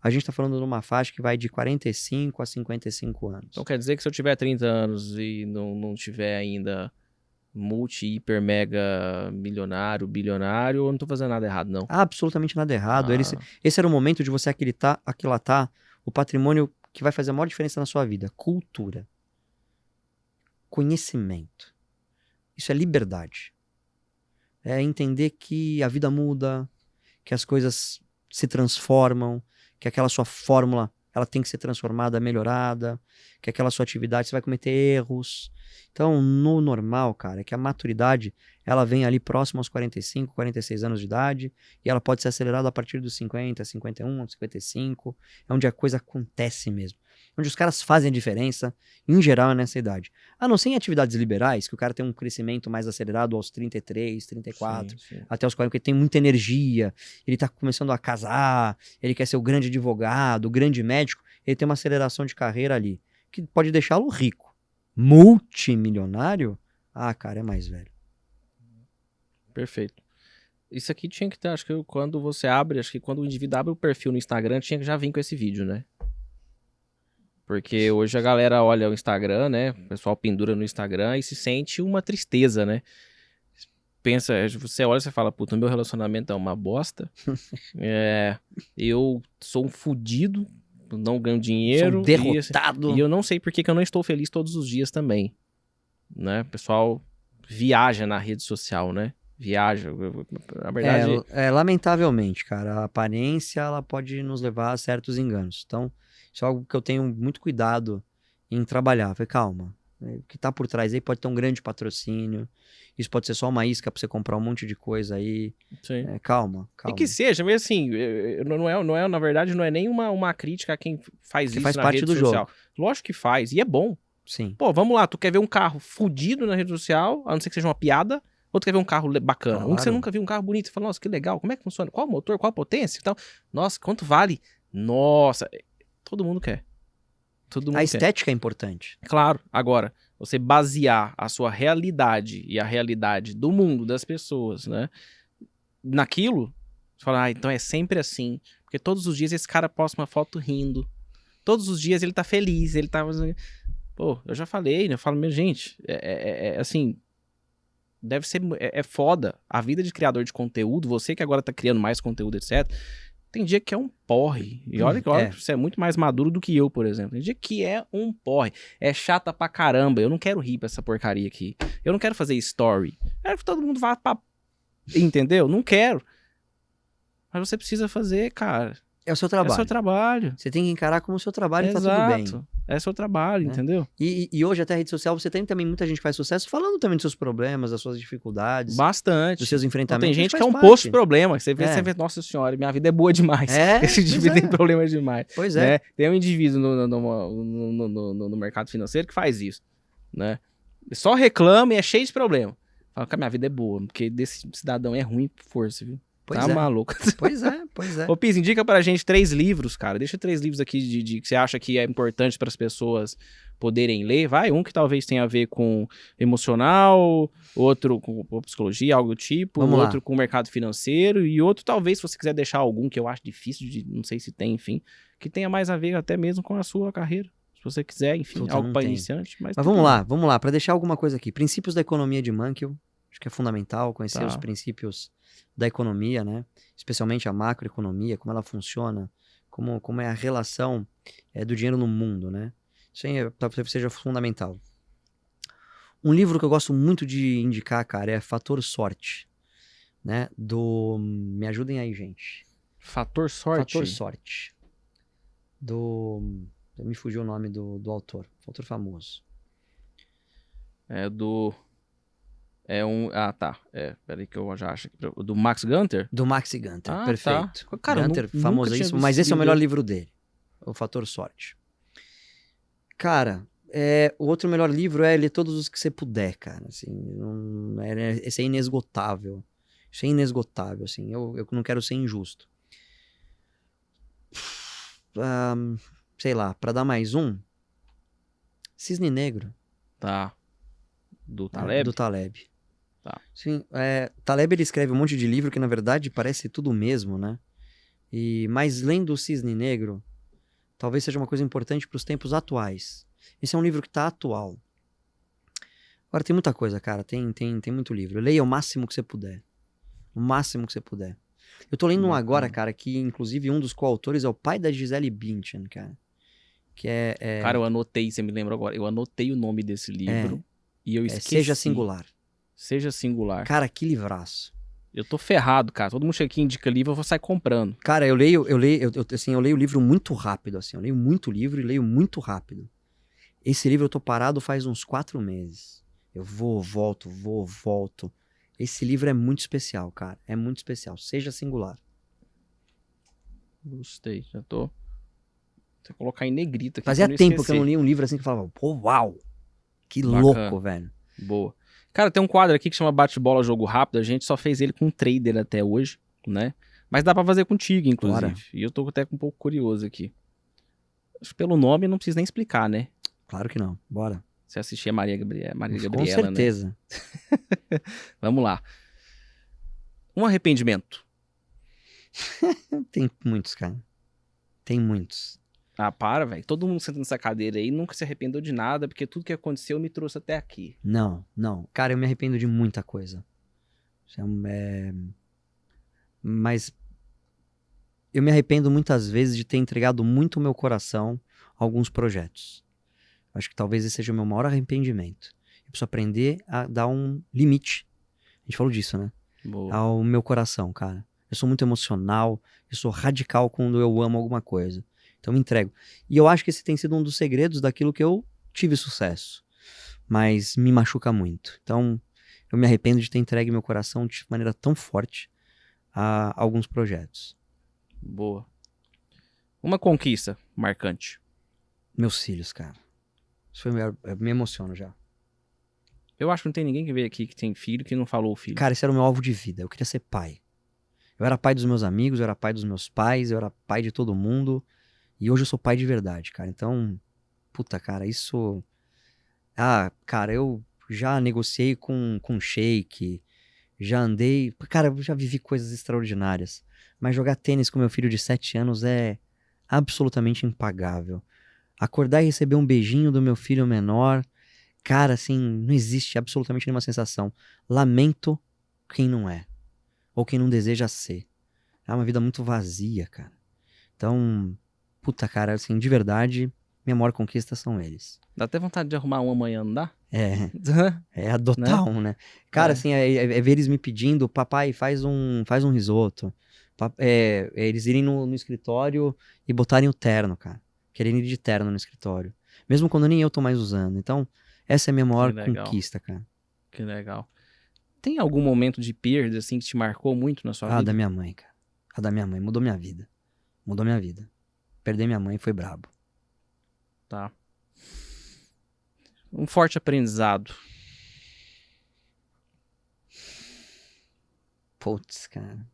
[SPEAKER 2] a gente tá falando de uma faixa que vai de 45 a 55 anos.
[SPEAKER 1] Então quer dizer que se eu tiver 30 anos e não tiver ainda multi, hiper, mega milionário, bilionário, eu não tô fazendo nada errado, não.
[SPEAKER 2] Absolutamente nada errado.
[SPEAKER 1] Ah.
[SPEAKER 2] Esse era o momento de você aquilatar o patrimônio que vai fazer a maior diferença na sua vida. Cultura. Conhecimento. Isso é liberdade. É entender que a vida muda, que as coisas se transformam, que aquela sua fórmula ela tem que ser transformada, melhorada, que aquela sua atividade você vai cometer erros. Então, no normal, cara, é que a maturidade ela vem ali próximo aos 45, 46 anos de idade e ela pode ser acelerada a partir dos 50, 51, 55. É onde a coisa acontece mesmo. Onde os caras fazem a diferença, em geral, é nessa idade. A não ser em atividades liberais, que o cara tem um crescimento mais acelerado aos 33, 34,
[SPEAKER 1] Sim.
[SPEAKER 2] até os 40, porque ele tem muita energia, ele tá começando a casar, ele quer ser o grande advogado, o grande médico, ele tem uma aceleração de carreira ali, que pode deixá-lo rico. Multimilionário? Ah, cara, é mais velho.
[SPEAKER 1] Perfeito. Isso aqui tinha que ter, acho que quando você abre, acho que quando o indivíduo abre o perfil no Instagram, tinha que já vir com esse vídeo, né? Porque hoje a galera olha o Instagram, né? O pessoal pendura no Instagram e se sente uma tristeza, né? Pensa, você olha e você fala, puta, meu relacionamento é uma bosta. Eu sou um fudido, não ganho dinheiro.
[SPEAKER 2] Sou um derrotado.
[SPEAKER 1] E eu não sei por que eu não estou feliz todos os dias também. Né? O pessoal viaja na rede social, né? Viaja. Na verdade...
[SPEAKER 2] Lamentavelmente, cara, a aparência ela pode nos levar a certos enganos. Então, isso é algo que eu tenho muito cuidado em trabalhar. Falei, calma, o que tá por trás aí pode ter um grande patrocínio, isso pode ser só uma isca pra você comprar um monte de coisa aí.
[SPEAKER 1] Sim.
[SPEAKER 2] Calma.
[SPEAKER 1] E que seja, mas assim, na verdade, não é nem uma crítica a quem faz
[SPEAKER 2] que
[SPEAKER 1] isso
[SPEAKER 2] faz
[SPEAKER 1] na
[SPEAKER 2] parte
[SPEAKER 1] rede
[SPEAKER 2] do
[SPEAKER 1] social.
[SPEAKER 2] jogo.
[SPEAKER 1] Lógico que faz, e é bom.
[SPEAKER 2] Sim.
[SPEAKER 1] Pô, vamos lá, tu quer ver um carro fudido na rede social, a não ser que seja uma piada, ou tu quer ver um carro bacana?
[SPEAKER 2] Claro.
[SPEAKER 1] Um que você nunca viu, um carro bonito, você fala, nossa, que legal, como é que funciona? Qual o motor, qual a potência e tal? Nossa, quanto vale? Nossa, todo mundo quer. Todo mundo
[SPEAKER 2] A
[SPEAKER 1] quer.
[SPEAKER 2] estética é importante.
[SPEAKER 1] Claro, agora, você basear a sua realidade e a realidade do mundo, das pessoas, né, naquilo, você fala, então é sempre assim, porque todos os dias esse cara posta uma foto rindo, todos os dias ele tá feliz, ele tá... Pô, eu já falei, né, eu falo, meu, gente, assim, deve ser, foda, a vida de criador de conteúdo, você que agora tá criando mais conteúdo, etc., tem dia que é um porre. E olha que você é muito mais maduro do que eu, por exemplo. Tem dia que é um porre. É chata pra caramba. Eu não quero rir pra essa porcaria aqui. Eu não quero fazer story. Eu quero que todo mundo vá pra... Entendeu? Não quero. Mas você precisa fazer, cara.
[SPEAKER 2] É o seu trabalho.
[SPEAKER 1] É o seu trabalho.
[SPEAKER 2] Você tem que encarar como o seu trabalho.
[SPEAKER 1] Exato.
[SPEAKER 2] Tá tudo bem.
[SPEAKER 1] É seu trabalho, entendeu?
[SPEAKER 2] E hoje até a rede social você tem também muita gente que faz sucesso falando também dos seus problemas, das suas dificuldades.
[SPEAKER 1] Bastante.
[SPEAKER 2] Dos seus enfrentamentos.
[SPEAKER 1] Tem gente que é um poço de problema. Você vê, nossa senhora, minha vida é boa demais. Esse indivíduo tem problemas demais.
[SPEAKER 2] Pois é.
[SPEAKER 1] Né? Tem um indivíduo no mercado financeiro que faz isso. Né? Só reclama e é cheio de problema. Fala que a minha vida é boa, porque desse cidadão é ruim por força, viu? Tá maluco.
[SPEAKER 2] Pois é.
[SPEAKER 1] Ô, Pis, indica pra gente 3 livros, cara. Deixa 3 livros aqui que você acha que é importante para as pessoas poderem ler. Vai, um que talvez tenha a ver com emocional, outro com psicologia, algo do tipo, outro com mercado financeiro e outro talvez, se você quiser deixar algum que eu acho difícil, não sei se tem, enfim, que tenha mais a ver até mesmo com a sua carreira. Se você quiser, enfim, algo para iniciante. Mas
[SPEAKER 2] vamos lá, para deixar alguma coisa aqui. Princípios da economia de Mankell. Acho que é fundamental conhecer os princípios da economia, né? Especialmente a macroeconomia, como ela funciona, como é a relação do dinheiro no mundo, né? Isso aí talvez seja fundamental. Um livro que eu gosto muito de indicar, cara, é Fator Sorte, né? Me ajudem aí, gente.
[SPEAKER 1] Fator Sorte?
[SPEAKER 2] Fator Sorte. Me fugiu o nome do autor. Autor famoso.
[SPEAKER 1] Peraí que eu já acho. Do Max Gunther?
[SPEAKER 2] Do Max Gunther, perfeito.
[SPEAKER 1] Tá. Cara,
[SPEAKER 2] Gunther, famosíssimo, mas esse é o melhor livro dele. o fator sorte. Cara, o outro melhor livro é ler todos os que você puder, cara. Assim, esse é inesgotável. Isso é inesgotável, assim. Eu não quero ser injusto. Sei lá, pra dar mais um, Cisne Negro.
[SPEAKER 1] Tá. Do Taleb?
[SPEAKER 2] Do Taleb.
[SPEAKER 1] Tá.
[SPEAKER 2] Sim, Taleb ele escreve um monte de livro que na verdade parece tudo o mesmo, né? Mas lendo o Cisne Negro, talvez seja uma coisa importante para os tempos atuais. Esse é um livro que tá atual. Agora tem muita coisa, cara. Tem muito livro. Leia o máximo que você puder. O máximo que você puder. Eu tô lendo um agora, cara, que inclusive um dos coautores é o pai da Gisele Bündchen, cara. Que
[SPEAKER 1] Cara, eu anotei, você me lembra agora. Eu anotei o nome desse livro e eu esqueci.
[SPEAKER 2] Seja Singular.
[SPEAKER 1] Seja Singular.
[SPEAKER 2] Cara, que livraço.
[SPEAKER 1] Eu tô ferrado, cara. Todo mundo chega aqui e indica livro, eu vou sair comprando.
[SPEAKER 2] Cara, eu leio o livro muito rápido, assim. Eu leio muito livro e leio muito rápido. Esse livro eu tô parado faz uns 4 meses. Eu volto. Esse livro é muito especial, cara. É muito especial. Seja Singular.
[SPEAKER 1] Gostei, já tô. Vou colocar em negrito aqui.
[SPEAKER 2] Fazia tempo que eu não li um livro assim que eu falava, pô, uau! Que
[SPEAKER 1] Bacana.
[SPEAKER 2] louco, velho.
[SPEAKER 1] Boa. Cara, tem um quadro aqui que chama Bate-Bola Jogo Rápido. A gente só fez ele com um trader até hoje, né? Mas dá pra fazer contigo, inclusive.
[SPEAKER 2] Bora.
[SPEAKER 1] E eu tô até um pouco curioso aqui. Acho que pelo nome não preciso nem explicar, né?
[SPEAKER 2] Claro que não. Bora.
[SPEAKER 1] Você assistia Maria Gabriela,
[SPEAKER 2] Com certeza.
[SPEAKER 1] Né? Vamos lá. Um arrependimento.
[SPEAKER 2] Tem muitos, cara. Tem muitos.
[SPEAKER 1] Ah, para, velho. Todo mundo senta nessa cadeira aí nunca se arrependeu de nada, porque tudo que aconteceu me trouxe até aqui.
[SPEAKER 2] Não. Cara, eu me arrependo de muita coisa. Mas eu me arrependo muitas vezes de ter entregado muito o meu coração a alguns projetos. Acho que talvez esse seja o meu maior arrependimento. Eu preciso aprender a dar um limite. A gente falou disso, né?
[SPEAKER 1] Boa.
[SPEAKER 2] Ao meu coração, cara. Eu sou muito emocional, eu sou radical quando eu amo alguma coisa. Então eu me entrego. E eu acho que esse tem sido um dos segredos daquilo que eu tive sucesso. Mas me machuca muito. Então eu me arrependo de ter entregue meu coração de maneira tão forte a alguns projetos.
[SPEAKER 1] Boa. Uma conquista marcante.
[SPEAKER 2] Meus filhos, cara. Isso foi me emociono já.
[SPEAKER 1] Eu acho que não tem ninguém que veio aqui que tem filho que não falou o filho.
[SPEAKER 2] Cara, esse era o meu alvo de vida. Eu queria ser pai. Eu era pai dos meus amigos, eu era pai dos meus pais, eu era pai de todo mundo. E hoje eu sou pai de verdade, cara. Então, puta, cara, isso... cara, eu já negociei com Sheik, já andei... Cara, eu já vivi coisas extraordinárias. Mas jogar tênis com meu filho de 7 anos é absolutamente impagável. Acordar e receber um beijinho do meu filho menor... Cara, assim, não existe absolutamente nenhuma sensação. Lamento quem não é. Ou quem não deseja ser. É uma vida muito vazia, cara. Então, puta, cara, assim, de verdade, minha maior conquista são eles.
[SPEAKER 1] Dá até vontade de arrumar um amanhã, não dá?
[SPEAKER 2] Adotar um, né? Cara, assim, é ver eles me pedindo, papai, faz um risoto. Eles irem no escritório e botarem o terno, cara. Querem ir de terno no escritório. Mesmo quando nem eu tô mais usando. Então, essa é a minha maior conquista, cara.
[SPEAKER 1] Que legal. Tem algum momento de perda, assim, que te marcou muito na sua vida?
[SPEAKER 2] A da minha mãe, cara. A da minha mãe. Mudou minha vida. Mudou minha vida. Perder minha mãe foi brabo.
[SPEAKER 1] Tá. Um forte aprendizado.
[SPEAKER 2] Putz, cara.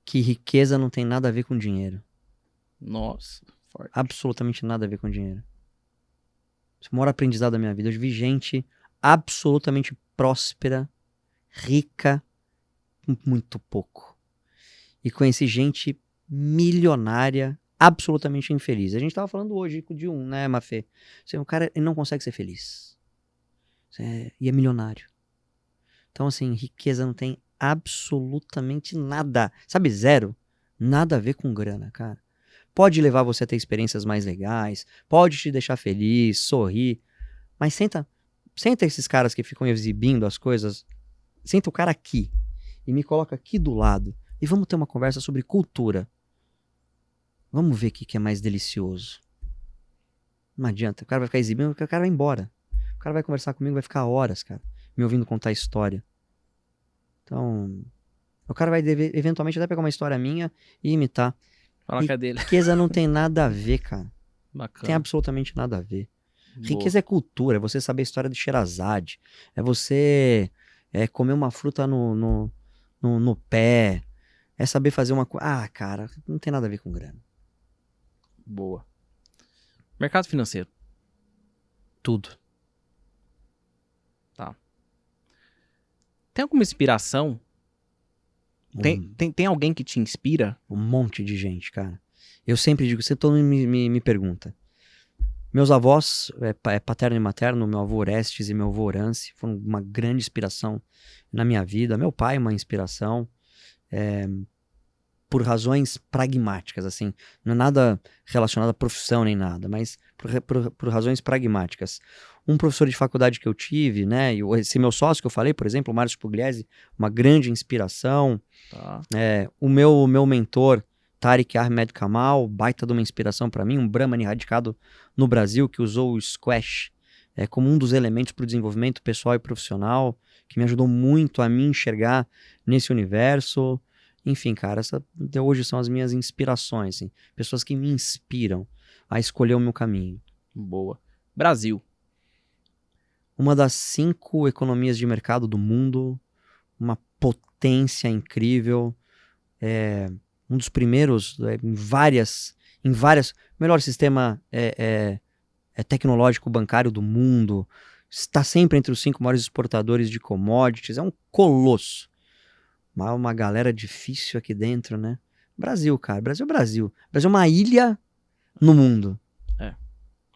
[SPEAKER 2] Que riqueza não tem nada a ver com dinheiro.
[SPEAKER 1] Nossa, forte.
[SPEAKER 2] Absolutamente nada a ver com dinheiro. Esse é o maior aprendizado da minha vida. Eu vi gente absolutamente próspera, rica, com muito pouco. E conheci gente milionária, absolutamente infeliz. A gente tava falando hoje de um, né, Mafê? O cara ele não consegue ser feliz. E é milionário. Então, assim, riqueza não tem absolutamente nada. Sabe, zero? Nada a ver com grana, cara. Pode levar você a ter experiências mais legais, pode te deixar feliz, sorrir, mas senta esses caras que ficam exibindo as coisas, senta o cara aqui e me coloca aqui do lado e vamos ter uma conversa sobre cultura. Vamos ver o que é mais delicioso. Não adianta, o cara vai ficar exibindo, o cara vai embora. O cara vai conversar comigo, vai ficar horas, cara, me ouvindo contar história. Então, o cara vai eventualmente até pegar uma história minha e imitar.
[SPEAKER 1] Fala que é dele.
[SPEAKER 2] Riqueza não tem nada a ver, cara.
[SPEAKER 1] Bacana.
[SPEAKER 2] Tem absolutamente nada a ver.
[SPEAKER 1] Boa.
[SPEAKER 2] Riqueza é cultura, é você saber a história de Sherazade, é você comer uma fruta no pé, é saber fazer uma coisa. Ah, cara, não tem nada a ver com grana.
[SPEAKER 1] Boa. Mercado financeiro.
[SPEAKER 2] Tudo.
[SPEAKER 1] Tá. Tem alguma inspiração? Tem alguém que te inspira?
[SPEAKER 2] Um monte de gente, cara. Eu sempre digo, você todo mundo me pergunta. Meus avós, paterno e materno, meu avô Orestes e meu avô Orance, foram uma grande inspiração na minha vida. Meu pai, uma inspiração, por razões pragmáticas, assim. Não é nada relacionado à profissão nem nada, mas por razões pragmáticas. Um professor de faculdade que eu tive, né, e esse meu sócio que eu falei, por exemplo, o Márcio Pugliese, uma grande inspiração.
[SPEAKER 1] Tá.
[SPEAKER 2] O meu mentor, Tariq Ahmed Kamal, baita de uma inspiração para mim, um Brahmani radicado no Brasil que usou o squash como um dos elementos para o desenvolvimento pessoal e profissional, que me ajudou muito a me enxergar nesse universo. Enfim, cara, até hoje são as minhas inspirações, assim, pessoas que me inspiram a escolher o meu caminho.
[SPEAKER 1] Boa. Brasil.
[SPEAKER 2] Uma das 5 economias de mercado do mundo, uma potência incrível, um dos primeiros em várias, melhor sistema tecnológico bancário do mundo, está sempre entre os 5 maiores exportadores de commodities, é um colosso. Mas uma galera difícil aqui dentro, né? Brasil, cara, Brasil. Brasil é uma ilha no mundo.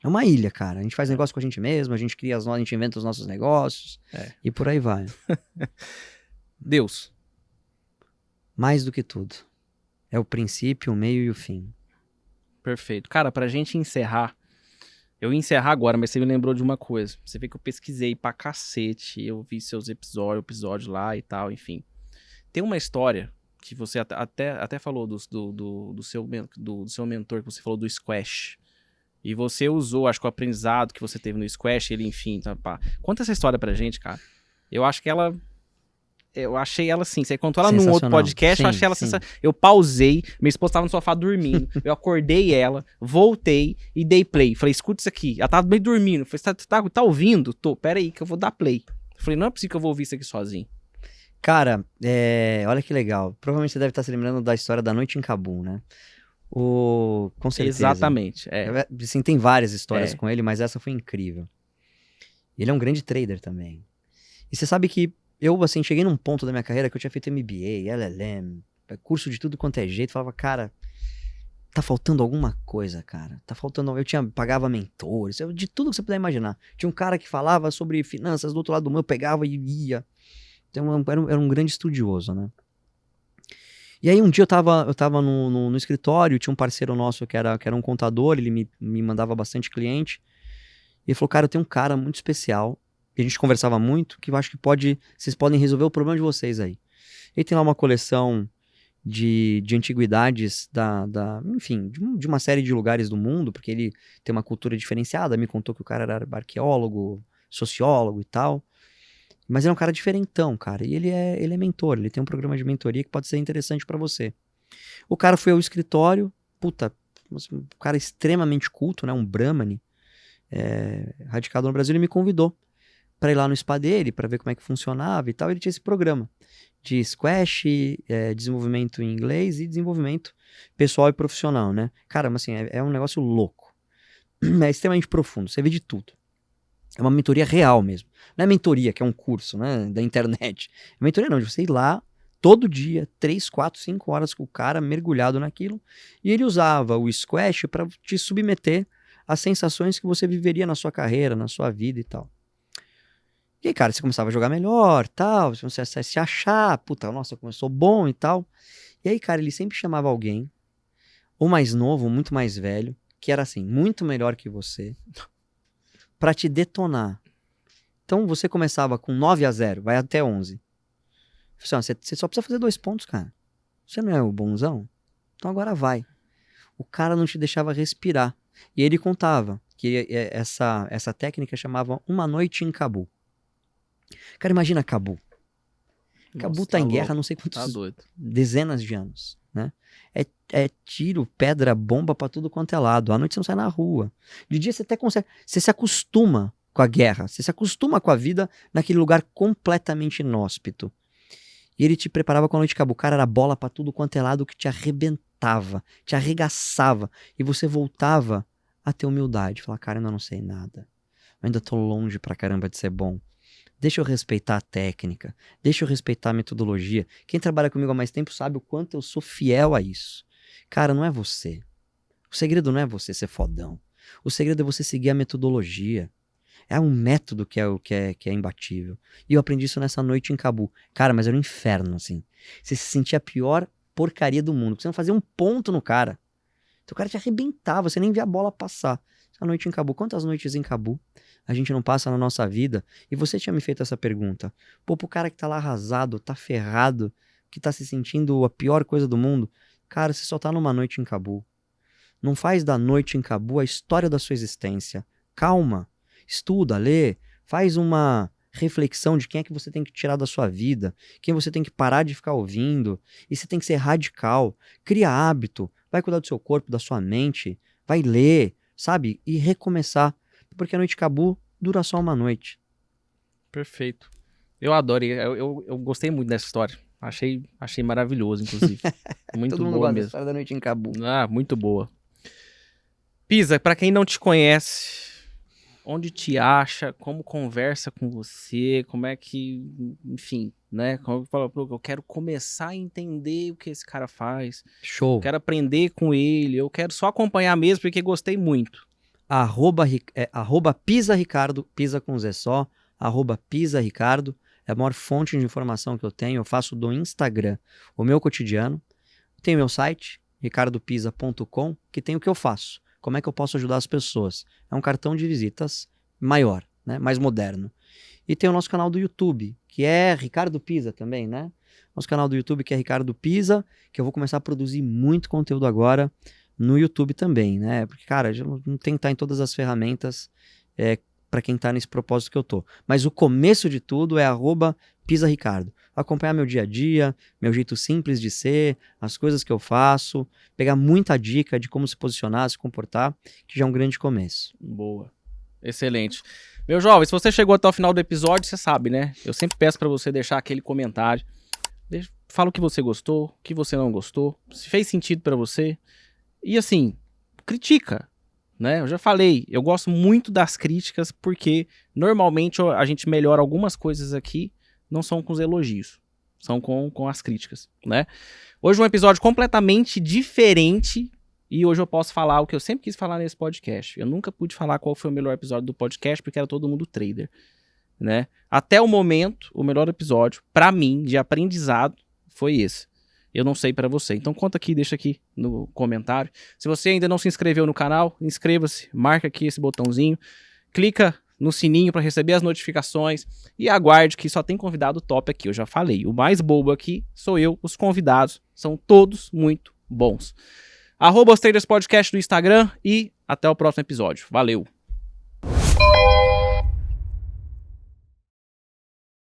[SPEAKER 2] É uma ilha, cara. A gente faz negócio com a gente mesmo, a gente a gente inventa os nossos negócios e por aí vai.
[SPEAKER 1] Deus.
[SPEAKER 2] Mais do que tudo. É o princípio, o meio e o fim.
[SPEAKER 1] Perfeito. Cara, pra gente encerrar, eu ia encerrar agora, mas você me lembrou de uma coisa. Você vê que eu pesquisei pra cacete, eu vi seus episódios lá e tal, enfim. Tem uma história que você até falou do seu mentor, que você falou do squash. E você usou, acho que o aprendizado que você teve no squash, ele, enfim, tá, pá. Conta essa história pra gente, cara. Eu achei ela assim, você contou ela num outro podcast, eu achei ela sensacional. Eu pausei, minha esposa tava no sofá dormindo, eu acordei ela, voltei e dei play. Falei, escuta isso aqui. Ela tava meio dormindo. Falei, tá ouvindo? Tô, pera aí que eu vou dar play. Falei, não é possível que eu vou ouvir isso aqui sozinho.
[SPEAKER 2] Cara, olha que legal. Provavelmente você deve estar se lembrando da história da noite em Cabum, né? Com certeza.
[SPEAKER 1] Exatamente.
[SPEAKER 2] Assim, tem várias histórias com ele, mas essa foi incrível. Ele é um grande trader também. E você sabe que eu, assim, cheguei num ponto da minha carreira que eu tinha feito MBA, LLM, curso de tudo quanto é jeito. Falava, cara, tá faltando alguma coisa, cara. Tá faltando... pagava mentores, de tudo que você puder imaginar. Tinha um cara que falava sobre finanças do outro lado do mundo, eu pegava e ia. Então, era um grande estudioso, né? E aí um dia eu tava no escritório, tinha um parceiro nosso que era um contador, ele me mandava bastante cliente. E ele falou, cara, eu tenho um cara muito especial, e a gente conversava muito, que eu acho que vocês podem resolver o problema de vocês aí. Ele tem lá uma coleção de antiguidades enfim, de uma série de lugares do mundo, porque ele tem uma cultura diferenciada, me contou que o cara era arqueólogo, sociólogo e tal. Mas ele é um cara diferentão, cara. E ele é mentor, ele tem um programa de mentoria que pode ser interessante pra você. O cara foi ao escritório, um cara extremamente culto, né? Um Brahmani, radicado no Brasil, ele me convidou pra ir lá no spa dele, pra ver como é que funcionava e tal. Ele tinha esse programa de squash, desenvolvimento em inglês e desenvolvimento pessoal e profissional, né? Cara, mas assim, é um negócio louco. É extremamente profundo, você vê de tudo. É uma mentoria real mesmo. Não é mentoria, que é um curso, né, da internet. É mentoria não, de você ir lá todo dia, 3, 4, 5 horas com o cara mergulhado naquilo. E ele usava o squash para te submeter às sensações que você viveria na sua carreira, na sua vida e tal. E aí, cara, você começava a jogar melhor, tal, você começava a se achar, nossa, começou bom e tal. E aí, cara, ele sempre chamava alguém, ou mais novo, ou muito mais velho, que era assim, muito melhor que você, pra te detonar. Então você começava com 9-0, vai até 11. Você só precisa fazer 2 pontos, cara. Você não é o bonzão? Então agora vai. O cara não te deixava respirar. E ele contava que essa técnica chamava Uma Noite em Cabul. Cara, imagina Cabul. Cabul tá em guerra há não sei quantos dezenas de anos. né? É tiro, pedra, bomba pra tudo quanto é lado. À noite você não sai na rua. De dia você até consegue. Você se acostuma com a guerra. Você se acostuma com a vida naquele lugar completamente inóspito. E ele te preparava quando a noite acabou. O cara era bola pra tudo quanto é lado que te arrebentava, te arregaçava. E você voltava a ter humildade. Falar, cara, eu ainda não sei nada. Eu ainda tô longe pra caramba de ser bom. Deixa eu respeitar a técnica. Deixa eu respeitar a metodologia. Quem trabalha comigo há mais tempo sabe o quanto eu sou fiel a isso. Cara, não é você. O segredo não é você ser fodão. O segredo é você seguir a metodologia. É um método que é imbatível. E eu aprendi isso nessa noite em Cabu. Cara, mas era um inferno, assim. Você se sentia a pior porcaria do mundo. Você não fazia um ponto no cara. Então o cara te arrebentava, você nem via a bola passar. Essa noite em Cabu. Quantas noites em Cabu a gente não passa na nossa vida? E você tinha me feito essa pergunta. Pô, pro cara que tá lá arrasado, tá ferrado, que tá se sentindo a pior coisa do mundo, cara, você só tá numa noite em Cabu. Não faz da noite em Cabu a história da sua existência. Calma. Estuda, lê, faz uma reflexão de quem é que você tem que tirar da sua vida, quem você tem que parar de ficar ouvindo, e você tem que ser radical, cria hábito, vai cuidar do seu corpo, da sua mente, vai ler, sabe? E recomeçar, porque a noite Cabu dura só uma noite.
[SPEAKER 1] Perfeito. Eu adoro, eu gostei muito dessa história. Achei maravilhoso, inclusive. Muito
[SPEAKER 2] Todo mundo
[SPEAKER 1] boa
[SPEAKER 2] gosta da
[SPEAKER 1] mesmo.
[SPEAKER 2] história da noite em Cabu.
[SPEAKER 1] Ah, muito boa. Pisa, pra quem não te conhece, onde te acha, como conversa com você, como é que, enfim, né? Como eu falo, eu quero começar a entender o que esse cara faz.
[SPEAKER 2] Show.
[SPEAKER 1] Quero aprender com ele, eu quero só acompanhar mesmo, porque gostei muito.
[SPEAKER 2] @Pisa Ricardo, Pisa com Z só, @Pisa Ricardo, é a maior fonte de informação que eu tenho. Eu faço do Instagram o meu cotidiano. Tem o meu site, ricardopisa.com, que tem o que eu faço. Como é que eu posso ajudar as pessoas? É um cartão de visitas maior, né? Mais moderno. E tem o nosso canal do YouTube, que é Ricardo Pisa também, né? Nosso canal do YouTube que é Ricardo Pisa, que eu vou começar a produzir muito conteúdo agora no YouTube também, né? Porque, cara, já não tem que estar em todas as ferramentas para quem tá nesse propósito que eu tô. Mas o começo de tudo é @PisaRicardo. Acompanhar meu dia a dia, meu jeito simples de ser, as coisas que eu faço, pegar muita dica de como se posicionar, se comportar, que já é um grande começo.
[SPEAKER 1] Boa. Excelente. Meu jovem, se você chegou até o final do episódio, você sabe, né? Eu sempre peço pra você deixar aquele comentário. Fala o que você gostou, o que você não gostou, se fez sentido pra você. E assim, critica, né? Eu já falei, eu gosto muito das críticas porque normalmente a gente melhora algumas coisas aqui, não são com os elogios, são com as críticas, né? Hoje um episódio completamente diferente e hoje eu posso falar o que eu sempre quis falar nesse podcast. Eu nunca pude falar qual foi o melhor episódio do podcast porque era todo mundo trader, né? Até o momento, o melhor episódio, pra mim, de aprendizado, foi esse. Eu não sei pra você. Então conta aqui, deixa aqui no comentário. Se você ainda não se inscreveu no canal, inscreva-se, marca aqui esse botãozinho, clica no sininho pra receber as notificações e aguarde que só tem convidado top aqui. Eu já falei, o mais bobo aqui sou eu, os convidados são todos muito bons. @os Traders Podcast no Instagram e até o próximo episódio. Valeu!